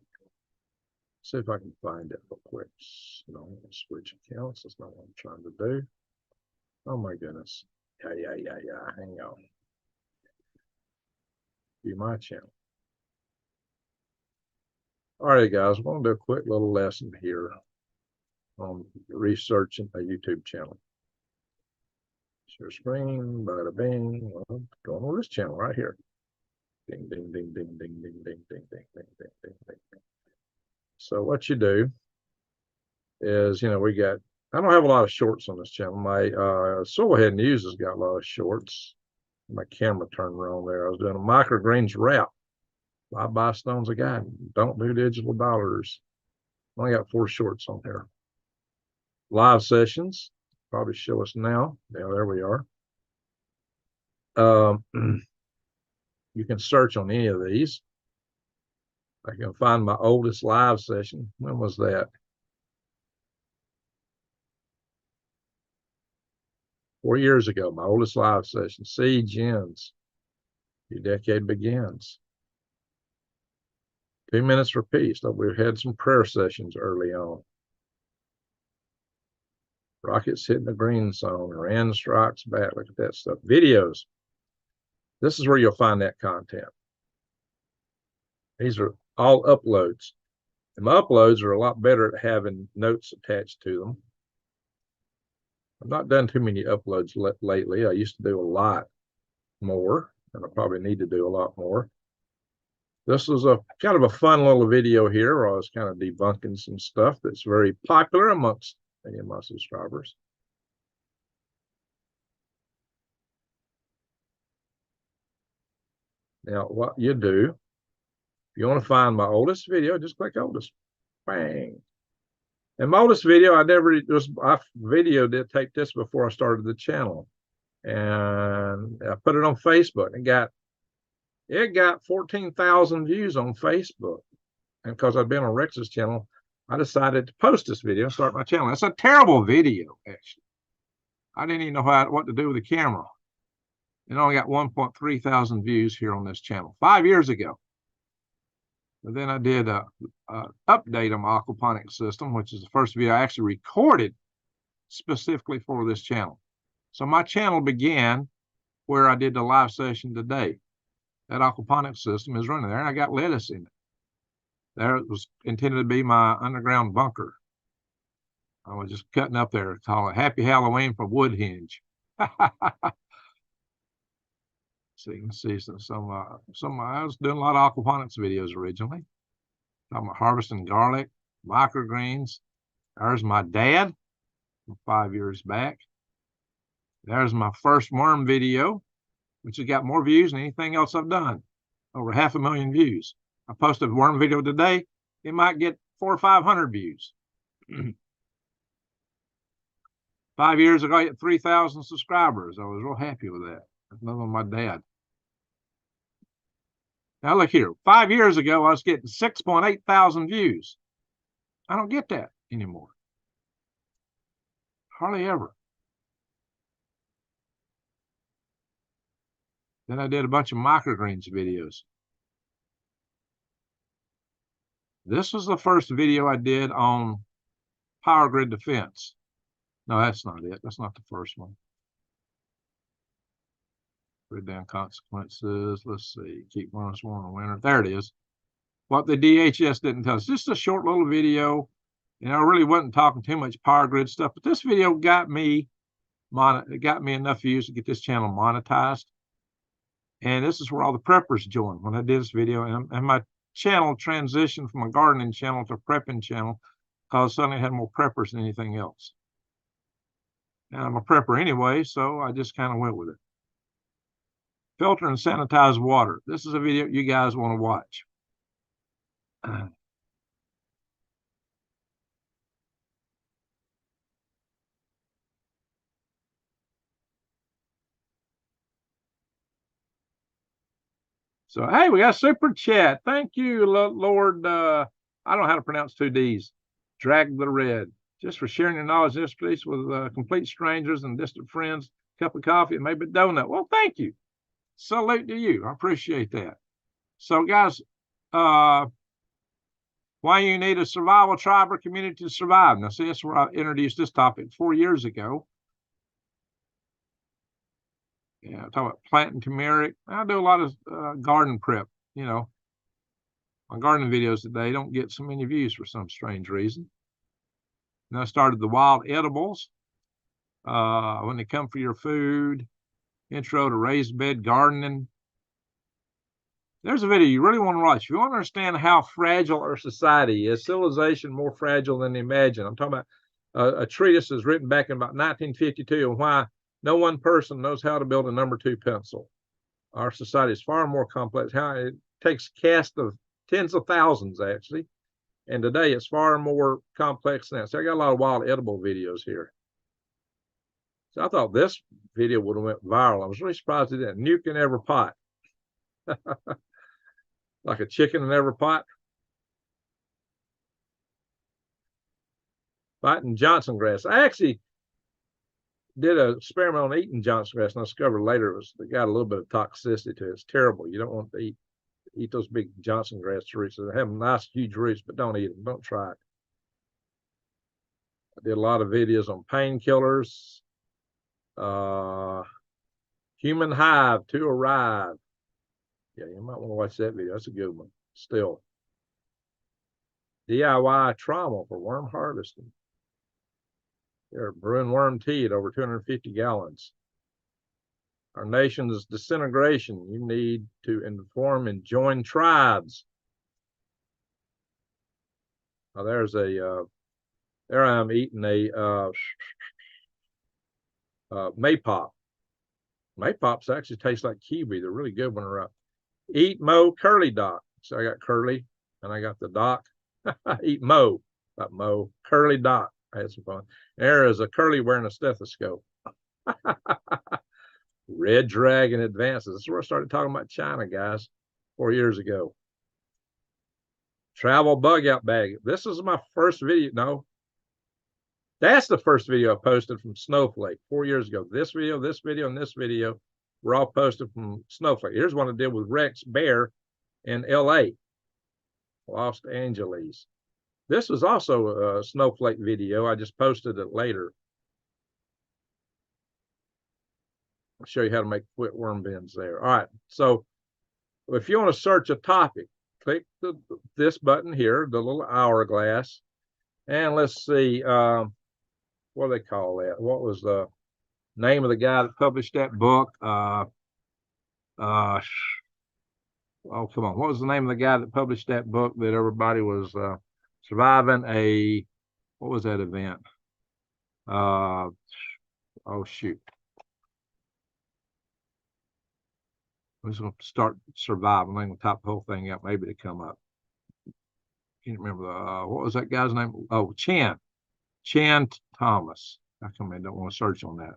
See if I can find it real quick. No, switch accounts. That's not what I'm trying to do. Oh my goodness. Yeah. Hang on. View my channel. All right, guys. We're going to do a quick little lesson here on researching a YouTube channel. Share screen, bada bing. Well, going on this channel right here. Ding, ding, ding, ding, ding, ding, ding, ding, ding, ding, ding, ding, ding. So what you do is, I don't have a lot of shorts on this channel. My Soilhead News has got a lot of shorts. My camera turned around there. I was doing a microgreens wrap. Buy stones a guide. Don't do digital dollars. Only got 4 shorts on here. Live sessions. Probably show us now. Yeah, there we are. You can search on any of these. I can find my oldest live session. When was that? 4 years ago, my oldest live session. Siege ends. Your decade begins. 2 minutes for peace. So we've had some prayer sessions early on. Rockets hitting the green zone. Iran strikes back. Look at that stuff. Videos. This is where you'll find that content. These are all uploads. And my uploads are a lot better at having notes attached to them. I've not done too many uploads lately. I used to do a lot more, and I probably need to do a lot more. This was a kind of a fun little video here where I was kind of debunking some stuff that's very popular amongst many of my subscribers. Now, what you do, if you want to find my oldest video, just click oldest. Bang. And my oldest video, I videoed it, taped this before I started the channel. And I put it on Facebook. It got 14,000 views on Facebook. And because I've been on Rex's channel, I decided to post this video and start my channel. It's a terrible video, actually. I didn't even know what to do with the camera. It only got 1.3 thousand views here on this channel 5 years ago. But then I did an update on my aquaponics system, which is the first video I actually recorded specifically for this channel. So my channel began where I did the live session today. That aquaponics system is running there, and I got lettuce in it. There it was intended to be my underground bunker. I was just cutting up there, call it Happy Halloween for Woodhinge. So you can see I was doing a lot of aquaponics videos originally. Talking about harvesting garlic, microgreens. There's my dad from 5 years back. There's my first worm video, which has got more views than anything else I've done. Over 500,000 views. I posted a worm video today. It might get 400 or 500 views. 5 years ago, I had 3,000 subscribers. I was real happy with that. That's another one with my dad. Now look here. 5 years ago, I was getting 6.8 thousand views. I don't get that anymore. Hardly ever. Then I did a bunch of microgreens videos. This was the first video I did on power grid defense. No, that's not it. That's not the first one. Put down consequences. Let's see. Keep bonus one on winner. There it is. What the DHS didn't tell us. Just a short little video. And I really wasn't talking too much power grid stuff, but this video got me enough views to get this channel monetized. And this is where all the preppers joined when I did this video. And my channel transitioned from a gardening channel to a prepping channel because suddenly I had more preppers than anything else. And I'm a prepper anyway, so I just kind of went with it. Filter and sanitize water. This is a video you guys want to watch. So, hey, we got super chat. Thank you, Lord. I don't know how to pronounce 2 Ds. Drag the Red. Just for sharing your knowledge and expertise with complete strangers and distant friends. Cup of coffee and maybe a donut. Well, thank you. Salute to you. I appreciate that. So, guys, why you need a survival tribe or community to survive. Now, see, that's where I introduced this topic 4 years ago. Yeah, I talk about planting turmeric. I do a lot of garden prep. You know, my gardening videos today don't get so many views for some strange reason. And I started the wild edibles. When they come for your food, intro to raised bed gardening. There's a video you really want to watch. If you want to understand how fragile our society is, civilization more fragile than they imagine. I'm talking about a treatise is written back in about 1952 on why no one person knows how to build a number 2 pencil. Our society is far more complex. How it takes cast of tens of thousands, actually. And today it's far more complex than that. So I got a lot of wild edible videos here. So I thought this video would have went viral. I was really surprised it didn't. Nuke in every pot. Like a chicken in every pot. Fighting Johnson grass. I actually did an experiment on eating Johnson grass, and I discovered later it got a little bit of toxicity to it. It's terrible. You don't want to eat those big Johnson grass roots. They have nice, huge roots, but don't eat them. Don't try it. I did a lot of videos on painkillers. Human hive to arrive. Yeah, you might want to watch that video. That's a good one. Still. DIY trauma for worm harvesting. They're brewing worm tea at over 250 gallons. Our nation's disintegration. You need to inform and join tribes. Now there's there I am eating a maypop. Maypops actually taste like kiwi. They're really good when they're up. Eat Mo Curly Doc. So I got Curly and I got the Doc. Eat Mo, not Mo. Curly Doc. I had some fun. There is a Curly wearing a stethoscope. Red Dragon Advances. This is where I started talking about China, guys, 4 years ago. Travel bug out bag. This is my first video. No, that's the first video I posted from Snowflake 4 years ago. This video, and this video were all posted from Snowflake. Here's one I did with Rex Bear in LA, Los Angeles. This was also a Snowflake video. I just posted it later. I'll show you how to make quit worm bins there. All right. So if you want to search a topic, click this button here, the little hourglass. And let's see, what do they call that? What was the name of the guy that published that book? Oh, come on. What was the name of the guy that published that book that everybody was surviving a, what was that event? Oh, shoot. I'm just going to start surviving. I'm going to top the whole thing up, maybe to come up. Can't remember what was that guy's name? Oh, Chan Thomas. How come I don't want to search on that?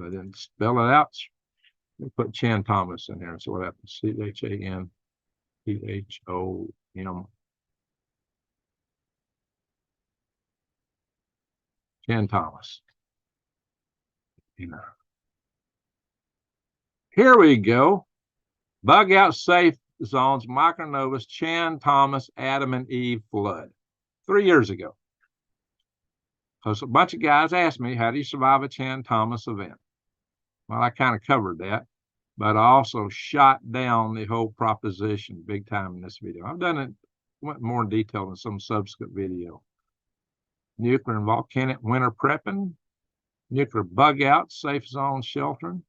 I didn't spell it out. Let me put Chan Thomas in here and see what happens. ChanThom. Chan Thomas. Here we go. Bug out safe zones, micronovas, Chan Thomas, Adam and Eve flood. 3 years ago. Because a bunch of guys asked me, how do you survive a Chan Thomas event? Well, I kind of covered that, but I also shot down the whole proposition big time in this video. I've done it, went more in detail in some subsequent video. Nuclear and volcanic winter prepping, nuclear bug out, safe zone sheltering.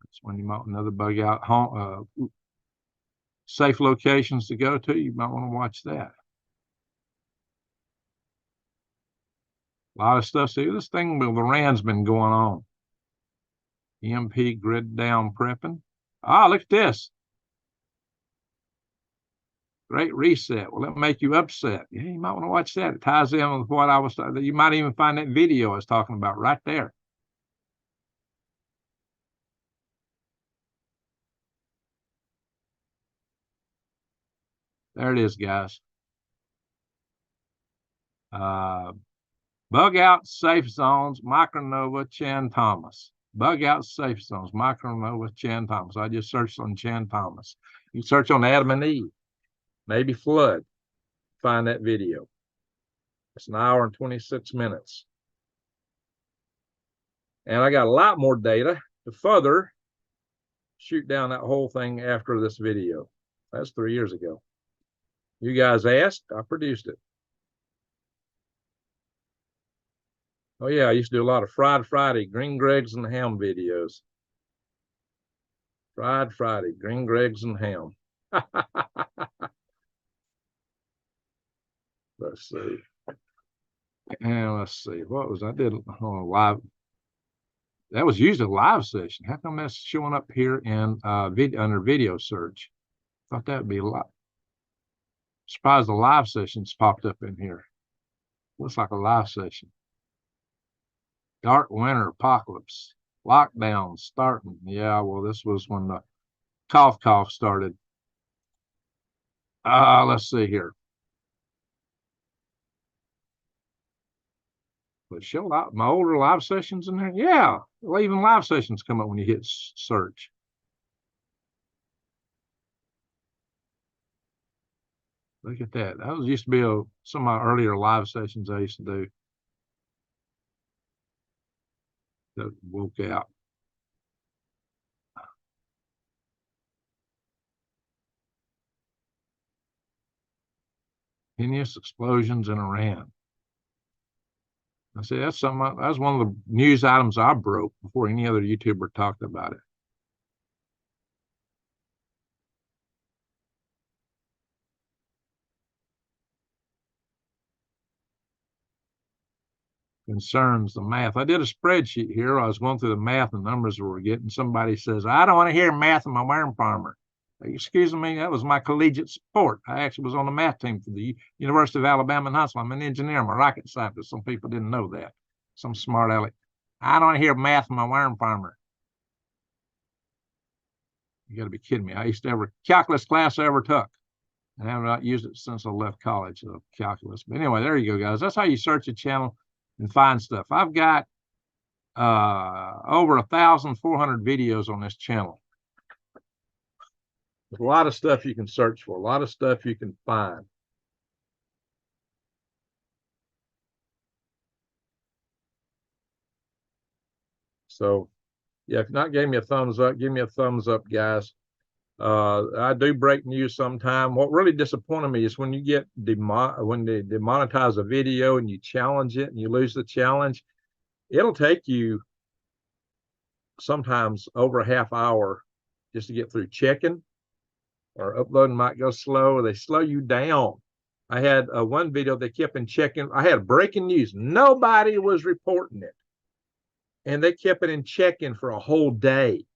That's when you might another bug out home, safe locations to go to. You might want to watch that. A lot of stuff. See, this thing with Iran's been going on. EMP grid down prepping. Ah, look at this. Great reset. Will it make you upset? Yeah, you might want to watch that. It ties in with what I was talking. You might even find that video I was talking about right there. There it is, guys. Bug out safe zones, Micronova, Chan Thomas. Bug out safe zones, Micronova, Chan Thomas. I just searched on Chan Thomas. You search on Adam and Eve, maybe flood, find that video. It's an hour and 26 minutes. And I got a lot more data to further shoot down that whole thing after this video. That's 3 years ago. You guys asked, I produced it. Oh yeah, I used to do a lot of Fried Friday, green Greg's and ham videos. Fried Friday, green Greg's and ham. Let's see. And let's see, what was I did on a live? That was usually a live session. How come that's showing up here in under video search? Thought that would be a lot. Surprised the live sessions popped up in here. Looks like a live session. Dark winter apocalypse. Lockdown starting. Yeah, well, this was when the cough started. Let's see here. But show out my older live sessions in there. Yeah, well, even live sessions come up when you hit search. Look at that. That was used to be some of my earlier live sessions I used to do. That woke out. Heinous explosions in Iran. I see that's something. That's one of the news items I broke before any other YouTuber talked about it. Concerns the math. I did a spreadsheet here. I was going through the math and numbers we were getting. Somebody says, I don't want to hear math in my worm farmer. Excuse me, that was my collegiate sport. I actually was on the math team for the University of Alabama in Huntsville. I'm an engineer. I'm a rocket scientist. Some people didn't know that. Some smart aleck. I don't want to hear math in my worm farmer. You got to be kidding me. I used to have a calculus class I ever took. I have not used it since I left college, calculus. But anyway, there you go, guys. That's how you search a channel and find stuff. I've got over 1,400 videos on this channel. There's a lot of stuff you can search for, a lot of stuff you can find. So, yeah, if you're not giving me a thumbs up, give me a thumbs up, guys. I do break news sometime. What really disappointed me is when you get when they demonetize a video and you challenge it and you lose the challenge, it'll take you sometimes over a half hour just to get through checking, or uploading might go slow, or they slow you down. I had one video they kept in checking. I had breaking news. Nobody was reporting it. And they kept it in checking for a whole day.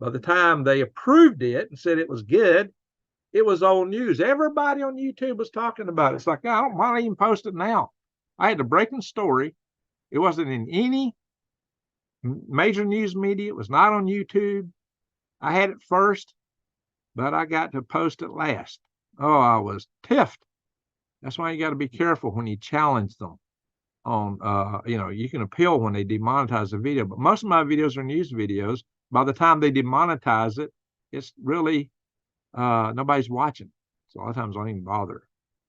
By the time they approved it and said it was good, it was old news. Everybody on YouTube was talking about it. It's like, why don't I even post it now? I had the breaking story. It wasn't in any major news media. It was not on YouTube. I had it first, but I got to post it last. Oh, I was tiffed. That's why you got to be careful when you challenge them on, you can appeal when they demonetize a video, but most of my videos are news videos. By the time they demonetize it, it's really, nobody's watching. So a lot of times I don't even bother.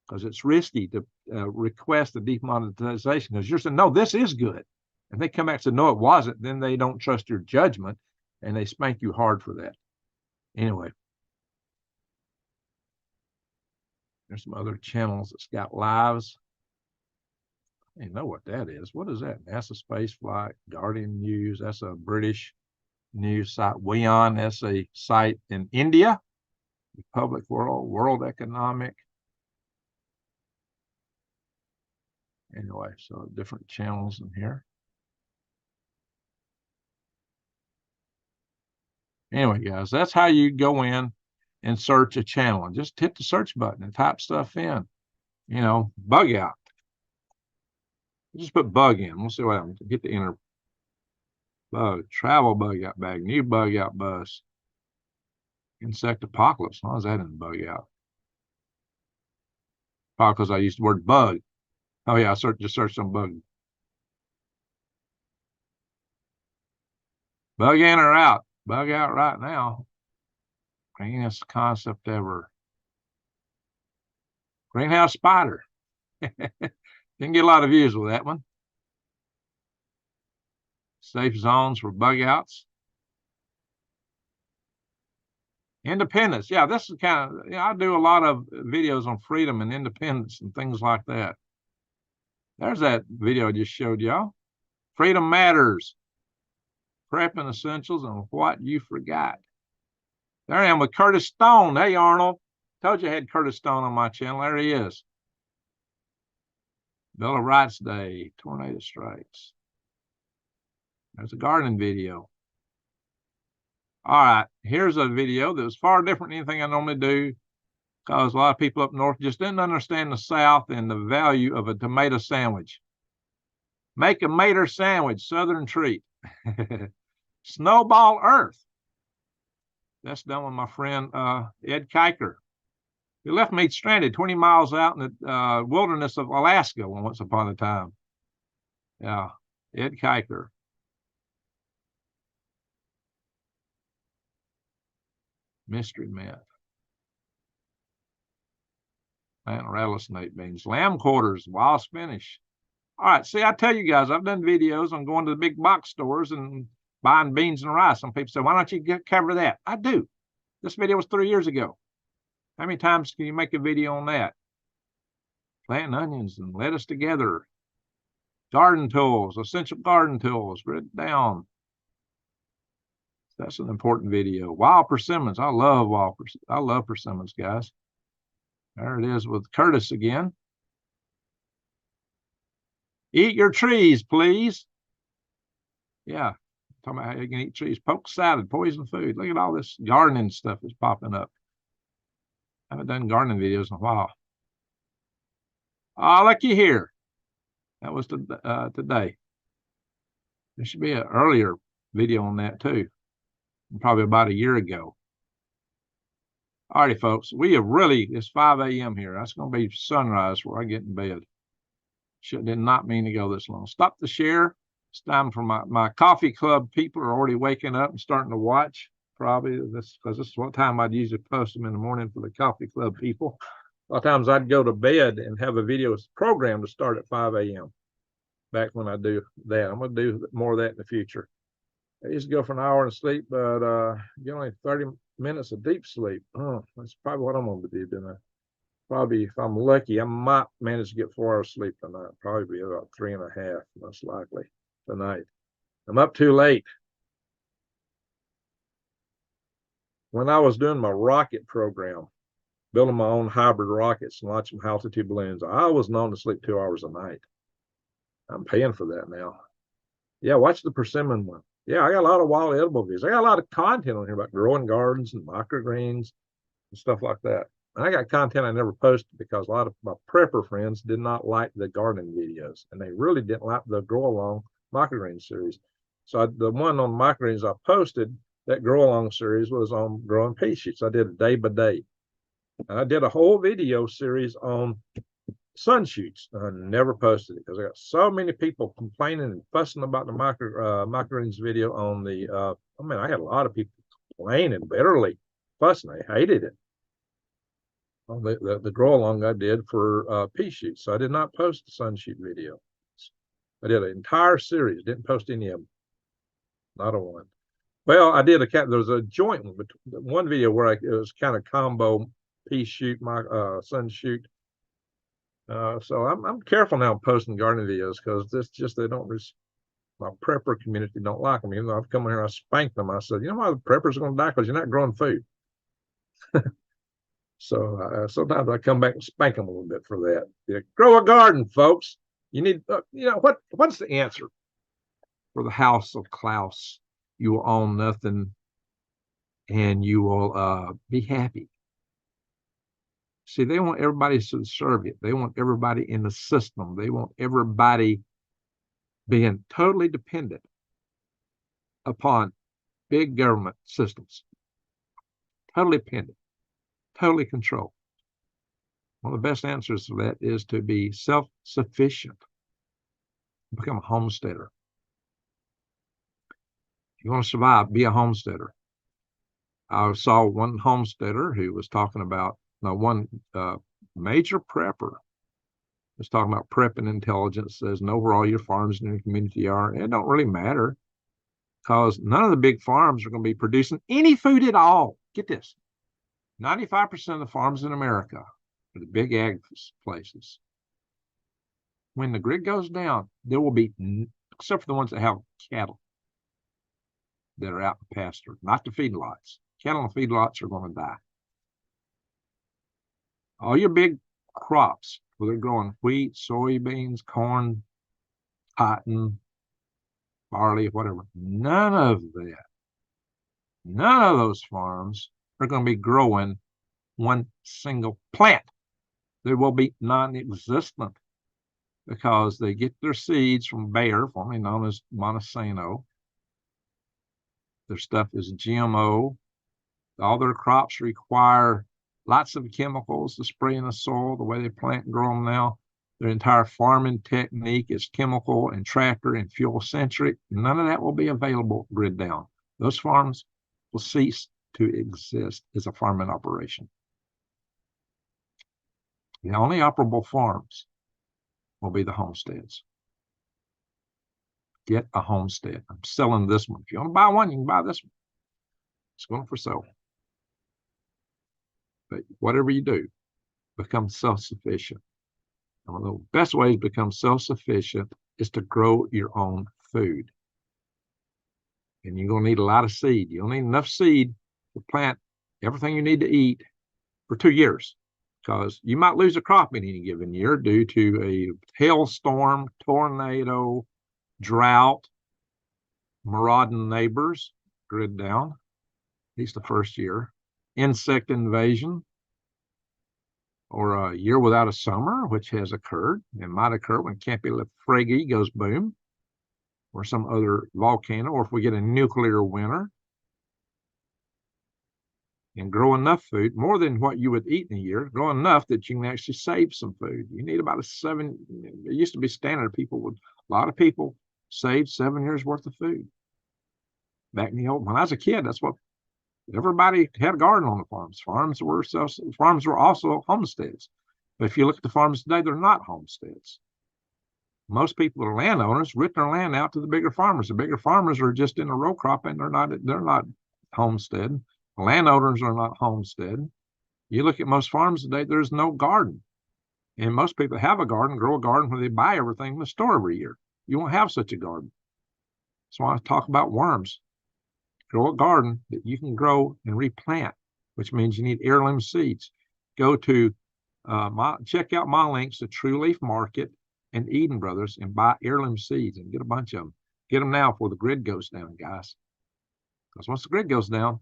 because it's risky to request a demonetization because you're saying, no, this is good. And they come back and say, no, it wasn't. Then they don't trust your judgment and they spank you hard for that. Anyway, there's some other channels that's got lives. You know what that is. What is that? NASA Space Flight, Guardian News. That's a British news site. WWIII, that's a site in India. Republic World, World Economic. Anyway, so different channels in here. Anyway, guys, that's how you go in and search a channel. And just hit the search button and type stuff in. You know, bug out. Just put bug in. We'll see what happens. Get the enter. Bug, travel bug out bag, new bug out bus. Insect apocalypse. How is that in bug out? Probably because I used the word bug. Oh yeah, I just searched some bug. Bug in or out? Bug out right now. Greenest concept ever. Greenhouse spider. Didn't get a lot of views with that one. Safe zones for bug outs. Independence. Yeah, this is kind of, I do a lot of videos on freedom and independence and things like that. There's that video I just showed y'all. Freedom matters. Prepping essentials and what you forgot. There I am with Curtis Stone. Hey, Arnold. Told you I had Curtis Stone on my channel. There he is. Bill of Rights Day. Tornado strikes. There's a gardening video. All right. Here's a video that was far different than anything I normally do because a lot of people up north just didn't understand the South and the value of a tomato sandwich. Make a mater sandwich, Southern treat. Snowball Earth. That's done with my friend Ed Kiker. He left me stranded 20 miles out in the wilderness of Alaska once upon a time. Yeah, Ed Kiker. Mystery meth. Plant rattlesnake beans. Lamb quarters, wild spinach. All right, see, I tell you guys, I've done videos on going to the big box stores and buying beans and rice. Some people say, why don't you cover that? I do. This video was 3 years ago. How many times can you make a video on that? Planting onions and lettuce together. Garden tools, essential garden tools, written down. That's an important video. Wild persimmons. I love persimmons, guys. There it is with Curtis again. Eat your trees, please. Yeah. Talking about how you can eat trees. Poke salad, poison food. Look at all this gardening stuff that's popping up. I haven't done gardening videos in a while. Oh, looky here. That was today. There should be an earlier video on that too. Probably about a year ago. All righty, folks. It's 5 a.m. here. That's going to be sunrise where I get in bed. Did not mean to go this long. Stop the share. It's time for my coffee club people are already waking up and starting to watch. Probably because this is what time I'd usually post them in the morning for the coffee club people. A lot of times I'd go to bed and have a video program to start at 5 a.m. Back when I do that. I'm going to do more of that in the future. I used to go for an hour of sleep, but get only 30 minutes of deep sleep. Oh, that's probably what I'm going to do tonight. Probably, if I'm lucky, I might manage to get 4 hours sleep tonight. Probably be about 3.5, most likely, tonight. I'm up too late. When I was doing my rocket program, building my own hybrid rockets and launching altitude balloons, I was known to sleep 2 hours a night. I'm paying for that now. Yeah, watch the persimmon one. Yeah, I got a lot of wild edible videos. I got a lot of content on here about growing gardens and microgreens and stuff like that. And I got content I never posted because a lot of my prepper friends did not like the gardening videos, and they really didn't like the grow along microgreen series. So the one on microgreens I posted, that grow along series, was on growing pea shoots. I did a day by day. And I did a whole video series on sun shoots. I never posted it because I got so many people complaining and fussing about the microgreens video on the I had a lot of people complaining bitterly, fussing. They hated it. on the grow along I did for pea shoots. So I did not post the sun shoot video. I did an entire series, didn't post any of them, not a one. Well, I did there was a joint one, one video where it was kind of combo pea shoot, my sun shoot. So I'm careful now posting gardening videos because this just they don't my prepper community don't like them. Even though I've come in here, I spanked them. I said, you know why the preppers are going to die? Because you're not growing food. So sometimes I come back and spank them a little bit for that. Yeah, grow a garden, folks. You need, what's the answer for the house of Klaas? You will own nothing and you will be happy. See, they want everybody subservient. They want everybody in the system. They want everybody being totally dependent upon big government systems. Totally dependent, totally controlled. One of the best answers to that is to be self-sufficient, become a homesteader. If you want to survive, be a homesteader. I saw one homesteader who was talking about, one major prepper was talking about prepping intelligence, says know where all your farms in your community are. It don't really matter because none of the big farms are going to be producing any food at all. Get this, 95% of the farms in America are the big ag places. When the grid goes down, there will be, except for the ones that have cattle that are out in pasture, not the feedlots. Cattle and feedlots are going to die. All your big crops, where they're growing wheat, soybeans, corn, cotton, barley, whatever, none of those farms are going to be growing one single plant. They will be non-existent because they get their seeds from Bayer, formerly known as Monsanto. Their stuff is GMO. All their crops require lots of chemicals to spray in the soil, the way they plant and grow them now. Their entire farming technique is chemical and tractor and fuel centric. None of that will be available grid down. Those farms will cease to exist as a farming operation. The only operable farms will be the homesteads. Get a homestead. I'm selling this one. If you want to buy one, you can buy this one. It's going for sale. But whatever you do, become self-sufficient. And one of the best ways to become self-sufficient is to grow your own food. And you're going to need a lot of seed. You'll need enough seed to plant everything you need to eat for 2 years, because you might lose a crop in any given year due to a hailstorm, tornado, drought, marauding neighbors, grid down, at least the first year, insect invasion, or a year without a summer, which has occurred and might occur when Campi Lefragi goes boom, or some other volcano, or if we get a nuclear winter. And grow enough food, more than what you would eat in a year, grow enough that you can actually save some food. You need about it used to be standard. A lot of people saved 7 years worth of food. Back in when I was a kid, that's what everybody had a garden on the farms. Farms were also homesteads. But if you look at the farms today, they're not homesteads. Most people are landowners, rent their land out to the bigger farmers. The bigger farmers are just in a row crop, and they're not homestead. Landowners are not homestead. You look at most farms today, there's no garden. And most people have a garden, grow a garden where they buy everything in the store every year. You won't have such a garden. So I talk about worms. Grow a garden that you can grow and replant, which means you need heirloom seeds. Go to check out my links to True Leaf Market and Eden Brothers and buy heirloom seeds and get a bunch of them. Get them now before the grid goes down, guys. Because once the grid goes down,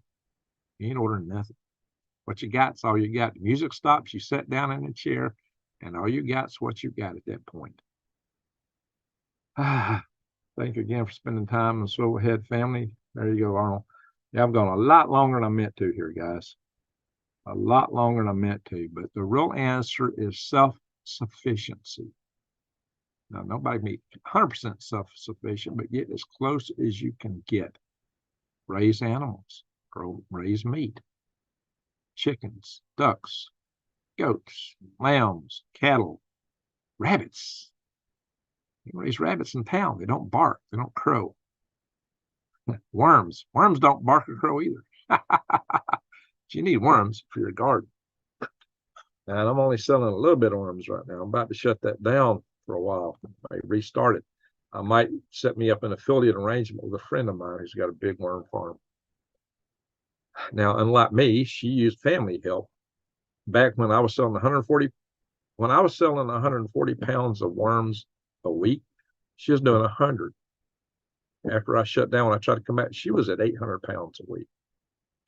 you ain't ordering nothing. What you got's all you got. The music stops, you sit down in a chair, and all you got's what you got at that point. Thank you again for spending time in the Swivelhead family. There you go, Arnold. Yeah, I've gone a lot longer than I meant to here, guys. A lot longer than I meant to, but the real answer is self-sufficiency. Now, nobody meets 100% self-sufficient, but get as close as you can get. Raise animals. Raise meat, chickens, ducks, goats, lambs, cattle, rabbits. You raise rabbits in town. They don't bark. They don't crow. Worms. Worms don't bark or crow either. You need worms for your garden. And I'm only selling a little bit of worms right now. I'm about to shut that down for a while. I restart it. I might set me up an affiliate arrangement with a friend of mine who's got a big worm farm. Now, unlike me, she used family help. Back when I was selling 140 pounds of worms a week, she was doing 100. After I shut down, when I tried to come back, she was at 800 pounds a week.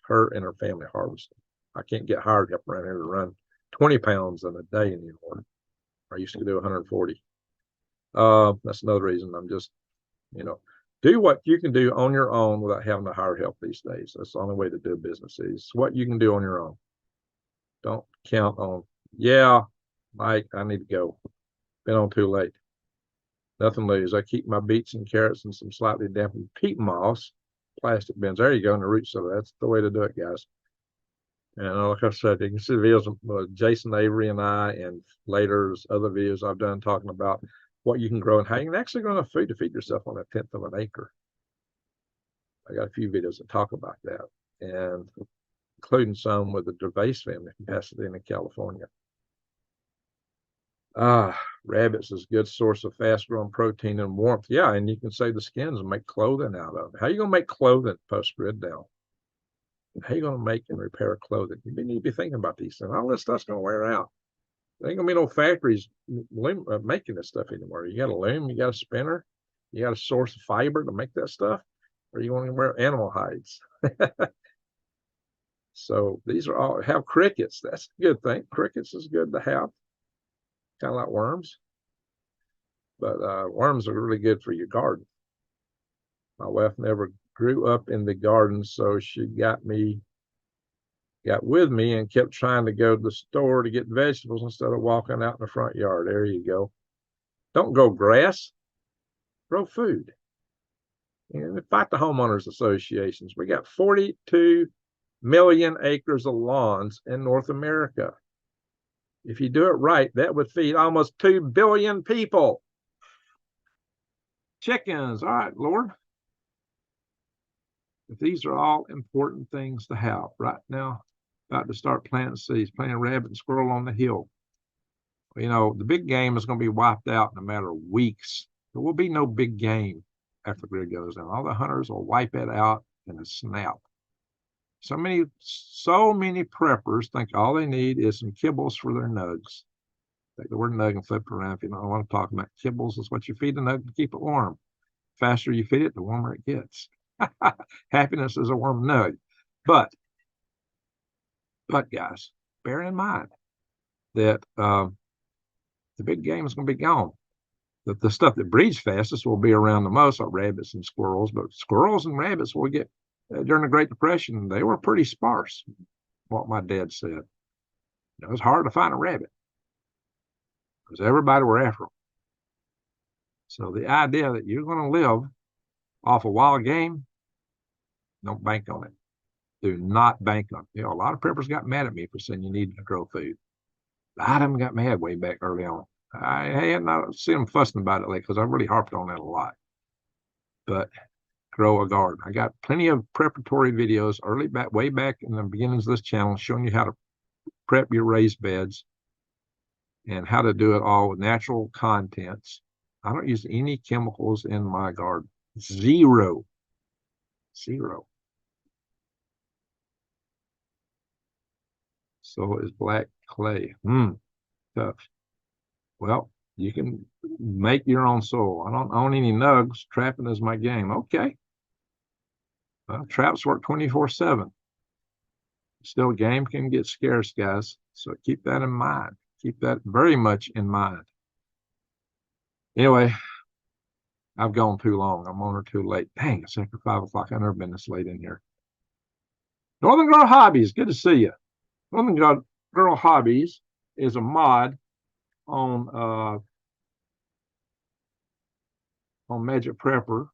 Her and her family harvesting. I can't get hired help around here to run 20 pounds in a day anymore. I used to do 140. That's another reason I'm just, do what you can do on your own without having to hire help these days. That's the only way to do business is what you can do on your own. Don't count on, Mike, I need to go. Been on too late. Nothing to lose. I keep my beets and carrots and some slightly dampened peat moss, plastic bins. There you go, in the roots of it. That's the way to do it, guys. And like I said, you can see the videos of Jason Avery and I, and later there's other videos I've done talking about what you can grow and how you can actually grow enough food to feed yourself on 1/10 of an acre. I got a few videos that talk about that, and including some with the Davos family from Pasadena, California. Rabbits is a good source of fast-growing protein and warmth. Yeah, and you can save the skins and make clothing out of it. How are you going to make clothing post-grid down? How are you going to make and repair clothing? You need to be thinking about these things. All this stuff's going to wear out. There ain't going to be no factories making this stuff anymore. You got a loom, you got a spinner, you got a source of fiber to make that stuff, or you want to wear animal hides. So these are all, have crickets. That's a good thing. Crickets is good to have. Kind of like worms. But worms are really good for your garden. My wife never grew up in the garden, so she got with me and kept trying to go to the store to get vegetables instead of walking out in the front yard. There you go. Don't grow grass, grow food. And fight the homeowners associations. We got 42 million acres of lawns in North America. If you do it right, that would feed almost 2 billion people. Chickens, all right, Lord. If these are all important things to have right now, about to start planting seeds, planting rabbit and squirrel on the hill. The big game is going to be wiped out in a matter of weeks. There will be no big game after the grid goes down. All the hunters will wipe it out in a snap. So many preppers think all they need is some kibbles for their nugs. Take the word nug and flip it around if you don't know what I'm talking about. Kibbles is what you feed the nug to keep it warm. The faster you feed it, the warmer it gets. Happiness is a warm nug. But guys, bear in mind that the big game is going to be gone. The stuff that breeds fastest will be around the most, like rabbits and squirrels. But squirrels and rabbits will get, during the Great Depression, they were pretty sparse, what my dad said. It was hard to find a rabbit because everybody were after them. So the idea that you're going to live off a wild game, don't bank on it. Do not bank on it. A lot of preppers got mad at me for saying you needed to grow food. A lot of them got mad way back early on. I had not seen them fussing about it lately because I really harped on that a lot. But grow a garden. I got plenty of preparatory videos way back in the beginnings of this channel showing you how to prep your raised beds and how to do it all with natural contents. I don't use any chemicals in my garden. Zero. So is black clay. Tough. Well, you can make your own soil. I don't own any nugs. Trapping is my game. Okay. Well, traps work 24/7. Still, game can get scarce, guys. So keep that in mind. Keep that very much in mind. Anyway, I've gone too long. I'm on or too late. Dang, it's after 5 o'clock. I've never been this late in here. Northern Girl Hobbies, good to see you. Northern Girl Hobbies is a mod on Magic Prepper,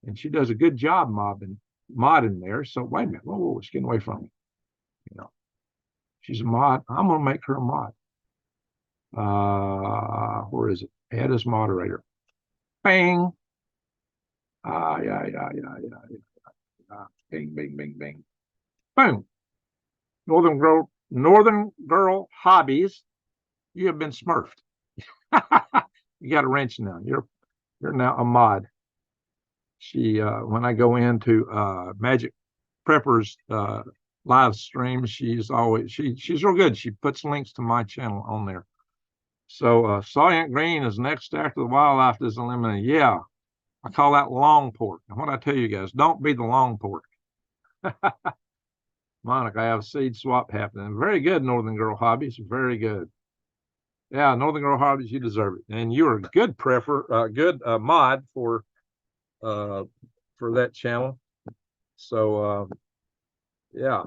and she does a good job modding there. So wait a minute, whoa, it's getting away from me. She's a mod. I'm going to make her a mod. Where is it? Add as moderator. Bang. Yeah. Bing, bing, bing, bing. Boom. Northern Girl Hobbies. You have been smurfed. You got a wrench now. You're now a mod. She when I go into Magic Prepper's live stream, she's real good. She puts links to my channel on there. So Soylent Green is next after the wildlife is eliminated. Yeah, I call that long pork. And what I tell you guys, don't be the long pork. Monica, I have a seed swap happening. Very good, Northern Girl Hobbies. Very good. Yeah, Northern Girl Hobbies, you deserve it. And you're a good good mod for that channel. So yeah.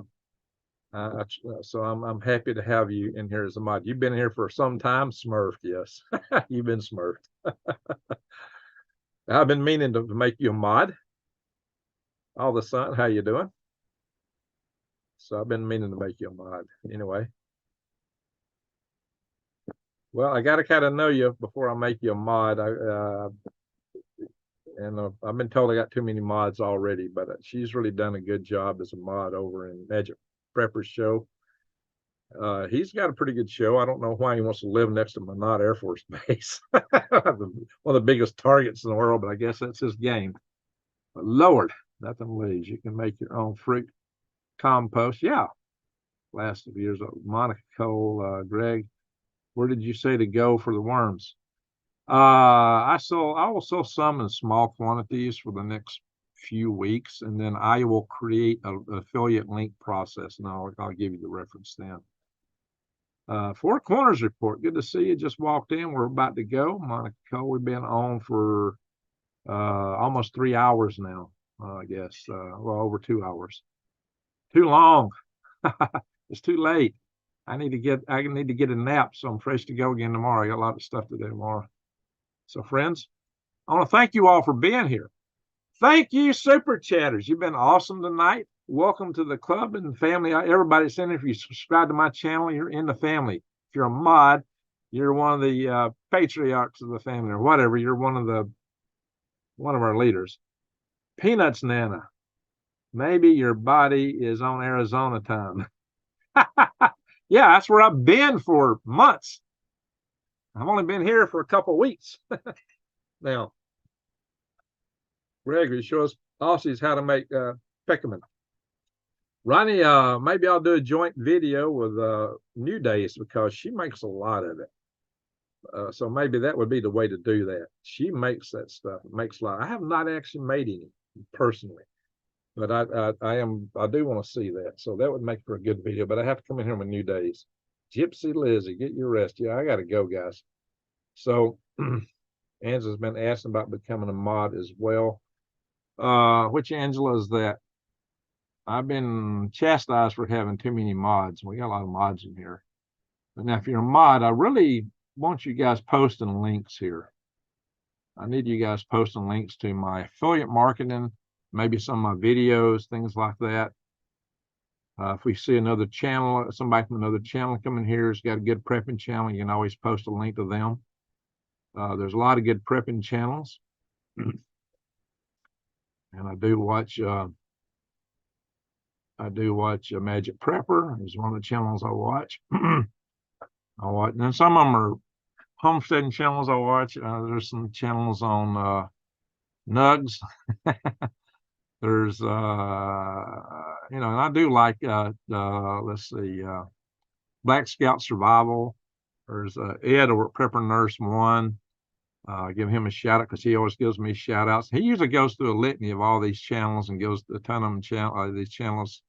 So I'm happy to have you in here as a mod. You've been here for some time, Smurfed. Yes, you've been Smurfed. I've been meaning to make you a mod. All the sun, how you doing? So I've been meaning to make you a mod. Anyway, well, I got to kind of know you before I make you a mod. I've been told I got too many mods already, but she's really done a good job as a mod over in Magic Prepper's show. He's got a pretty good show. I don't know why he wants to live next to Minot Air Force Base. One of the biggest targets in the world, but I guess that's his game. But Lord, nothing leaves. You can make your own fruit compost. Yeah. Last of years, Monica Cole, Greg, where did you say to go for the worms? I will sell some in small quantities for the next few weeks, and then I will create an affiliate link process, and I'll give you the reference then. Four Corners report. Good to see you. Just walked in. We're about to go. Monica Cole, we've been on for almost 3 hours now. I guess well, over 2 hours. Too long. It's too late. I need to get a nap, so I'm fresh to go again tomorrow. I got a lot of stuff to do tomorrow. So, friends, I want to thank you all for being here. Thank you, Super Chatters. You've been awesome tonight. Welcome to the club and family. Everybody's in. If you subscribe to my channel, you're in the family. If you're a mod, you're one of the patriarchs of the family, or whatever. You're one of our leaders. Peanuts, Nana. Maybe your body is on Arizona time. Yeah, that's where I've been for months. I've only been here for a couple of weeks. Now, Gregory shows Aussies how to make peckerman. Ronnie, maybe I'll do a joint video with New Days because she makes a lot of it. So maybe that would be the way to do that. She makes that stuff. Makes a lot. I have not actually made any personally, but I do want to see that. So that would make for a good video. But I have to come in here with New Days. Gypsy Lizzie, get your rest. Yeah, I got to go, guys. So Angela's been asking about becoming a mod as well. Which Angela is that? I've been chastised for having too many mods. We got a lot of mods in here. But now, if you're a mod, I really want you guys posting links here. I need you guys posting links to my affiliate marketing, maybe some of my videos, things like that. If we see another channel, somebody from another channel coming here has got a good prepping channel, you can always post a link to them. There's a lot of good prepping channels. And I do watch Magic Prepper is one of the channels I watch. And then some of them are homesteading channels I watch. There's some channels on Nugs. There's and I do like let's see, Black Scout Survival. There's Ed over at Prepper Nurse 1. Give him a shout out because he always gives me shout outs. He usually goes through a litany of all these channels and gives a ton of them these channels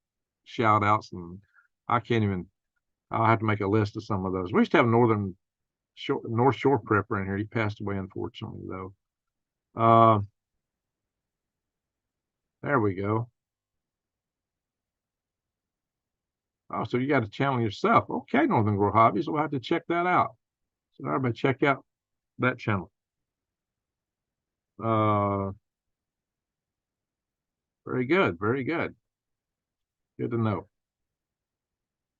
shout outs, and I'll have to make a list of some of those. We used to have North Shore Prepper in here. He passed away, unfortunately, though. There we go. Oh, so you got a channel yourself. Okay, Northern Girl Hobbies. We'll have to check that out. So everybody check out that channel. Very good. Very good. Good to know.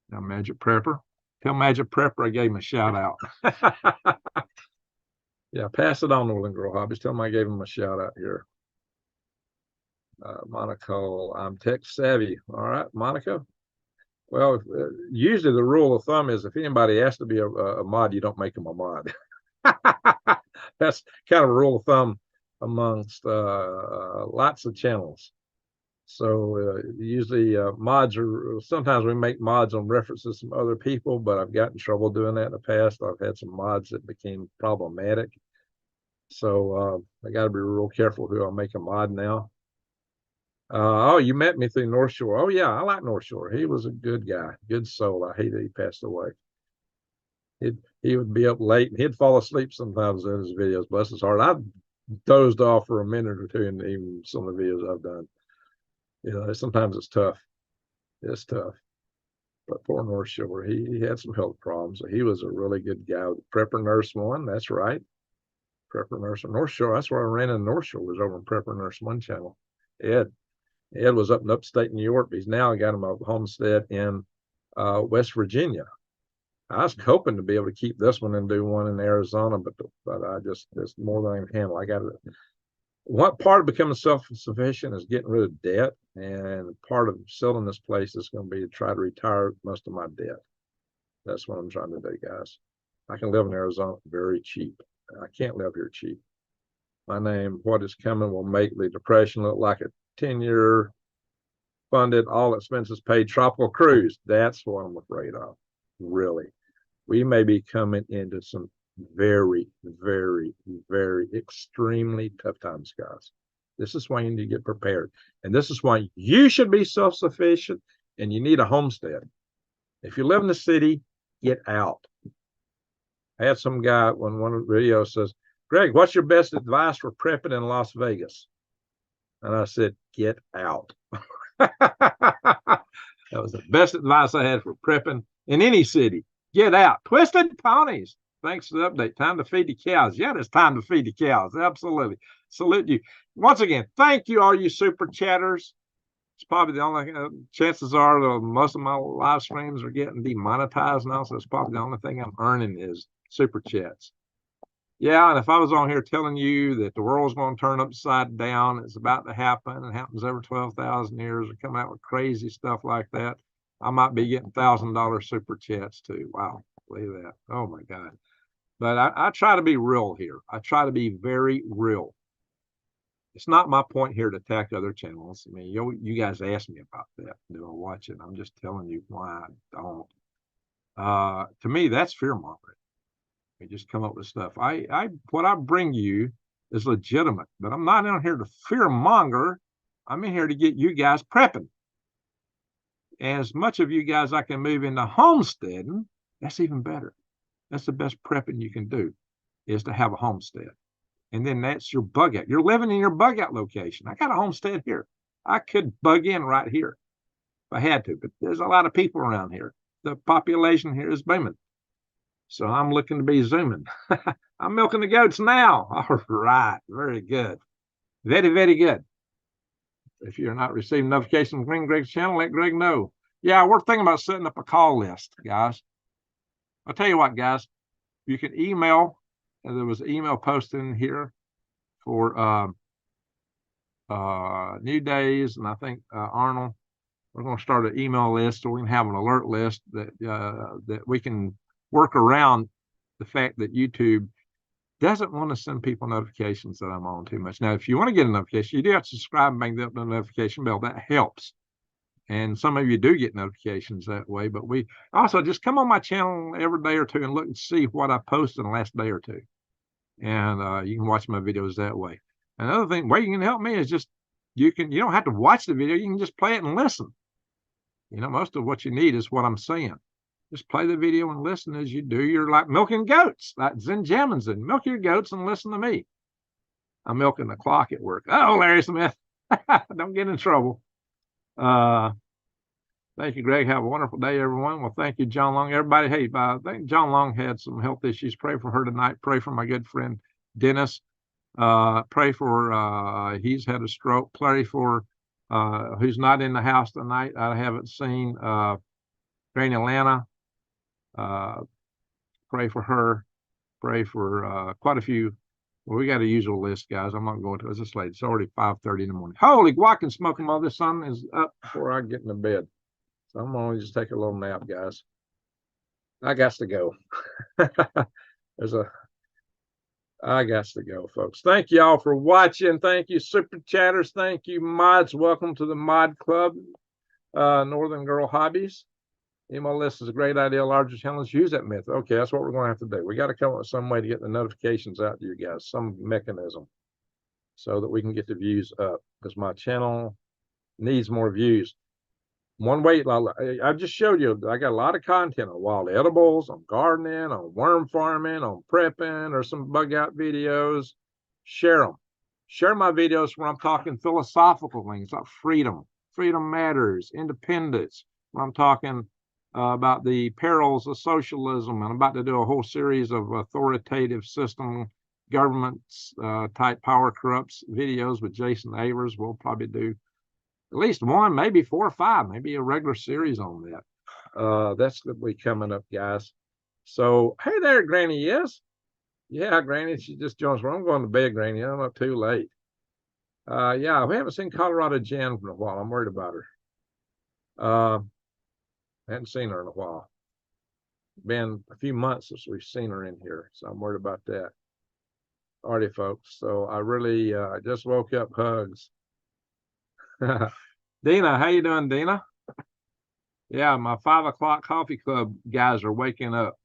Now, Magic Prepper. Tell Magic Prepper I gave him a shout out. Yeah, pass it on to Will and Grow Hobbies. Tell him I gave him a shout out here. Monaco, I'm tech savvy. All right, Monaco. Well, usually the rule of thumb is if anybody has to be a mod, you don't make them a mod. That's kind of a rule of thumb amongst lots of channels. So usually mods are, sometimes we make mods on references from other people, but I've gotten in trouble doing that in the past. I've had some mods that became problematic. So I got to be real careful who I make a mod now. Oh, you met me through North Shore. Oh, yeah, I like North Shore. He was a good guy, good soul. I hate that he passed away. He would be up late and he'd fall asleep sometimes in his videos. Bless his heart. I dozed off for a minute or two in even some of the videos I've done. You know, sometimes it's tough. It's tough. But poor North Shore, he had some health problems. So he was a really good guy. Prepper Nurse One, that's right. Prepper Nurse North Shore. That's where I ran in North Shore, was over in Prepper Nurse One channel. Ed was up in upstate New York. He's now got him a homestead in West Virginia. I was hoping to be able to keep this one and do one in Arizona, but I just, it's more than I can handle. I got to, what part of becoming self-sufficient is getting rid of debt, and part of selling this place is going to be to try to retire most of my debt. That's what I'm trying to do, guys. I can live in Arizona very cheap. I can't live here cheap. My name, what is coming, will make the depression look like a 10-year funded, all expenses paid tropical cruise. That's what I'm afraid of, really. We may be coming into some very, very, very extremely tough times, guys. This is why you need to get prepared. And this is why you should be self-sufficient and you need a homestead. If you live in the city, get out. I had some guy on one of the videos says, Greg, what's your best advice for prepping in Las Vegas? And I said, get out. That was the best advice I had for prepping in any city. Get out. Twisted ponies. Thanks for the update. Time to feed the cows. Yeah, it's time to feed the cows. Absolutely. Salute you. Once again, thank you, all you super chatters. It's probably the only, chances are most of my live streams are getting demonetized now, so it's probably the only thing I'm earning is super chats. Yeah, and if I was on here telling you that the world's going to turn upside down, it's about to happen, it happens every 12,000 years, or come out with crazy stuff like that, I might be getting $1,000 super chats too. Wow, believe that. Oh my God. But I try to be real here. I try to be very real. It's not my point here to attack other channels. I mean, you guys asked me about that. Do I watch it? I'm just telling you why I don't. To me, that's fear mongering. We just come up with stuff. What I bring you is legitimate, but I'm not in here to fear monger. I'm in here to get you guys prepping. And as much of you guys I can move into homesteading, that's even better. That's the best prepping you can do, is to have a homestead. And then that's your bug out. You're living in your bug out location. I got a homestead here. I could bug in right here if I had to, but there's a lot of people around here. The population here is booming. So I'm looking to be zooming. I'm milking the goats now. All right. Very good. Very, very good. If you're not receiving notifications from Greg's channel, let Greg know. Yeah, we're thinking about setting up a call list, guys. I'll tell you what, guys. You can email. There was an email posted in here for New Days, and I think Arnold. We're going to start an email list, so we can have an alert list that we can work around the fact that YouTube doesn't want to send people notifications that I'm on too much. Now, if you want to get a notification, you do have to subscribe and bang the notification bell. That helps. And some of you do get notifications that way, but we also just come on my channel every day or two and look and see what I post in the last day or two. And you can watch my videos that way. Another thing, way you can help me is just, you don't have to watch the video. You can just play it and listen. You know, most of what you need is what I'm saying. Just play the video and listen as you do your, like milking goats, like Zen Jamins, and milk your goats and listen to me. I'm milking the clock at work. Oh, Larry Smith, don't get in trouble. Thank you, Greg. Have a wonderful day, everyone. Well, thank you, John Long. Everybody, hey, I think John Long had some health issues. Pray for her tonight. Pray for my good friend, Dennis. Pray for, he's had a stroke. Pray for who's not in the house tonight. I haven't seen Granny Atlanta. Pray for her. Pray for quite a few. Well, we got a usual list, guys. I'm not going to. It's this late. It's already 5:30 in the morning. Holy guac and smoking while the sun is up before I get into bed. So I'm going to just take a little nap, guys. I got to go. I got to go, folks. Thank you all for watching. Thank you, super chatters. Thank you, mods. Welcome to the mod club, Northern Girl Hobbies. Email list is a great idea. Larger challenge. Use that method. Okay, that's what we're going to have to do. We got to come up with some way to get the notifications out to you guys, some mechanism, so that we can get the views up, because my channel needs more views. One way, I just showed you, I got a lot of content on wild edibles, on gardening, on worm farming, on prepping, or some bug out videos. Share them. Share my videos where I'm talking philosophical things like freedom, freedom matters, independence, where I'm talking about the perils of socialism. And I'm about to do a whole series of authoritative system governments type power corrupts videos with Jason Avers. We'll probably do at least one, maybe 4 or 5, maybe a regular series on that. That's going to be coming up, guys. So, hey there, Granny. Yes. Yeah, Granny, she just joins me. I'm going to bed, Granny. I'm not too late. Yeah, we haven't seen Colorado Jan for a while. I'm worried about her. I hadn't seen her in a while. Been a few months since we've seen her in here, so I'm worried about that. Alrighty, folks. So I really just woke up. Hugs. Dina, how you doing, Dina? Yeah, my 5 o'clock coffee club guys are waking up.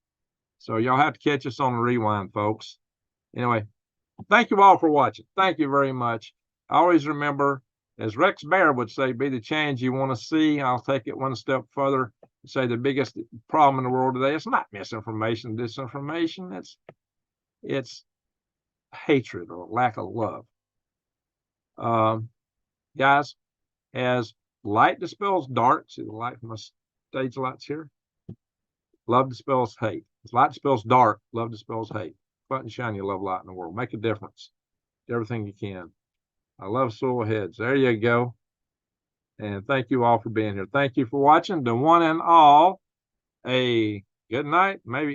So y'all have to catch us on the rewind, folks. Anyway, thank you all for watching. Thank you very much. Always remember, as Rex Bear would say, be the change you want to see. I'll take it one step further and say the biggest problem in the world today is not misinformation, disinformation. It's hatred or lack of love. Guys, as light dispels dark, see the light from my stage lights here? Love dispels hate. As light dispels dark, love dispels hate. Go out and shine your love light in the world. Make a difference. Do everything you can. I love soil heads. There you go. And thank you all for being here. Thank you for watching. To one and all, a good night, maybe.